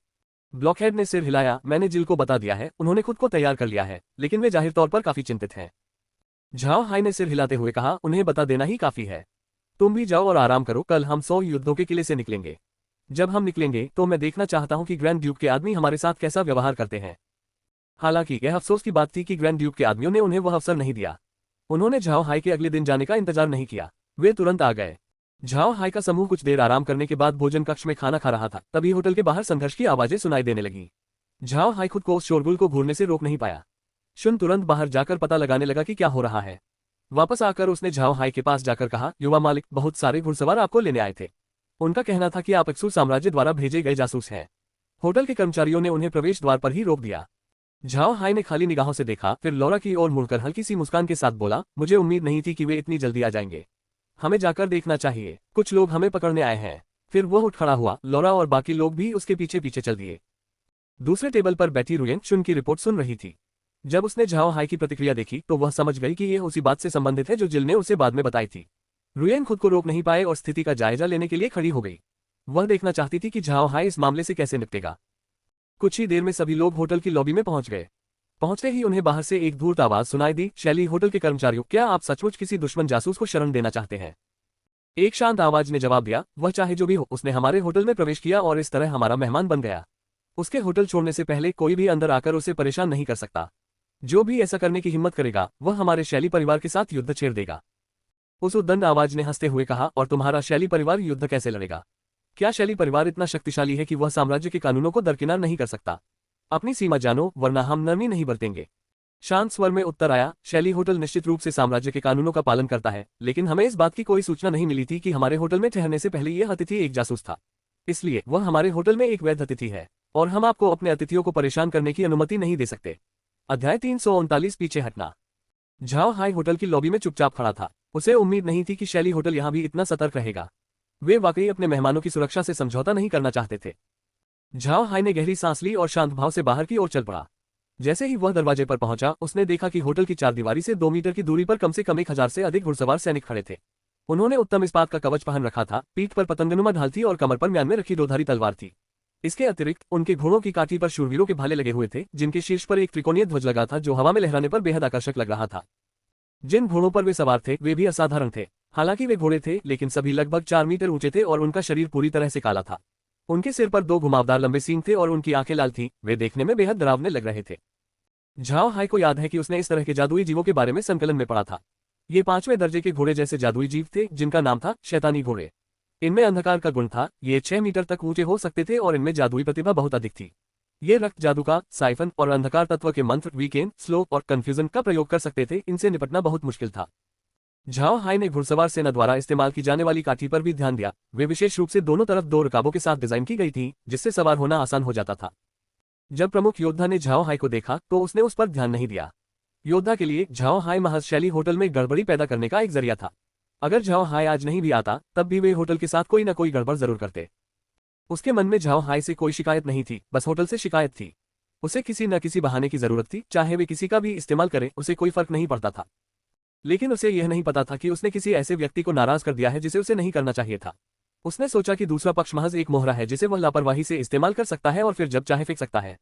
ब्लॉकहेड ने सिर हिलाया, मैंने जिल को बता दिया है, उन्होंने खुद को तैयार कर लिया है, लेकिन वे जाहिर तौर पर काफी चिंतित हैं। झाओ हाय ने सिर हिलाते हुए कहा, उन्हें बता देना ही काफी है। तुम भी जाओ और आराम करो, कल हम 100 युद्धों के किले से निकलेंगे। जब हम निकलेंगे तो मैं देखना चाहता हूं कि ग्रैंड ड्यूक के आदमी हमारे साथ कैसा व्यवहार करते हैं। हालांकि यह अफसोस की बात थी कि ग्रैंड ड्यूक के आदमियों ने उन्हें वह अवसर नहीं दिया। उन्होंने झाओ हाय के अगले दिन जाने का इंतजार नहीं किया, वे तुरंत आ गए। झाओ हाय का समूह कुछ देर आराम करने के बाद भोजन कक्ष में खाना खा रहा था, तभी होटल के बाहर संघर्ष की आवाजें सुनाई देने लगी। झाओ हाय खुद को उस शोरगुल को घूरने से रोक नहीं पाया। शुन तुरंत बाहर जाकर पता लगाने लगा कि क्या हो रहा है। वापस आकर उसने झाओ हाय के पास जाकर कहा, युवा मालिक, बहुत सारे घुड़सवार आपको लेने आए थे। उनका कहना था कि आप एक्सू साम्राज्य द्वारा भेजे गए जासूस हैं। होटल के कर्मचारियों ने उन्हें प्रवेश द्वार पर ही रोक दिया। झाओ हाय ने खाली निगाहों से देखा, फिर लॉरा की ओर मुड़कर हल्की सी मुस्कान के साथ बोला, मुझे उम्मीद नहीं थी कि वे इतनी जल्दी आ जाएंगे। हमें जाकर देखना चाहिए, कुछ लोग हमें पकड़ने आए हैं। फिर वह उठ खड़ा हुआ। लॉरा और बाकी लोग भी उसके पीछे पीछे चल दिए। दूसरे टेबल पर बैठी रुयेन शुन की रिपोर्ट सुन रही थी। जब उसने झाओ हाय की प्रतिक्रिया देखी तो वह समझ गई कि यह उसी बात से संबंधित है जो जिल ने उसे बाद में बताई थी। रुयेन खुद को रोक नहीं पाए और स्थिति का जायजा लेने के लिए खड़ी हो गई। वह देखना चाहती थी कि झाओ हाय इस मामले से कैसे निपटेगा। कुछ ही देर में सभी लोग होटल की लॉबी में पहुंच गए। पहुंचते ही उन्हें बाहर से एक धूर्त आवाज सुनाई दी, शैली होटल के कर्मचारियों, क्या आप सचमुच किसी दुश्मन जासूस को शरण देना चाहते हैं? एक शांत आवाज ने जवाब दिया, वह चाहे जो भी हो, उसने हमारे होटल में प्रवेश किया और इस तरह हमारा मेहमान बन गया। उसके होटल छोड़ने से पहले कोई भी अंदर आकर उसे परेशान नहीं कर सकता। जो भी ऐसा करने की हिम्मत करेगा वह हमारे शैली परिवार के साथ युद्ध छेड़ देगा। उस उद्दंड आवाज ने हंसते हुए कहा, और तुम्हारा शैली परिवार युद्ध कैसे लड़ेगा? क्या शैली परिवार इतना शक्तिशाली है कि वह साम्राज्य के कानूनों को दरकिनार नहीं कर सकता? अपनी सीमा जानो, वरना हम नरमी नहीं बरतेंगे। शांत स्वर में उत्तर आया, शैली होटल निश्चित रूप से साम्राज्य के कानूनों का पालन करता है, लेकिन हमें इस बात की कोई सूचना नहीं मिली थी कि हमारे होटल में ठहरने से पहले यह अतिथि एक जासूस था। इसलिए वह हमारे होटल में एक वैध अतिथि है, और हम आपको अपने अतिथियों को परेशान करने की अनुमति नहीं दे सकते। अध्याय 339 पीछे हटना। झाओ हाई होटल की लॉबी में चुपचाप खड़ा था। उसे उम्मीद नहीं थी कि शैली होटल यहाँ भी इतना सतर्क रहेगा। वे वाकई अपने मेहमानों की सुरक्षा से समझौता नहीं करना चाहते थे। झाओ हाई ने गहरी सांस ली और शांत भाव से बाहर की ओर चल पड़ा। जैसे ही वह दरवाजे पर पहुंचा, उसने देखा कि होटल की चारदीवारी से 2 मीटर की दूरी पर कम से कम 1000 से अधिक घुड़सवार सैनिक खड़े थे। उन्होंने उत्तम इस्पात का कवच पहन रखा था, पीठ पर पतंगनुमा ढाल थी और कमर पर म्यान में रखी 2 धारी तलवार थी। इसके अतिरिक्त उनके घोड़ों की काठी पर शूरवीरों के भाले लगे हुए थे, जिनके शीर्ष पर एक त्रिकोणीय ध्वज लगा था जो हवा में लहराने पर बेहद आकर्षक लग रहा था। जिन घोड़ों पर वे सवार थे वे भी असाधारण थे। हालांकि वे घोड़े थे, लेकिन सभी लगभग 4 मीटर ऊंचे थे और उनका शरीर पूरी तरह से काला था। उनके सिर पर 2 घुमावदार लंबे सींग थे और उनकी आंखें लाल थीं। वे देखने में बेहद डरावने लग रहे थे। झाओ हाई को याद है कि उसने इस तरह के जादुई जीवों के बारे में संकलन में पढ़ा था। ये 5वें दर्जे के घोड़े जैसे जादुई जीव थे, जिनका नाम था शैतानी घोड़े। इनमें अंधकार का गुण था, ये 6 मीटर तक ऊंचे हो सकते थे और इनमें जादुई प्रतिभा बहुत अधिक थी। ये रक्त जादू का, साइफन और अंधकार तत्व के मंत्र, वीकेंड, स्लो और कंफ्यूजन का प्रयोग कर सकते थे। इनसे निपटना बहुत मुश्किल था। झाओ हाई ने घुड़सवार सेना द्वारा इस्तेमाल की जाने वाली काठी पर भी ध्यान दिया। वे विशेष रूप से दोनों तरफ 2 रकाबों के साथ डिजाइन की गई थी, जिससे सवार होना आसान हो जाता था। जब प्रमुख योद्धा ने झाओ हाई को देखा तो उसने उस पर ध्यान नहीं दिया। योद्धा के लिए झाओ हाई महज शैली होटल में गड़बड़ी पैदा करने का एक जरिया था। अगर झाओ हाई आज नहीं भी आता, तब भी वे होटल के साथ कोई न कोई गड़बड़ जरूर करते। उसके मन में झाओ हाई से कोई शिकायत नहीं थी, बस होटल से शिकायत थी। उसे किसी न किसी बहाने की जरूरत थी, चाहे वे किसी का भी इस्तेमाल करें, उसे कोई फर्क नहीं पड़ता था। लेकिन उसे यह नहीं पता था कि उसने किसी ऐसे व्यक्ति को नाराज कर दिया है जिसे उसे नहीं करना चाहिए था। उसने सोचा कि दूसरा पक्ष महज एक मोहरा है जिसे वह लापरवाही से इस्तेमाल कर सकता है और फिर जब चाहे फेंक सकता है।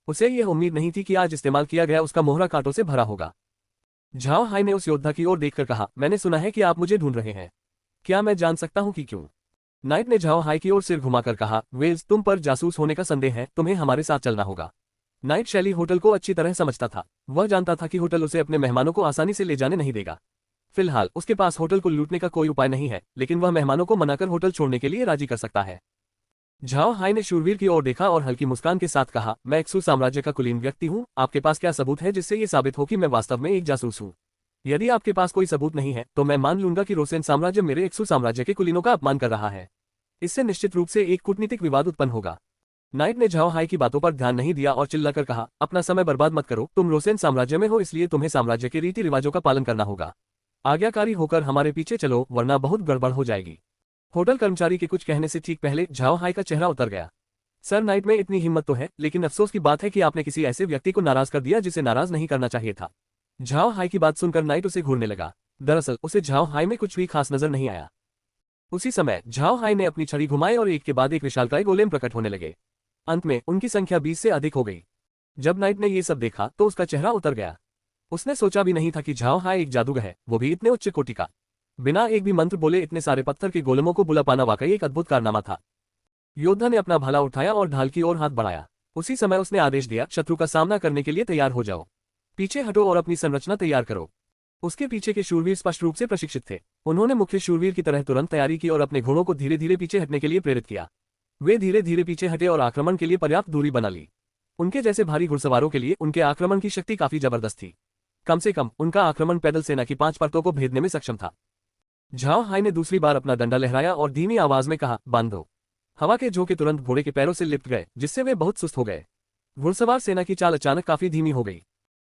उसे यह उम्मीद नहीं थी कि आज इस्तेमाल किया गया उसका मोहरा कांटों से भरा होगा। झाओ हाई ने उस योद्धा की ओर देखकर कहा, मैंने सुना है कि आप मुझे ढूंढ रहे हैं। क्या मैं जान सकता हूं कि क्यों? नाइट ने झाओ हाई की ओर सिर घुमाकर कहा, वेल्स, तुम पर जासूस होने का संदेह है, तुम्हें हमारे साथ चलना होगा। नाइट शैली होटल को अच्छी तरह समझता था। वह जानता था कि होटल उसे अपने मेहमानों को आसानी से ले जाने नहीं देगा। फिलहाल उसके पास होटल को लूटने का कोई उपाय नहीं है, लेकिन वह मेहमानों को मनाकर होटल छोड़ने के लिए राजी कर सकता है। झाओ हाई ने शूरवीर की ओर देखा और हल्की मुस्कान के साथ कहा, मैं एक्सू साम्राज्य का कुलीन व्यक्ति हूँ। आपके पास क्या सबूत है जिससे ये साबित हो कि मैं वास्तव में एक जासूस हूँ? यदि आपके पास कोई सबूत नहीं है तो मैं मान लूंगा कि रोसेन साम्राज्य मेरे एक्सू साम्राज्य के कुलीनों का अपमान कर रहा है। इससे निश्चित रूप से एक कूटनीतिक विवाद उत्पन्न होगा। नाइट ने झाओ हाई की बातों पर ध्यान नहीं दिया और चिल्लाकर कहा, अपना समय बर्बाद मत करो। तुम रोसेन साम्राज्य में हो, इसलिए तुम्हें साम्राज्य के रीति रिवाजों का पालन करना होगा। आज्ञाकारी होकर हमारे पीछे चलो, वरना बहुत गड़बड़ हो जाएगी। होटल कर्मचारी के कुछ कहने से ठीक पहले झाओ हाई का चेहरा उतर गया। सर, नाइट में इतनी हिम्मत तो है, लेकिन अफसोस की बात है कि आपने किसी ऐसे व्यक्ति को नाराज कर दिया जिसे नाराज नहीं करना चाहिए था। झाओ हाई की बात सुनकर नाइट उसे घूरने लगा। दरअसल उसे झाओ हाई में कुछ भी खास नजर नहीं आया। उसी समय झाओ हाई ने अपनी छड़ी घुमाई और एक के बाद एक विशालकाय गोलेम प्रकट होने लगे। अंत में उनकी संख्या 20 से अधिक हो गई। जब नाइट ने ये सब देखा तो उसका चेहरा उतर गया। उसने सोचा भी नहीं था कि झाओ हाई एक जादूगर है, वो भी इतने उच्च कोटि का। बिना एक भी मंत्र बोले इतने सारे पत्थर के गोलेमों को बुला पाना वाकई एक अद्भुत कारनामा था। योद्धा ने अपना भाला उठाया और ढाल की ओर हाथ बढ़ाया। उसी समय उसने आदेश दिया, शत्रु का सामना करने के लिए तैयार हो जाओ। पीछे हटो और अपनी संरचना तैयार करो। उसके पीछे के शूरवीर स्पष्ट रूप से प्रशिक्षित थे। उन्होंने मुख्य शूरवीर की तरह तुरंत तैयारी की और अपने घोड़ों को धीरे धीरे पीछे हटने के लिए प्रेरित किया। वे धीरे धीरे पीछे हटे और आक्रमण के लिए पर्याप्त दूरी बना ली। उनके जैसे भारी घुड़सवारों के लिए उनके आक्रमण की शक्ति काफी जबरदस्त थी। कम से कम उनका आक्रमण पैदल सेना की 5 परतों को भेदने में सक्षम था। झाओ हाई ने दूसरी बार अपना डंडा लहराया और धीमी आवाज में कहा, बांधो। हवा के झोंके तुरंत घोड़े के पैरों से लिपट गए, जिससे वे बहुत सुस्त हो गए। घुड़सवार सेना की चाल अचानक काफी धीमी हो गई।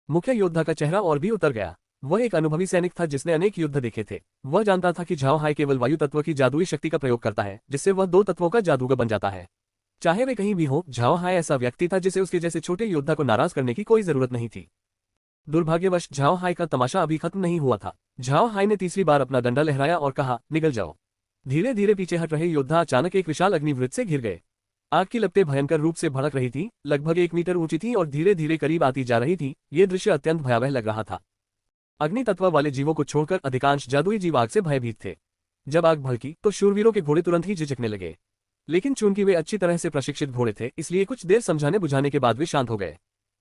मुख्य योद्धा का चेहरा और भी उतर गया। वह एक अनुभवी सैनिक था जिसने अनेक युद्ध देखे थे। वह जानता था कि झाओ हाई केवल वायु तत्व की जादुई शक्ति का प्रयोग करता है, जिससे वह 2 तत्वों का जादूगर बन जाता है। चाहे वे कहीं भी हो, झाओ हाई ऐसा व्यक्ति था जिसे उसके जैसे छोटे योद्धा को नाराज करने की कोई जरूरत नहीं थी। दुर्भाग्यवश झाओ हाई का तमाशा अभी खत्म नहीं हुआ था। झाओ हाई ने तीसरी बार अपना डंडा लहराया और कहा, निकल जाओ। धीरे धीरे पीछे हट रहे योद्धा अचानक एक विशाल अग्निवृत्त से घिर गए। आग की लपटें भयंकर रूप से भड़क रही थी, लगभग 1 मीटर ऊंची थी और धीरे धीरे करीब आती जा रही थी। ये दृश्य अत्यंत भयावह लग रहा था। अग्नि तत्व वाले जीवों को छोड़कर अधिकांश जादुई जीव आग से भयभीत थे। जब आग भड़की तो शूरवीरों के घोड़े तुरंत ही झिझकने लगे। लेकिन चूंकि वे अच्छी तरह से प्रशिक्षित घोड़े थे, इसलिए कुछ देर समझाने बुझाने के बाद वे शांत हो गए।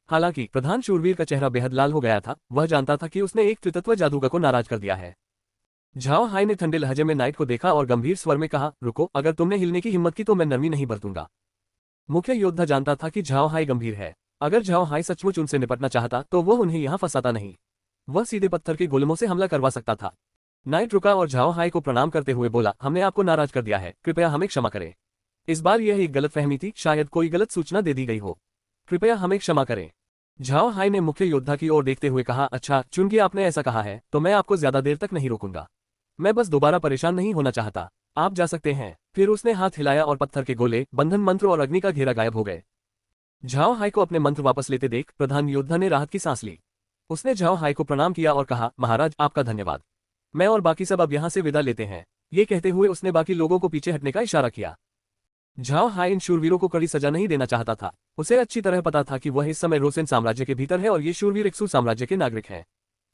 हालांकि प्रधान शूरवीर का चेहरा बेहद लाल हो गया था। वह जानता था कि उसने एक त्रितत्व जादूगर को नाराज कर दिया है। झाओ हाई ने ठंडे लहजे में नाइट को देखा और गंभीर स्वर में कहा, रुको, अगर तुमने हिलने की हिम्मत की तो मैं नरमी नहीं बरतूंगा। मुख्य योद्धा जानता था कि झाओ हाई गंभीर है। अगर झाओ हाई सचमुच उनसे निपटना चाहता तो वो उन्हें यहाँ फंसाता नहीं, वह सीधे पत्थर के गोलमों से हमला करवा सकता था। नाइट रुका और झाओ हाई को प्रणाम करते हुए बोला, हमने आपको नाराज कर दिया है, कृपया हमें क्षमा करें। इस बार यह एक गलतफहमी थी, शायद कोई गलत सूचना दे दी गई हो, कृपया हमें क्षमा करें। झाओ हाई ने मुख्य योद्धा की ओर देखते हुए कहा, अच्छा, चूंकि आपने ऐसा कहा है तो मैं आपको ज्यादा देर तक नहीं रोकूंगा। मैं बस दोबारा परेशान नहीं होना चाहता, आप जा सकते हैं। फिर उसने हाथ हिलाया और पत्थर के गोले, बंधन मंत्र और अग्नि का घेरा गायब हो गए। झाओ हाई को अपने मंत्र वापस लेते देख प्रधान योद्धा ने राहत की सांस ली। उसने झाओ हाई को प्रणाम किया और कहा, महाराज, आपका धन्यवाद। मैं और बाकी सब अब यहाँ से विदा लेते हैं। ये कहते हुए उसने बाकी लोगों को पीछे हटने का इशारा किया। झाओ हाई इन शूरवीरों को कड़ी सजा नहीं देना चाहता था। उसे अच्छी तरह पता था कि वह इस समय रोसेन साम्राज्य के भीतर है और ये शूरवीर इक्सू साम्राज्य के नागरिक हैं।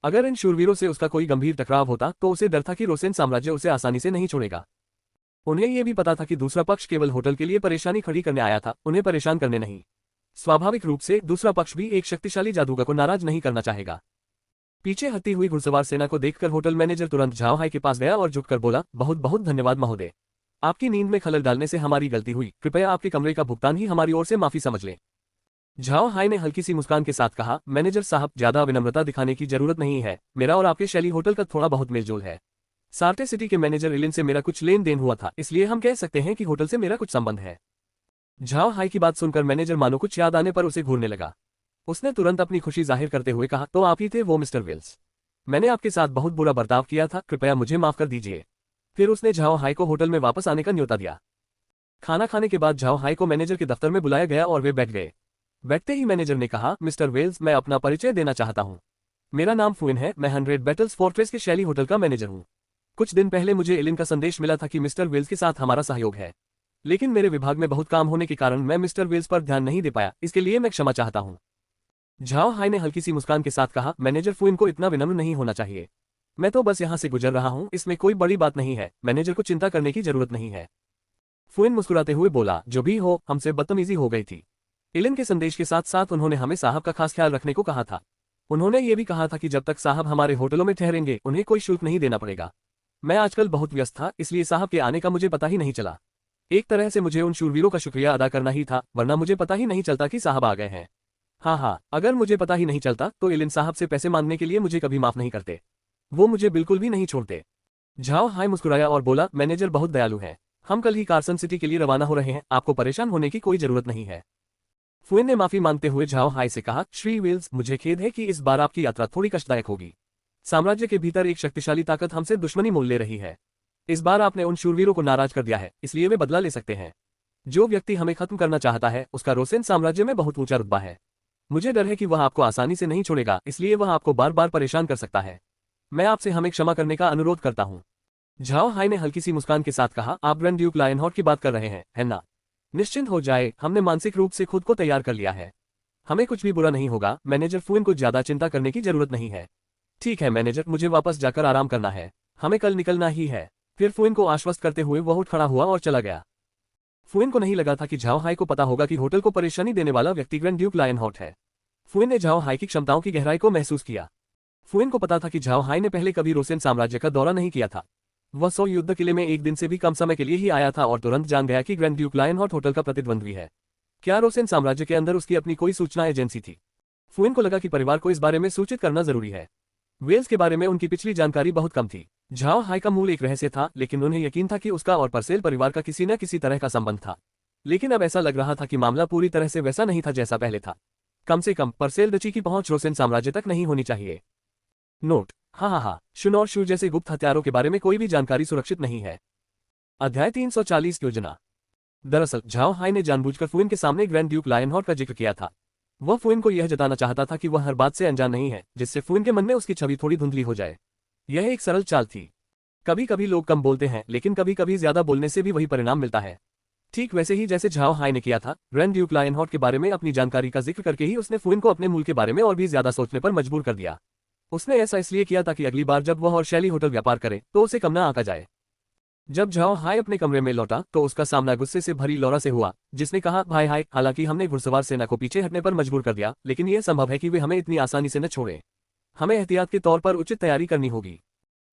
अगर इन शूरवीरों से उसका कोई गंभीर टकराव होता तो उसे डर था कि रोसेन साम्राज्य उसे आसानी से नहीं छोड़ेगा। उन्हें यह भी पता था कि दूसरा पक्ष केवल होटल के लिए परेशानी खड़ी करने आया था, उन्हें परेशान करने नहीं। स्वाभाविक रूप से दूसरा पक्ष भी एक शक्तिशाली जादूगर को नाराज नहीं करना चाहेगा। पीछे हटती हुई घुड़सवार सेना को देखकर होटल मैनेजर तुरंत झाओ हाई के पास गया और झुककर बोला, बहुत बहुत धन्यवाद महोदय। आपकी नींद में खलल डालने से हमारी गलती हुई, कृपया आपके कमरे का भुगतान ही हमारी ओर से माफी समझ लें। झाओ हाई ने हल्की सी मुस्कान के साथ कहा, मैनेजर साहब, ज्यादा विनम्रता दिखाने की जरूरत नहीं है, मेरा और आपके शैली होटल का थोड़ा बहुत मेलजोल है। सार्टे सिटी के मैनेजर इलिन से मेरा कुछ लेन देन हुआ था, इसलिए हम कह सकते हैं कि होटल से मेरा कुछ संबंध है। झाओ हाई की बात सुनकर मैनेजर मानो कुछ याद आने पर उसे घूरने लगा। उसने तुरंत अपनी खुशी जाहिर करते हुए कहा, तो आप ही थे वो मिस्टर वेल्स। मैंने आपके साथ बहुत बुरा बर्ताव किया था, कृपया मुझे माफ कर दीजिए। फिर उसने झाओ हाई को होटल में वापस आने का न्योता दिया। खाना खाने के बाद झाओ हाई को मैनेजर के दफ्तर में बुलाया गया और वे बैठ गए। बैठते ही मैनेजर ने कहा, मिस्टर वेल्स, मैं अपना परिचय देना चाहता हूँ। मेरा नाम फुइन है, मैं 100 बैटल्स फोर्ट्रेस के शैली होटल का मैनेजर हूँ। कुछ दिन पहले मुझे इलिन का संदेश मिला था कि मिस्टर वेल्स के साथ हमारा सहयोग है, लेकिन मेरे विभाग में बहुत काम होने के कारण मैं मिस्टर वेल्स पर ध्यान नहीं दे पाया, इसके लिए मैं क्षमा चाहता हूँ। झाओ हाई ने हल्की सी मुस्कान के साथ कहा, मैनेजर फुइन को इतना विनम्र नहीं होना चाहिए। मैं तो बस यहाँ से गुजर रहा हूँ, इसमें कोई बड़ी बात नहीं है, मैनेजर को चिंता करने की जरूरत नहीं है। फुइन मुस्कुराते हुए बोला, जो भी हो, हमसे बदतमीजी हो गई थी। इलिन के संदेश के साथ साथ उन्होंने हमें साहब का खास ख्याल रखने को कहा था। उन्होंने ये भी कहा था कि जब तक साहब हमारे होटलों में ठहरेंगे उन्हें कोई शुल्क नहीं देना पड़ेगा। मैं आजकल बहुत व्यस्त था, इसलिए साहब के आने का मुझे पता ही नहीं चला। एक तरह से मुझे उन शूरवीरों का शुक्रिया अदा करना ही था, वरना मुझे पता ही नहीं चलता कि साहब आ गए हैं। हाँ, अगर मुझे पता ही नहीं चलता तो इलिन साहब से पैसे मांगने के लिए मुझे कभी माफ नहीं करते, वो मुझे बिल्कुल भी नहीं छोड़ते। झाओ हाई मुस्कुराया और बोला, मैनेजर बहुत दयालु हैं। हम कल ही कार्सन सिटी के लिए रवाना हो रहे हैं, आपको परेशान होने की कोई जरूरत नहीं है। फुइन ने माफी मांगते हुए झाओ हाई से कहा, श्री वेल्स, मुझे खेद है कि इस बार आपकी यात्रा थोड़ी कष्टदायक होगी। साम्राज्य के भीतर एक शक्तिशाली ताकत हमसे दुश्मनी मोल ले रही है। इस बार आपने उन शूरवीरों को नाराज कर दिया है, इसलिए वे बदला ले सकते हैं। जो व्यक्ति हमें खत्म करना चाहता है उसका रोसेन साम्राज्य में बहुत ऊंचा रुतबा है। मुझे डर है कि वह आपको आसानी से नहीं छोड़ेगा, इसलिए वह आपको बार बार परेशान कर सकता है। मैं आपसे हमें क्षमा करने का अनुरोध करता हूँ। झाओ हाई ने हल्की सी मुस्कान के साथ कहा, आप ग्रैंड ड्यूक लायनहॉर्ट की बात कर रहे हैं, है ना? निश्चिंत हो जाए, हमने मानसिक रूप से खुद को तैयार कर लिया है। हमें कुछ भी बुरा नहीं होगा, मैनेजर फुइन को ज्यादा चिंता करने की जरूरत नहीं है। ठीक है मैनेजर, मुझे वापस जाकर आराम करना है, हमें कल निकलना ही है। फिर फुइन को आश्वस्त करते हुए वह उठ खड़ा हुआ और चला गया। फुइन को नहीं लगा था कि झाओ हाई को पता होगा कि होटल को परेशानी देने वाला व्यक्ति ग्रैंड ड्यूक लायनहॉर्ट है। फुइन ने झाओ हाई की क्षमताओं की गहराई को महसूस किया। फुइन को पता था कि झाओ हाई ने पहले कभी रोसेन साम्राज्य का दौरा नहीं किया था। वह 100 युद्ध किले में एक दिन से भी कम समय के लिए ही आया था और तुरंत जान गया कि ग्रैंड ड्यूक लायनहॉर्ट होटल का प्रतिद्वंद्वी है। क्या रोसेन साम्राज्य के अंदर उसकी अपनी कोई सूचना एजेंसी थी? फुइन को लगा कि परिवार को इस बारे में सूचित करना जरूरी है। वेल्स के बारे में उनकी पिछली जानकारी बहुत कम थी। झाओ हाई का मूल एक रहस्य था, लेकिन उन्हें यकीन था कि उसका और परसेल परिवार का किसी न किसी तरह का संबंध था। लेकिन अब ऐसा लग रहा था कि मामला पूरी तरह से वैसा नहीं था जैसा पहले था। कम से कम परसेल डची की पहुंच रोसेन साम्राज्य तक नहीं होनी चाहिए। नोट: हाँ, शुन और शू जैसे गुप्त हथियारों के बारे में कोई भी जानकारी सुरक्षित नहीं है। अध्याय 340 योजना। दरअसल झाओ हाई ने जानबूझकर फुइन के सामने ग्रैंड ड्यूक लायनहॉर्ट का जिक्र किया था। वह फुइन को यह जताना चाहता था कि वह हर बात से अनजान नहीं है, जिससे फुइन के मन में उसकी छवि थोड़ी धुंधली हो जाए। यह एक सरल चाल थी। कभी कभी लोग कम बोलते हैं, लेकिन कभी कभी ज्यादा बोलने से भी वही परिणाम मिलता है। ठीक वैसे ही जैसे झाओ हाई ने किया था, ग्रैंड ड्यूक लायनहॉर्ट के बारे में अपनी जानकारी का जिक्र करके ही उसने फुइन को अपने मूल के बारे में और भी ज्यादा सोचने पर मजबूर कर दिया। उसने ऐसा इसलिए किया ताकि अगली बार जब वह और शैली होटल व्यापार करे तो उसे कम न आंका जाए। जब झाओ हाई अपने कमरे में लौटा तो उसका सामना गुस्से से भरी लौरा से हुआ, जिसने कहा, भाई हाई, हालांकि हमने घुड़सवार सेना को पीछे हटने पर मजबूर कर दिया, लेकिन यह संभव है कि वे हमें इतनी आसानी से न छोड़ें। हमें एहतियात के तौर पर उचित तैयारी करनी होगी।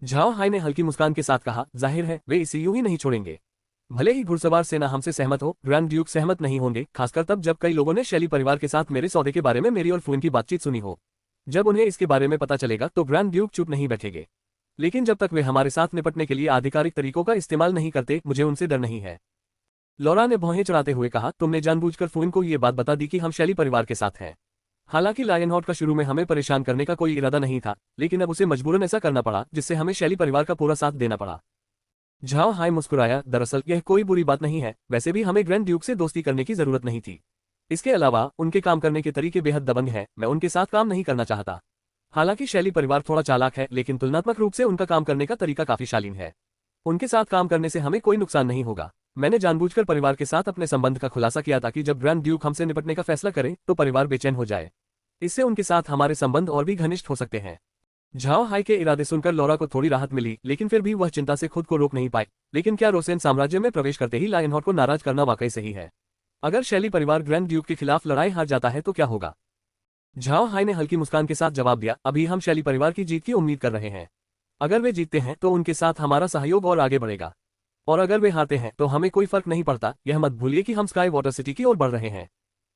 झाओ हाई ने हल्की मुस्कान के साथ कहा, जाहिर है वे इसे यूं ही नहीं छोड़ेंगे। भले ही घुड़सवार सेना हमसे सहमत हो, ग्रैंड ड्यूक सहमत नहीं होंगे, खासकर तब जब कई लोगों ने शैली परिवार के साथ मेरे सौदे के बारे में मेरी और फून की बातचीत सुनी हो। जब उन्हें इसके बारे में पता चलेगा तो ग्रैंड ड्यूक चुप नहीं बैठेंगे। लेकिन जब तक वे हमारे साथ निपटने के लिए आधिकारिक तरीकों का इस्तेमाल नहीं करते, मुझे उनसे डर नहीं है। लौरा ने भौहें चढ़ाते हुए कहा, तुमने जानबूझकर फून को ये बात बता दी कि हम शैली परिवार के साथ हैं। हालांकि लायनहॉर्ट का शुरू में हमें परेशान करने का कोई इरादा नहीं था, लेकिन अब उसे मजबूरन ऐसा करना पड़ा, जिससे हमें शैली परिवार का पूरा साथ देना पड़ा। झाओ हाई मुस्कुराया, दरअसल यह कोई बुरी बात नहीं है, वैसे भी हमें ग्रैंड ड्यूक से दोस्ती करने की जरूरत नहीं थी। इसके अलावा उनके काम करने के तरीके बेहद दबंग हैं, मैं उनके साथ काम नहीं करना चाहता। हालांकि शैली परिवार थोड़ा चालाक है, लेकिन तुलनात्मक रूप से उनका काम करने का तरीका काफी शालीन है। उनके साथ काम करने से हमें कोई नुकसान नहीं होगा। मैंने जानबूझकर परिवार के साथ अपने संबंध का खुलासा किया ताकि जब ग्रैंड ड्यूक हमसे निपटने का फैसला करे तो परिवार बेचैन हो जाए। इससे उनके साथ हमारे संबंध और भी घनिष्ठ हो सकते हैं। झाओ हाई के इरादे सुनकर लौरा को थोड़ी राहत मिली, लेकिन फिर भी वह चिंता से खुद को रोक नहीं पाई। लेकिन क्या रोसेन साम्राज्य में प्रवेश करते ही लायनहॉर्ट को नाराज करना वाकई सही है? अगर शैली परिवार ग्रैंड ड्यूक के खिलाफ लड़ाई हार जाता है तो क्या होगा? झाओ हाई ने हल्की मुस्कान के साथ जवाब दिया, अभी हम शैली परिवार की जीत की उम्मीद कर रहे हैं। अगर वे जीतते हैं तो उनके साथ हमारा सहयोग और आगे बढ़ेगा, और अगर वे हारते हैं तो हमें कोई फर्क नहीं पड़ता। यह मत भूलिए कि हम स्काई वाटर सिटी की ओर बढ़ रहे हैं।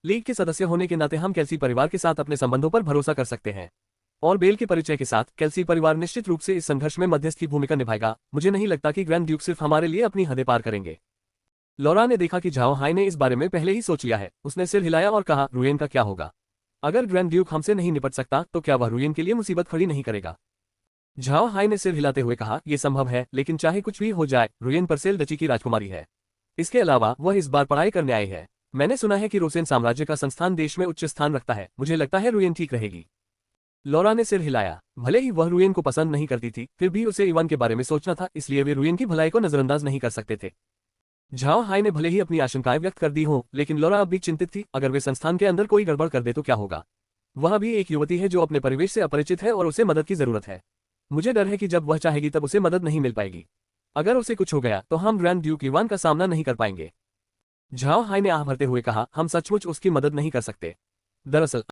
लीग के सदस्य होने के नाते हम कैल्सी परिवार के साथ अपने संबंधों पर भरोसा कर सकते हैं, और बेल के परिचय के साथ कैल्सी परिवार निश्चित रूप से इस संघर्ष में मध्यस्थ की भूमिका निभाएगा। मुझे नहीं लगता कि ग्रैंड ड्यूक सिर्फ हमारे लिए अपनी हदें पार करेंगे। लौरा ने देखा कि झाओ हाई ने इस बारे में पहले ही सोच लिया है। उसने सिर हिलाया और कहा, रुयेन का क्या होगा? अगर ग्रैंड ड्यूक हमसे नहीं निपट सकता तो क्या वह रुयेन के लिए मुसीबत खड़ी नहीं करेगा? झाओ हाई ने सिर हिलाते हुए कहा, यह संभव है, लेकिन चाहे कुछ भी हो जाए, रुयेन परसेल डची की राजकुमारी है। इसके अलावा वह इस बार पढ़ाई करने आई है। मैंने सुना है कि रोसेन साम्राज्य का संस्थान देश में उच्च स्थान रखता है। मुझे लगता है रुयेन ठीक रहेगी। लौरा ने सिर हिलाया। भले ही वह रुयेन को पसंद नहीं करती थी, फिर भी उसे इवान के बारे में सोचना था, इसलिए वे रुयेन की भलाई को नजरअंदाज नहीं कर सकते थे। झाओ हाई ने भले ही अपनी आशंकाएं व्यक्त कर दी हों, लेकिन लौरा अब भी चिंतित थी। अगर वे संस्थान के अंदर कोई गड़बड़ कर दे तो क्या होगा? वह भी एक युवती है जो अपने परिवेश से अपरिचित है और उसे मदद की जरूरत है। मुझे डर है कि जब वह चाहेगी तब उसे मदद नहीं मिल पाएगी। अगर उसे कुछ हो गया तो हम ग्रैंड ड्यूक इवान का सामना नहीं कर पाएंगे। झाओ हाई ने आह भरते हुए कहा, हम सचमुच उसकी मदद नहीं कर सकते। दरअसल